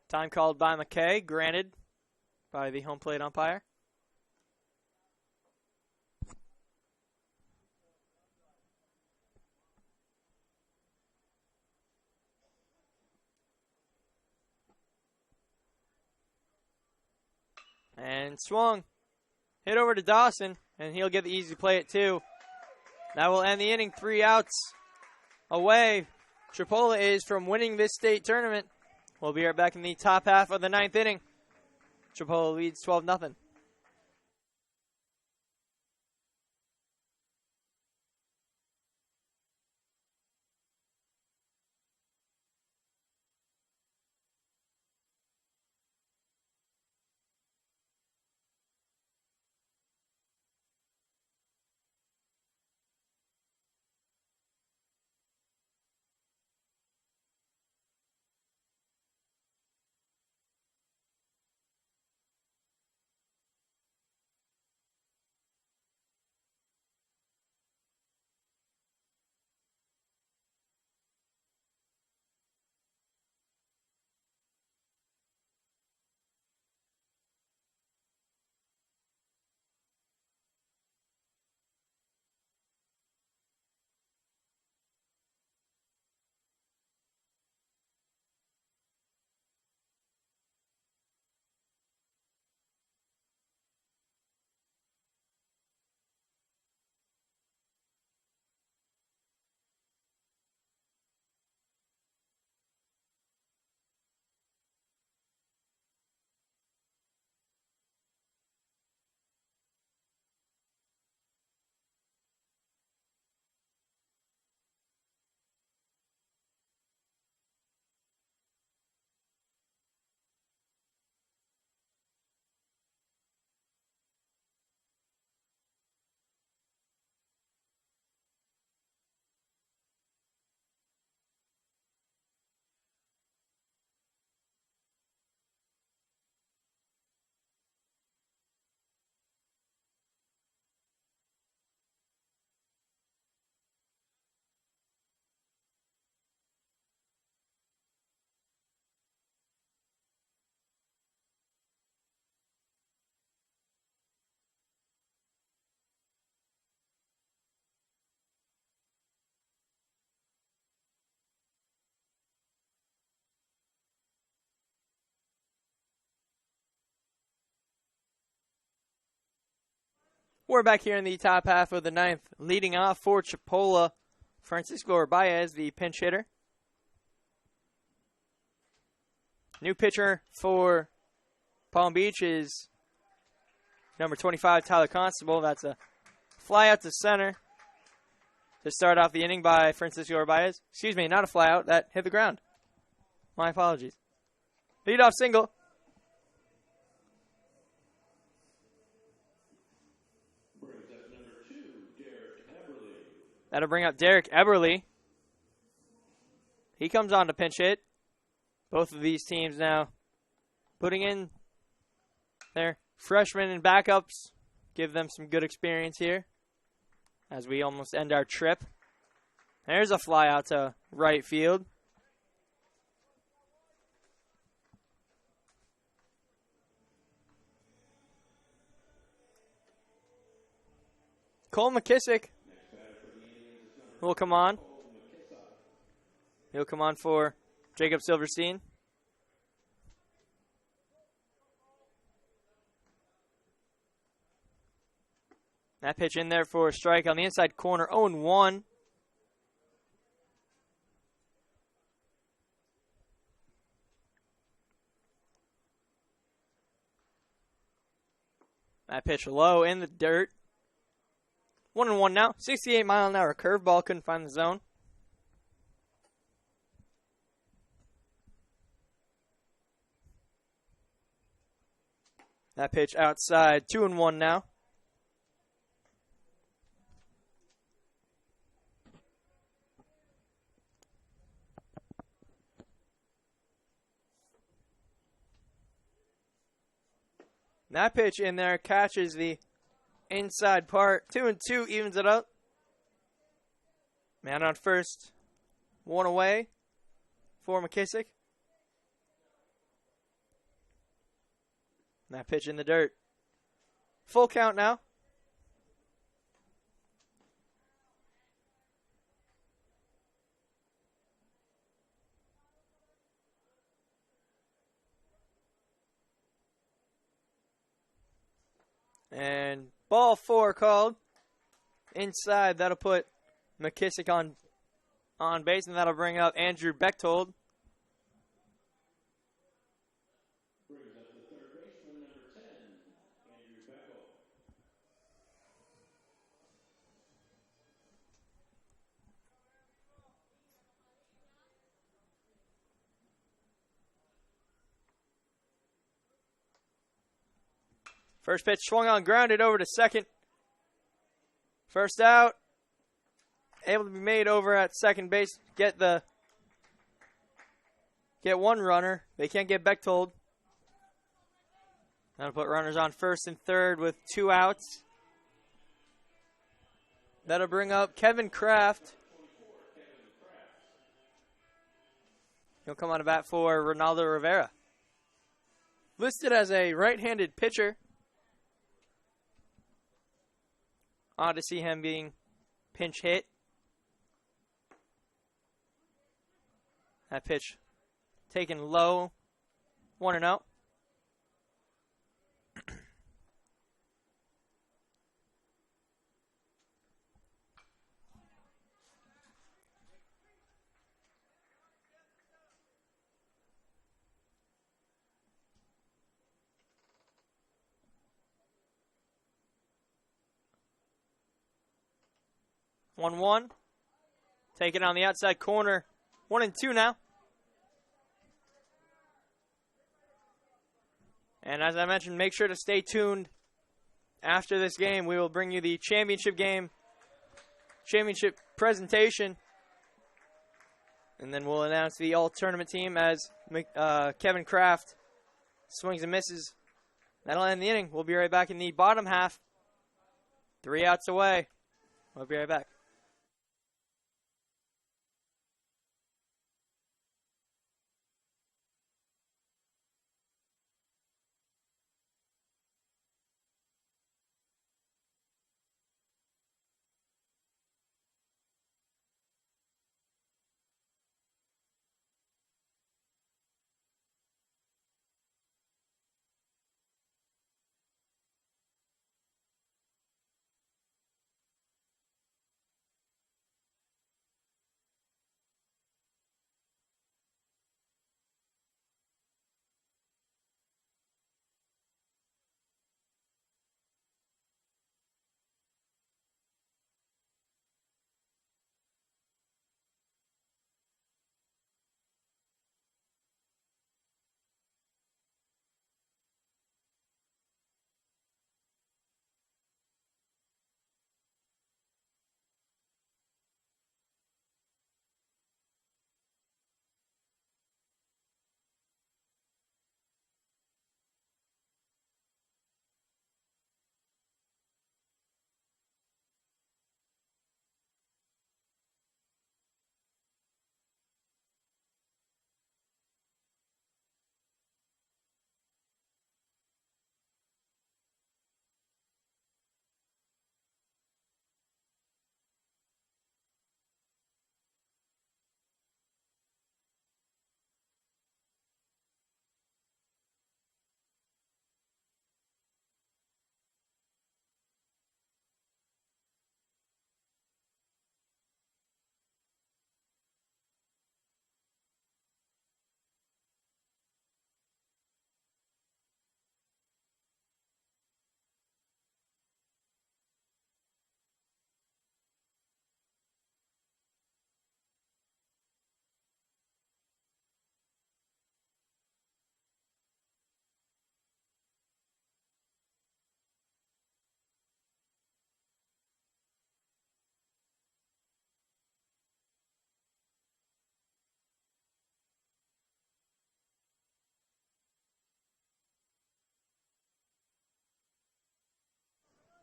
Time called by McKay, granted by the home plate umpire. And swung. Hit over to Dawson, and he'll get the easy play at 2. That will end the inning. 3 outs away. Chipola is from winning this state tournament. We'll be right back in the top half of the 9th inning. Chipola leads 12-0. We're back here in the top half of the 9th. Leading off for Chipola, Francisco Urbaez, the pinch hitter. New pitcher for Palm Beach is number 25, Tyler Constable. That's a fly out to center to start off the inning by Francisco Urbaez. Excuse me, not a fly out. That hit the ground. My apologies. Leadoff single. That'll bring up Derek Eberly. He comes on to pinch hit. Both of these teams now putting in their freshmen and backups. Give them some good experience here as we almost end our trip. There's a fly out to right field. Cole McKissick will come on. He'll come on for Jacob Silverstein. That pitch in there for a strike on the inside corner, 0-1. That pitch low in the dirt. 1-1 now. 68-mile-an-hour curveball. Couldn't find the zone. That pitch outside. 2-1 now. That pitch in there catches the inside part. 2-2 evens it up. Man on first. One away for McKissick. That pitch in the dirt. Full count now. And ball 4 called. Inside, that'll put McKissick on base, and that'll bring up Andrew Bechtold. Brings up the third baseman, number 10, Andrew Bechtold. First pitch swung on, grounded over to second. First out. Able to be made over at second base. Get one runner. They can't get Bechtold. That'll put runners on first and third with 2 outs. That'll bring up Kevin Kraft. He'll come on to bat for Ronaldo Rivera. Listed as a right-handed pitcher. Odd to see him being pinch hit. That pitch taken low. 1-0. One. Taken on the outside corner. 1-2 now. And as I mentioned, make sure to stay tuned. After this game, we will bring you the championship presentation. And then we'll announce the all-tournament team as Kevin Kraft swings and misses. That'll end the inning. We'll be right back in the bottom half. 3 outs away. We'll be right back.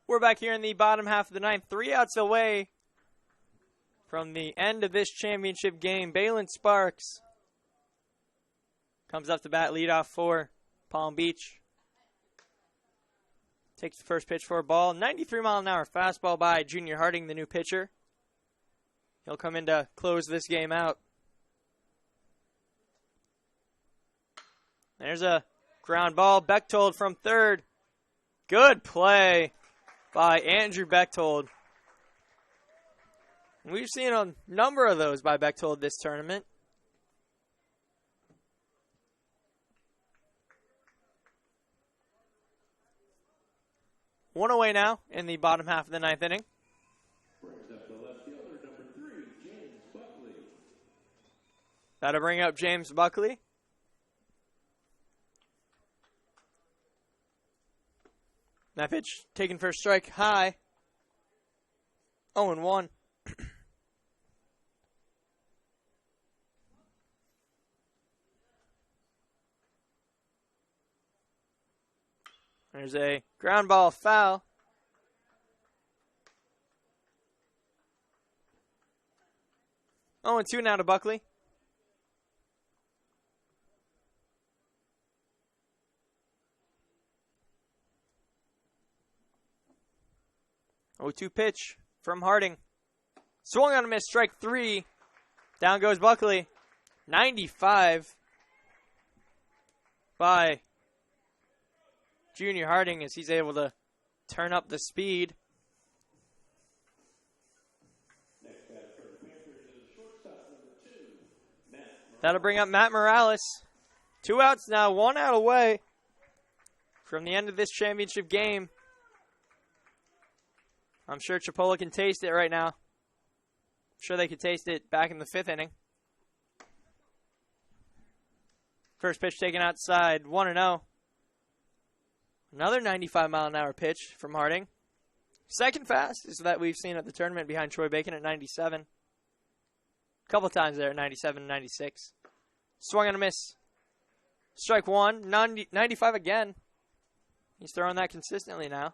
We're back here in the bottom half of the ninth. 3 outs away from the end of this championship game. Balin Sparks comes up to bat, leadoff for Palm Beach. Takes the first pitch for a ball. 93-mile-an-hour fastball by Junior Harding, the new pitcher. He'll come in to close this game out. There's a ground ball. Bechtold from third Good play by Andrew Bechtold. We've seen a number of those by Bechtold this tournament. One away now in the bottom half of the ninth inning. Brings up the left fielder, number 3, James Buckley. That'll bring up James Buckley. That pitch taken for a strike high. 0-1. There's a ground ball foul. Oh, and 2 now to Buckley. Oh, 2 pitch from Harding. Swung on a miss, strike 3. Down goes Buckley. 95 by Junior Harding as he's able to turn up the speed. That'll bring up Matt Morales. 2 outs now, 1 out away from the end of this championship game. I'm sure Chipola can taste it right now. I'm sure they could taste it back in the 5th inning. First pitch taken outside, 1-0. Another 95-mile-an-hour pitch from Harding. Second fastest that we've seen at the tournament behind Troy Bacon at 97. A couple times there at 97, 96. Swung on a miss. Strike 1, 95 again. He's throwing that consistently now.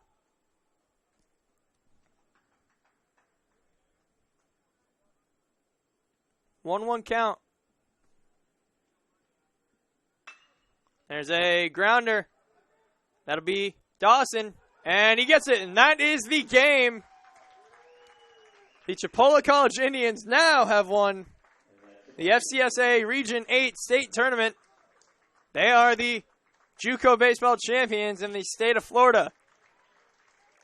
1-1 count. There's a grounder. That'll be Dawson. And he gets it, and that is the game. The Chipola College Indians now have won the FCSAA Region 8 State Tournament. They are the JUCO baseball champions in the state of Florida.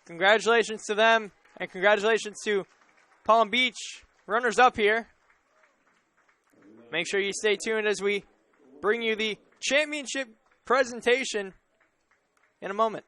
Congratulations to them, and congratulations to Palm Beach, runners-up here. Make sure you stay tuned as we bring you the championship presentation in a moment.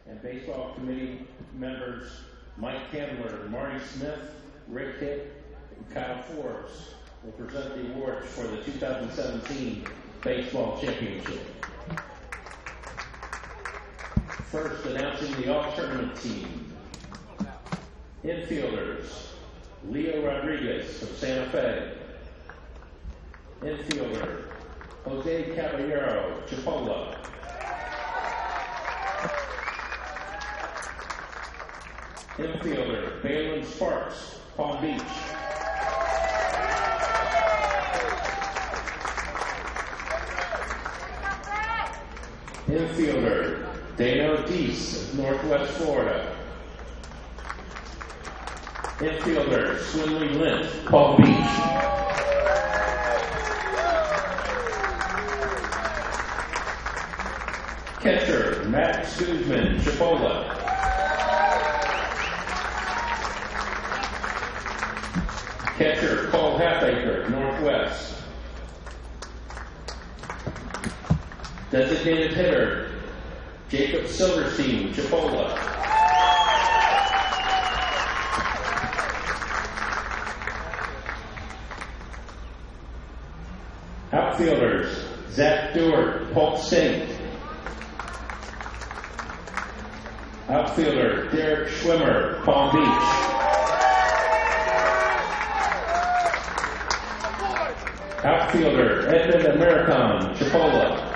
And baseball committee members Mike Kendler, Marty Smith, Rick Hitt, and Kyle Forbes will present the awards for the 2017 baseball championship. First, announcing the all-tournament team. Infielders, Leo Rodriguez of Santa Fe. Infielder, Jose Caballero, Chipola. Infielder, Balin Sparks, Palm Beach. Infielder, Dano Deese of Northwest Florida. Infielder, Swinley Lint, Palm Beach. Catcher, Matt Guzman, Chipola. Catcher, Cole Halfacre, Northwest. Designated hitter, Jacob Silverstein, Chipola. Outfielders, Zach Stewart, Polk State. Outfielder, Derek Schwimmer, Palm Beach. Outfielder, Edmund Americon, Chipola.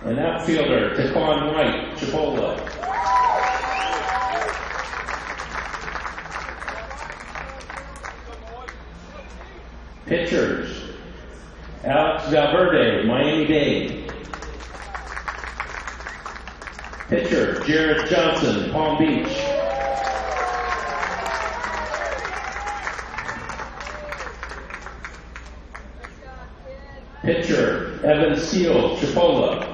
And outfielder, Taquan White, Chipola. Pitchers, Alex Valverde, Miami-Dade. Pitcher, Jared Johnson, Palm Beach. Pitcher, Evan Steele, Chipola.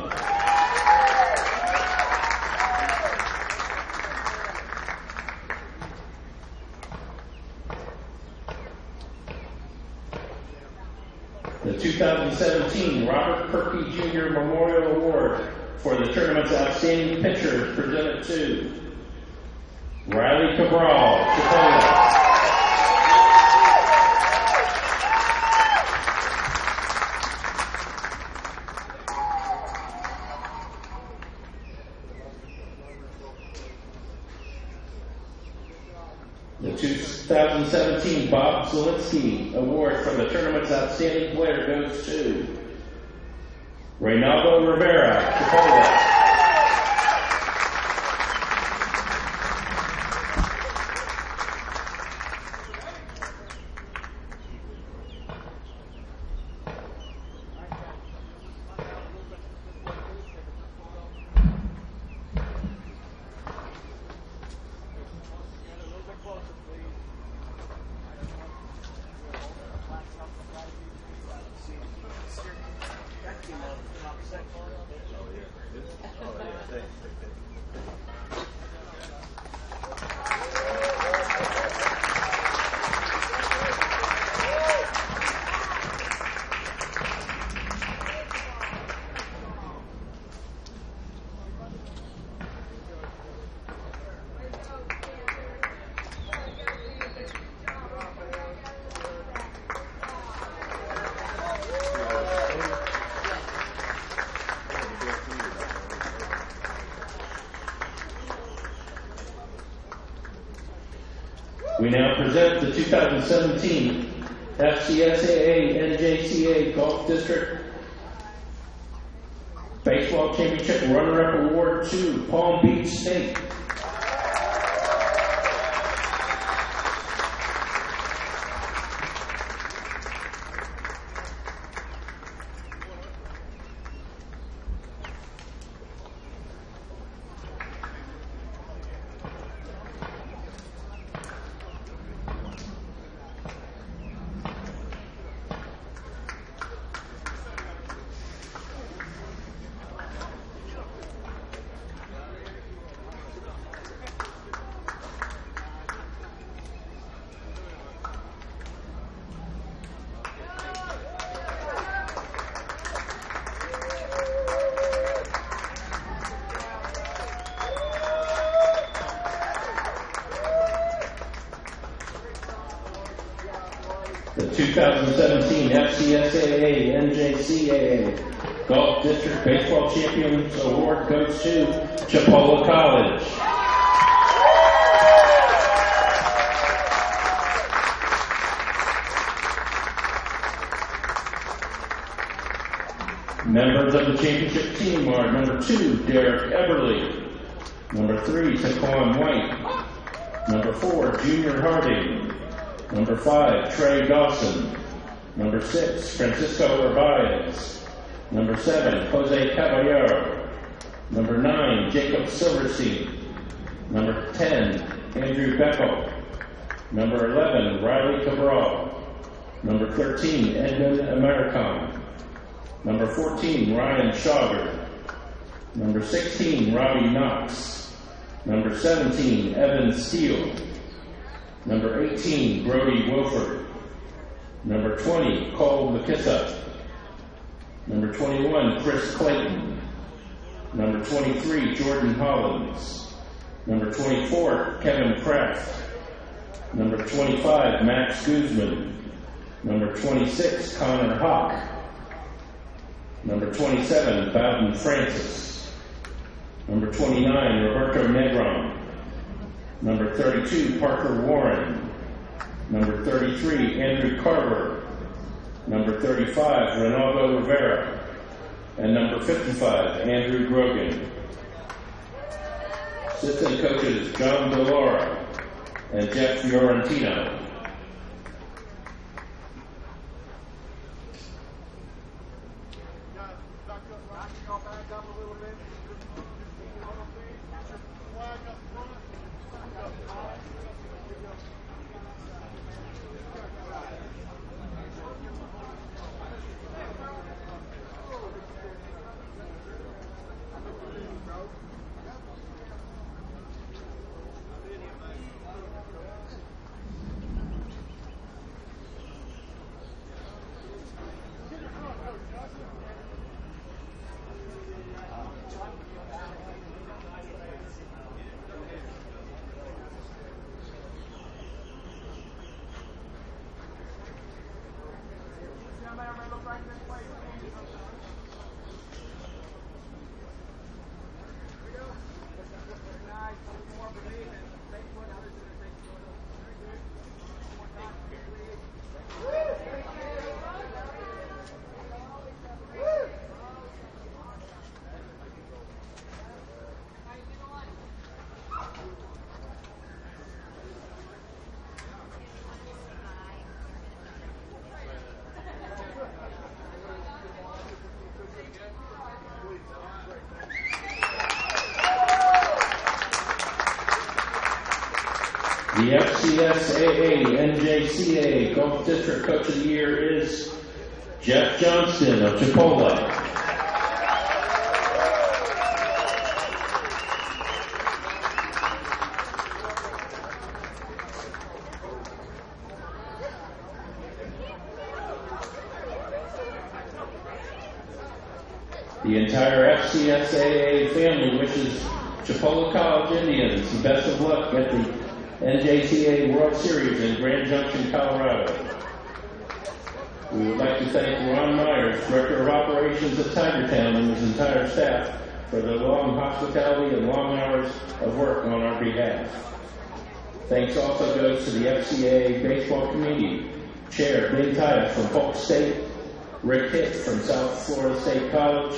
The 2017 Robert Perkey Jr. Memorial Award for the tournament's outstanding pitcher presented to Riley Cabral, Chipola. The 2017 Bob Zielinski Award for the tournament's outstanding player goes to Reynaldo Rivera, Chipola. We now present the 2017 FCSAA NJCA Golf District Baseball Championship Runner-Up Award to Palm Beach State. The 2017 FCSAA NJCAA Golf District Baseball Champions Award goes to Chipola College. Members of the championship team are number 2, Derek Eberly, number 3, Taquan White, number 4, Junior Harding, number 5, Trey Dawson, number 6, Francisco Urbaez, number 7, Jose Caballero, number 9, Jacob Silverstein, number 10, Andrew Beckel, number 11, Riley Cabral, number 13, Edmund Americon, number 14, Ryan Schauger, number 16, Robbie Knox, number 17, Evan Steele, number 18, Brody Wilford, number 20, Cole McKissa, number 21, Chris Clayton, number 23, Jordan Hollins, number 24, Kevin Kraft, number 25, Max Guzman, number 26, Connor Hawk, number 27, Bowden Francis, number 29, Roberto Negron, number 32, Parker Warren, number 33, Andrew Carver, number 35, Ronaldo Rivera, and number 55, Andrew Grogan. Assistant coaches John Delora and Jeff Fiorentino. The FCSAA NJCAA Golf District Coach of the Year is Jeff Johnston of Chipola. The entire FCSAA family wishes Chipola College Indians the best of luck at the NJCAA World Series in Grand Junction, Colorado. We would like to thank Ron Myers, Director of Operations at Tigertown, and his entire staff for their long hospitality and long hours of work on our behalf. Thanks also goes to the FCAA Baseball Committee, Chair Ben Tias from Polk State, Rick Hitt from South Florida State College,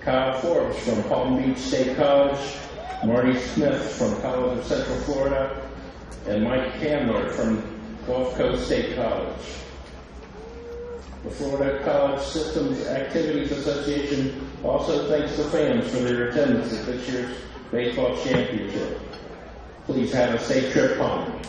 Kyle Forbes from Palm Beach State College, Marty Smith from College of Central Florida, and Mike Candler from Gulf Coast State College. The Florida College Systems Activities Association also thanks the fans for their attendance at this year's baseball championship. Please have a safe trip home.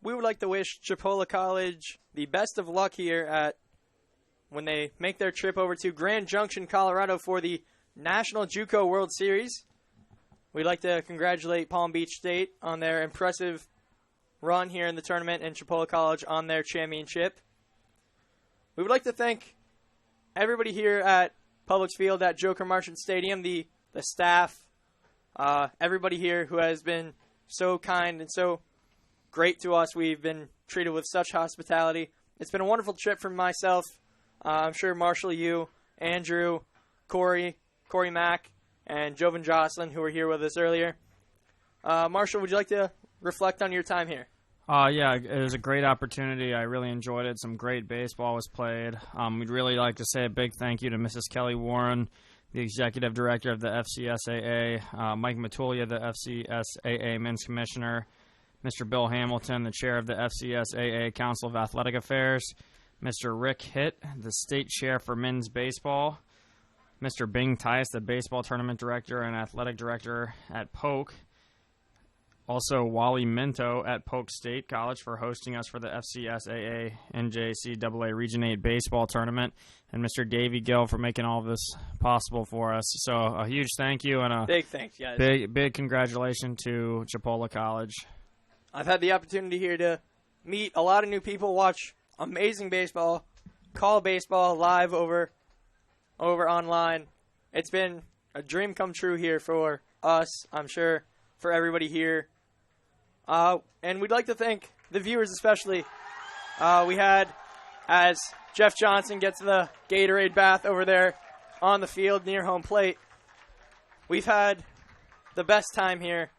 We would like to wish Chipola College the best of luck here at when they make their trip over to Grand Junction, Colorado for the National JUCO World Series. We'd like to congratulate Palm Beach State on their impressive run here in the tournament and Chipola College on their championship. We would like to thank everybody here at Publix Field at Joker Marchant Stadium, the staff, everybody here who has been so kind and so great to us. We've been treated with such hospitality. It's been a wonderful trip for myself. I'm sure Marshall, you, Andrew, Corey Mack, and Jovan Jocelyn, who were here with us earlier. Marshall, would you like to reflect on your time here? Yeah, it was a great opportunity. I really enjoyed it. Some great baseball was played. We'd really like to say a big thank you to Mrs. Kelly Warren, the Executive Director of the FCSAA, Mike Matulia, the FCSAA Men's Commissioner, Mr. Bill Hamilton, the Chair of the FCSAA Council of Athletic Affairs, Mr. Rick Hitt, the State Chair for Men's Baseball, Mr. Bing Tice, the Baseball Tournament Director and Athletic Director at Polk. Also, Wally Minto at Polk State College for hosting us for the FCSAA NJCAA Region 8 Baseball Tournament, and Mr. Davey Gill for making all of this possible for us. So a huge thank you and a big thanks, guys. Big congratulations to Chipola College. I've had the opportunity here to meet a lot of new people, watch amazing baseball, call baseball live over online. It's been a dream come true here for us, I'm sure, for everybody here. And we'd like to thank the viewers especially. We had, as Jeff Johnson gets the Gatorade bath over there on the field near home plate, we've had the best time here.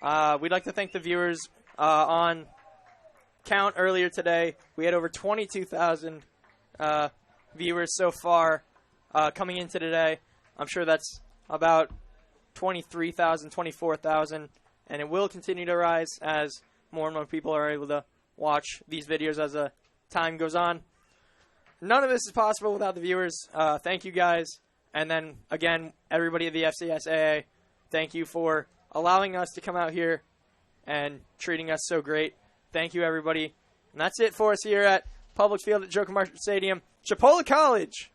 We'd like to thank the viewers on count earlier today. We had over 22,000 viewers so far coming into today. I'm sure that's about 23,000, 24,000. And it will continue to rise as more and more people are able to watch these videos as the time goes on. None of this is possible without the viewers. Thank you, guys. And then, again, everybody at the FCSAA, thank you for allowing us to come out here and treating us so great. Thank you, everybody. And that's it for us here at Public Field at Joker Marshall Stadium. Chipola College,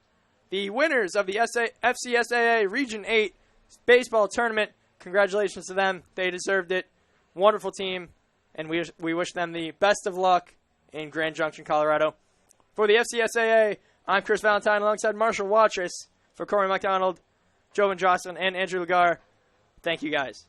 the winners of the FCSAA Region 8 Baseball Tournament. Congratulations to them. They deserved it. Wonderful team, and we wish them the best of luck in Grand Junction, Colorado. For the FCSAA, I'm Chris Valentine alongside Marshall Watrous. For Corey McDonald, Jovan Jocelyn, and Andrew Lagar, thank you guys.